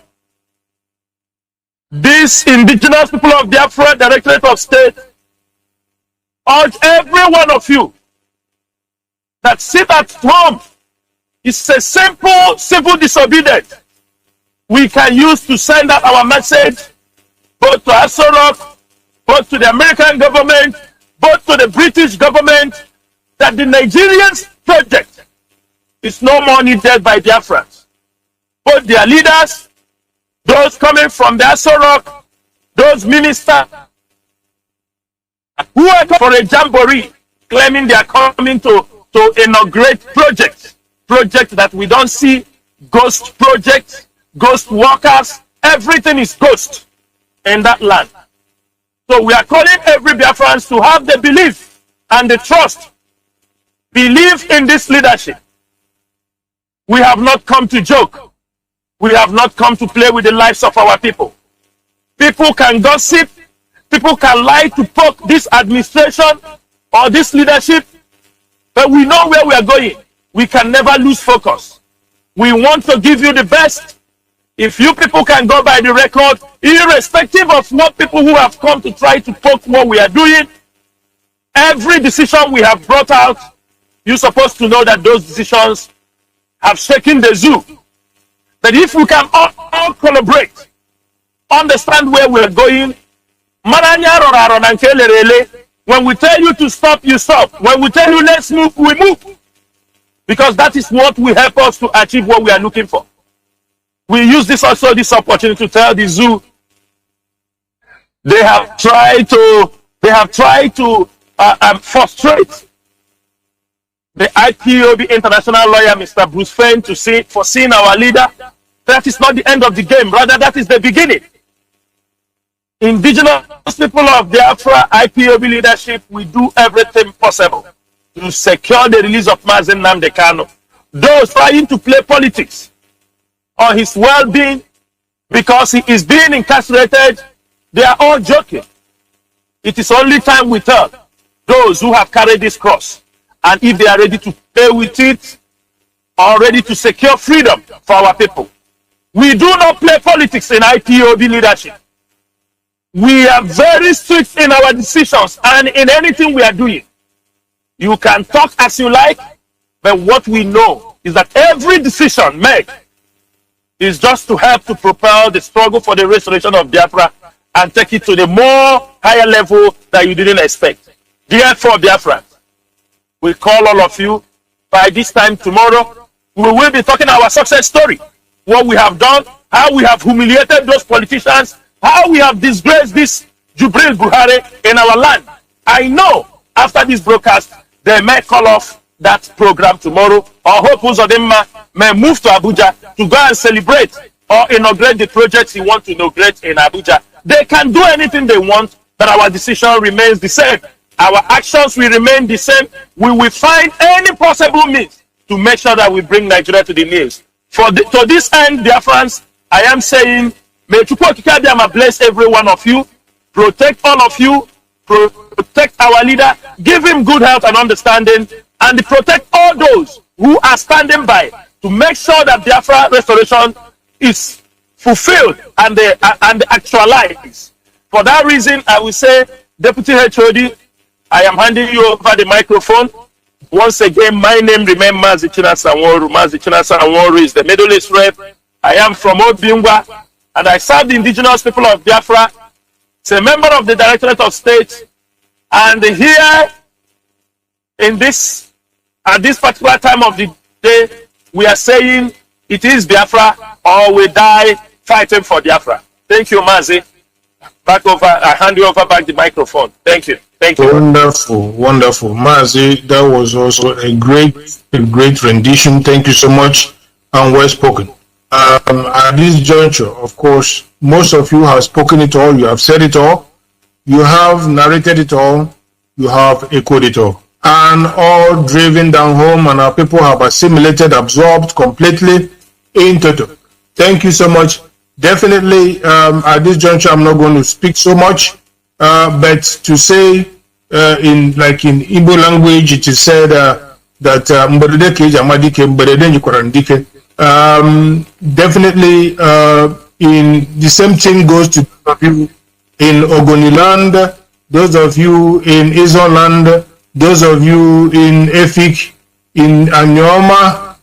these indigenous people of Biafra, Directorate of State, urge every one of you that sit at home. It's a simple civil disobedience we can use to send out our message both to Asorok, both to the American government, both to the British government, that the Nigerians project is no more needed by Biafrans. Both their leaders, those coming from the Asorok, those ministers who are for a jamboree, claiming they are coming to inaugurate projects that we don't see, ghost projects, ghost workers, everything is ghost in that land. So we are calling every Biafrans to have the belief and the trust. Believe in this leadership. We have not come to joke. We have not come to play with the lives of our people. People can gossip. People can lie to poke this administration or this leadership. But we know where we are going. We can never lose focus. We want to give you the best. If you people can go by the record, irrespective of what people who have come to try to poke what we are doing, every decision we have brought out, you're supposed to know that those decisions have shaken the zoo. But if we can all collaborate, understand where we're going, when we tell you to stop, you stop. When we tell you let's move, we move. Because that is what will help us to achieve what we are looking for. We use this opportunity to tell the zoo they have tried to frustrate the IPOB international lawyer, Mr. Bruce Fein, to see foreseeing our leader. That is not the end of the game, rather that is the beginning. Indigenous people of Biafra, IPOB leadership, we do everything possible to secure the release of Mazi Nnamdi Kanu. those trying to play politics on his well-being because he is being incarcerated, they are all joking. It is only time will tell those who have carried this cross, and if they are ready to pay with it or ready to secure freedom for our people. We do not play politics in IPOB leadership. We are very strict in our decisions and in anything we are doing. You can talk as you like, but what we know is that every decision made is just to help to propel the struggle for the restoration of Biafra and take it to the more higher level that you didn't expect. Therefore, Biafra, we call all of you by this time tomorrow. We will be talking our success story, what we have done, how we have humiliated those politicians, how we have disgraced this Jubril Buhari in our land. I know after this broadcast, they may call off that program tomorrow, or hope Uzodinma may move to Abuja to go and celebrate or inaugurate the projects he wants to inaugurate in Abuja. They can do anything they want, but our decision remains the same. Our actions will remain the same. We will find any possible means to make sure that we bring Nigeria to the knees. To this end, dear friends, I am saying, may Chukwokika bless every one of you, protect all of you, protect our leader, give him good health and understanding, and protect all those who are standing by to make sure that Biafra restoration is fulfilled and actualized. For that reason, I will say, Deputy HOD, I am handing you over the microphone. Once again, my name remains Mazi Sanwo-Olu. Mazi Sanwo-Olu is the Middle East rep. I am from Obingwa, and I serve the indigenous people of Biafra. As a member of the Directorate of State, and here in this, at this particular time of the day, we are saying it is Biafra or we die fighting for Biafra. Thank you, Mazi. Back over, I hand you over back the microphone. Thank you. Thank you. Wonderful, wonderful. Mazi, that was also a great rendition. Thank you so much, and well spoken. At this juncture, of course, most of you have spoken it all, you have said it all, you have narrated it all, you have echoed it all, and all driven down home, and our people have assimilated, absorbed completely into it. Thank you so much. Definitely, at this juncture, I'm not going to speak so much, but to say, in Igbo language, it is said that definitely in the same thing goes to those of you in Ogoniland, those of you in Izoland, those of you in Efik, in Anyoma,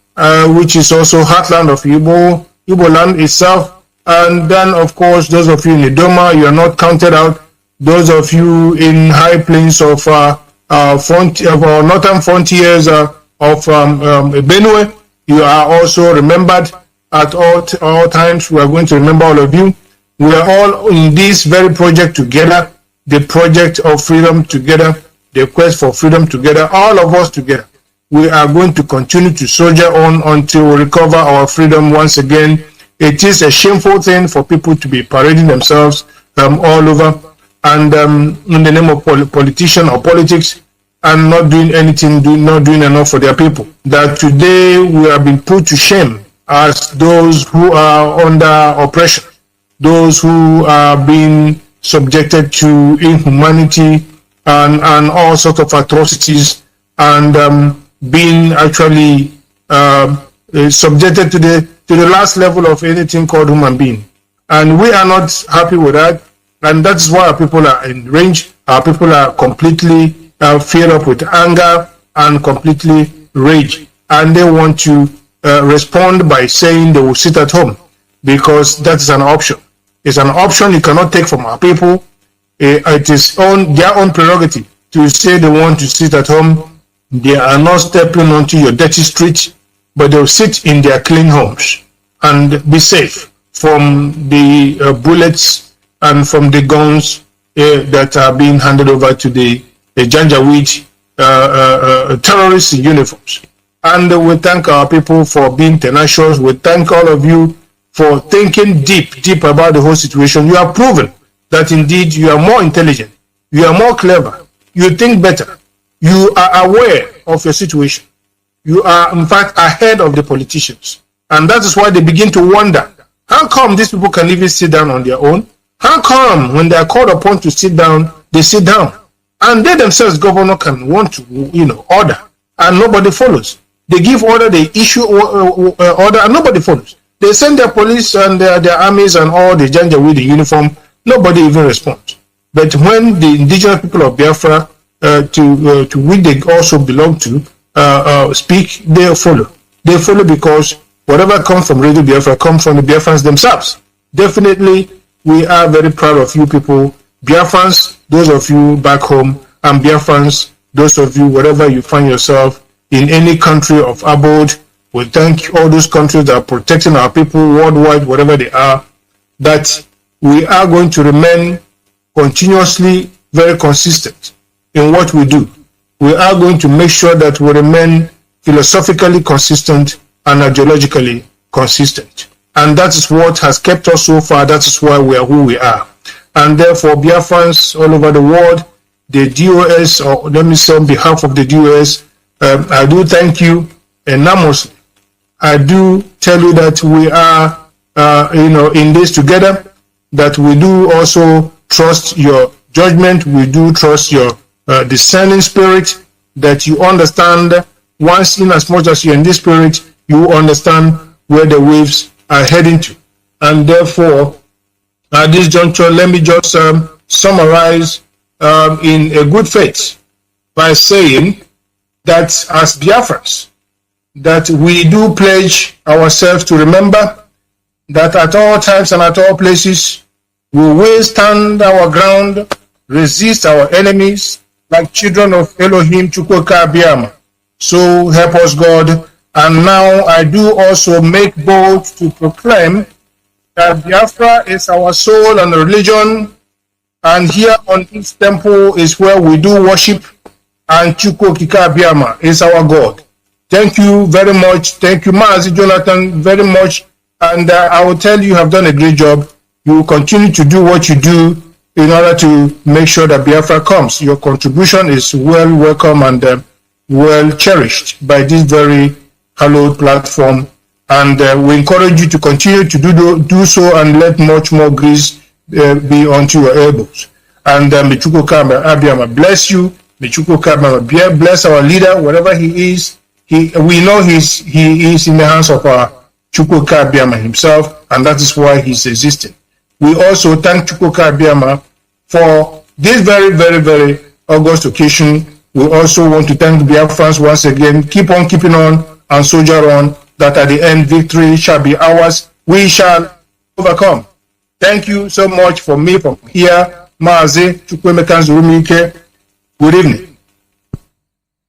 which is also heartland of Igbo land itself, and then of course those of you in Idoma, you are not counted out. Those of you in high plains of northern frontiers of Benue, you are also remembered at all times. We are going to remember all of you. We are all in this very project together, the project of freedom together, the quest for freedom together, all of us together. We are going to continue to soldier on until we recover our freedom once again. It is a shameful thing for people to be parading themselves all over and in the name of politician or politics, and not doing anything, not doing enough for their people. That today we have been put to shame as those who are under oppression, those who are being subjected to inhumanity and all sorts of atrocities, and being actually subjected to the last level of anything called human being. And we are not happy with that, and that's why our people are enraged. Our people are completely filled up with anger and completely rage, and they want to respond by saying they will sit at home, because that is an option. It's an option you cannot take from our people. It is their own prerogative to say they want to sit at home. They are not stepping onto your dirty street, but they'll sit in their clean homes and be safe from the bullets and from the guns that are being handed over to the Janjaweed terrorist uniforms. And we thank our people for being tenacious. We thank all of you for thinking deep about the whole situation. You have proven that indeed you are more intelligent, you are more clever, you think better, you are aware of your situation. You are, in fact, ahead of the politicians. And that is why they begin to wonder, how come these people can even sit down on their own? How come when they are called upon to sit down, they sit down? And they themselves, governor, can want to, order, and nobody follows. They give order, they issue order, and nobody follows. They send their police and their armies and all the gender with the uniform, nobody even responds. But when the indigenous people of Biafra, to which they also belong to, speak, they follow. They follow because whatever comes from Radio Biafra comes from the Biafrans themselves. Definitely, we are very proud of you people, Biafrans, those of you back home, and Biafrans, those of you, wherever you find yourself, in any country of abode. We thank all those countries that are protecting our people worldwide, whatever they are, that we are going to remain continuously very consistent in what we do. We are going to make sure that we remain philosophically consistent and ideologically consistent. And that is what has kept us so far. That is why we are who we are. And therefore, Biafrans all over the world, the DOS, or let me say on behalf of the DOS, I do thank you enormously. I do tell you that we are, in this together, that we do also trust your judgment. We do trust your discerning spirit, that you understand, once in as much as you're in this spirit, you understand where the waves are heading to. And therefore, at this juncture, let me just summarize in a good faith by saying that as Biafrans, that we do pledge ourselves to remember that at all times and at all places, we will stand our ground, resist our enemies, like children of Elohim Chukwuka Abiyama. So help us God. And now I do also make bold to proclaim that Biafra is our soul and religion, and here on this temple is where we do worship, and Chukwuka Abiyama is our God. Thank you very much. Thank you, Mazi Jonathan, very much. And I will tell you, you have done a great job. You will continue to do what you do in order to make sure that Biafra comes. Your contribution is well welcome and well cherished by this very hallowed platform. And we encourage you to continue to do so and let much more grace be unto your elbows. And may Chukwuka Abiyama bless you. May Chukwuka Abiyama bless our leader, wherever he is. We know he is in the hands of our Chukwuka Abiyama himself, and that is why he's existing. We also thank Chukwuka Abiyama for this very, very, very august occasion. We also want to thank the Biafrans once again. Keep on keeping on and soldier on, that at the end victory shall be ours. We shall overcome. Thank you so much for me from here. Mazi Chukwuemeka Nzurumike. Good evening.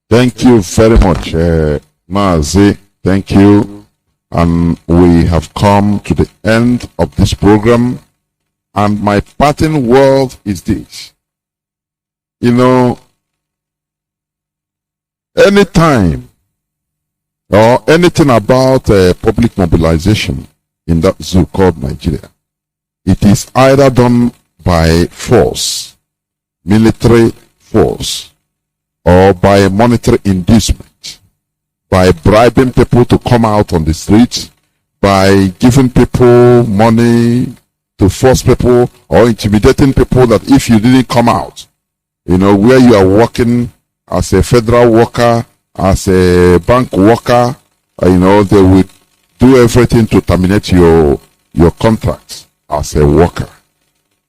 Thank you very much, Mazi. Thank you. And we have come to the end of this program. And my parting word is this. Anytime or anything about public mobilization in that zoo called Nigeria, it is either done by force, military force, or by monetary inducement, by bribing people to come out on the streets, by giving people money to force people, or intimidating people that if you didn't come out, where you are working as a federal worker, as a bank worker, they will do everything to terminate your contract as a worker.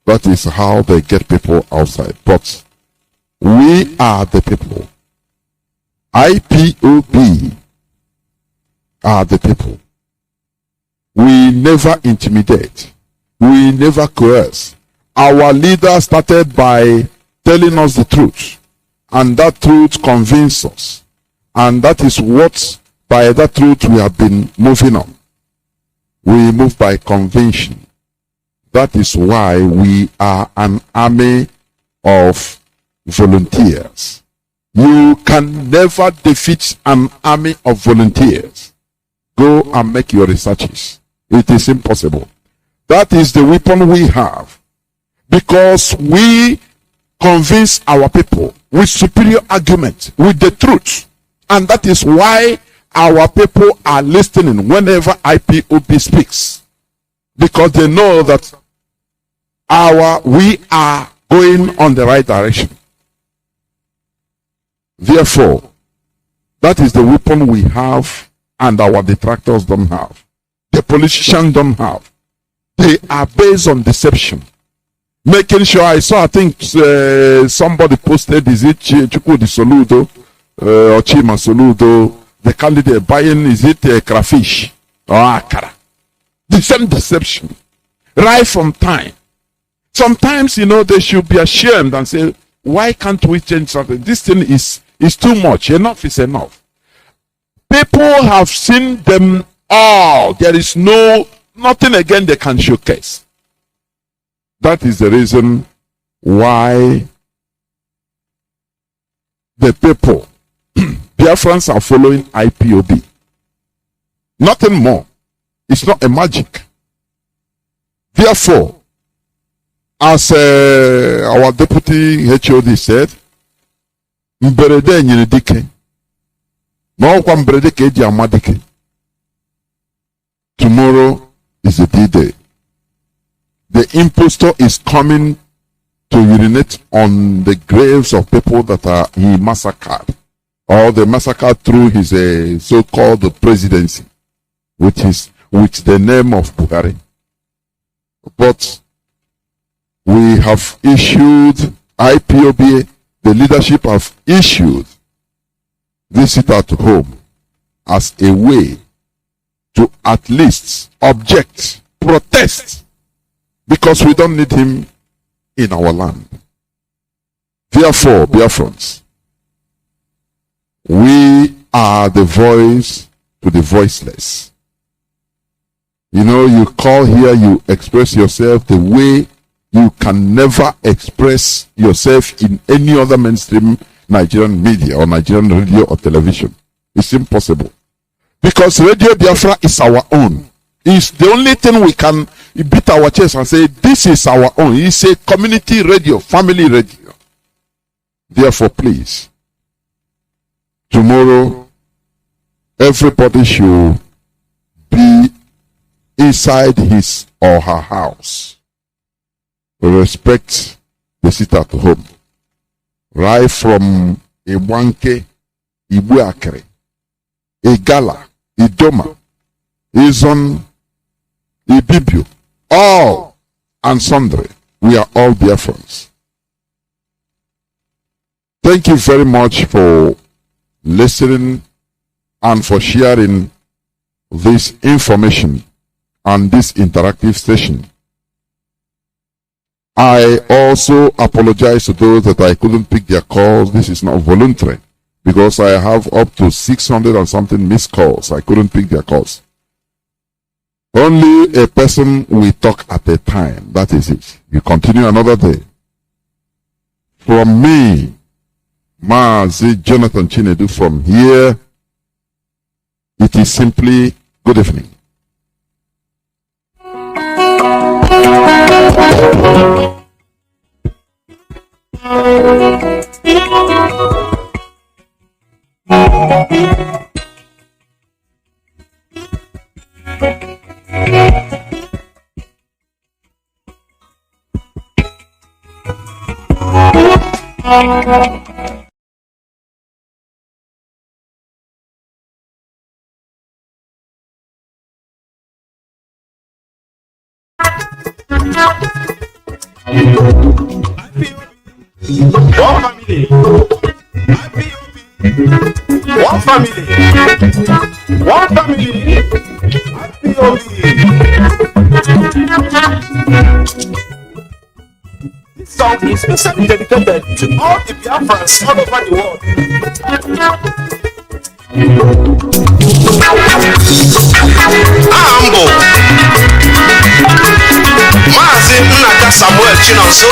That is how they get people outside. But we are the people. IPOB are the people. We never intimidate. We never coerce. Our leader started by telling us the truth, and that truth convinced us. And that is what, by that truth, we have been moving on. We move by conviction. That is why we are an army of volunteers. You can never defeat an army of volunteers. Go and make your researches. It is impossible. That is the weapon we have. Because we convince our people with superior argument, with the truth. And that is why our people are listening whenever IPOB speaks, because they know that we are going on the right direction. Therefore, that is the weapon we have, and our detractors don't have. The politicians don't have. They are based on deception. Making sure, I think somebody posted, is it Chukwudi Soludo or Chima Soludo, the candidate buying, is it crayfish or akara? The same deception, right from time. Sometimes, they should be ashamed and say, why can't we change something? This thing is too much. Enough is enough. People have seen them all. There is nothing again they can showcase. That is the reason why the people, Biafrans, are following IPOB. Nothing more. It's not a magic. Therefore, as our deputy HOD said, mberede nyere dike. Ma ọkwa mberede ka eji ama dike. Tomorrow is the D-Day. The impostor is coming to urinate on the graves of people that he massacred, or they massacred through his so-called presidency, with the name of Buhari. But we have issued, IPOB, the leadership have issued this sit at home as a way to at least object, protest, because we don't need him in our land. Therefore, Biafrans, we are the voice to the voiceless. You call here, you express yourself the way you can never express yourself in any other mainstream Nigerian media or Nigerian radio or television. It's impossible. Because Radio Biafra is our own. It's the only thing we can beat our chest and say, this is our own. It's a community radio, family radio. Therefore, please, tomorrow, everybody should be inside his or her house. Respect the sit at home. Right from Iwanke, Ibuakere, Igala, Idoma, Izon, Ibibio, all and sundry. We are all Biafrans. Thank you very much for listening and for sharing this information and this interactive station. I also apologize to those that I couldn't pick their calls. This is not voluntary, because I have up to 600 and something missed calls. I couldn't pick their calls. Only a person will talk at a time. That is it. You continue another day. From me, Mazi Jonathan Chinedu, from here, it is simply good evening. One family. One family. One family. This song is specially dedicated to all the Biafrans all over the world. Ambo Mazi Nnamdi Samuel Chinonso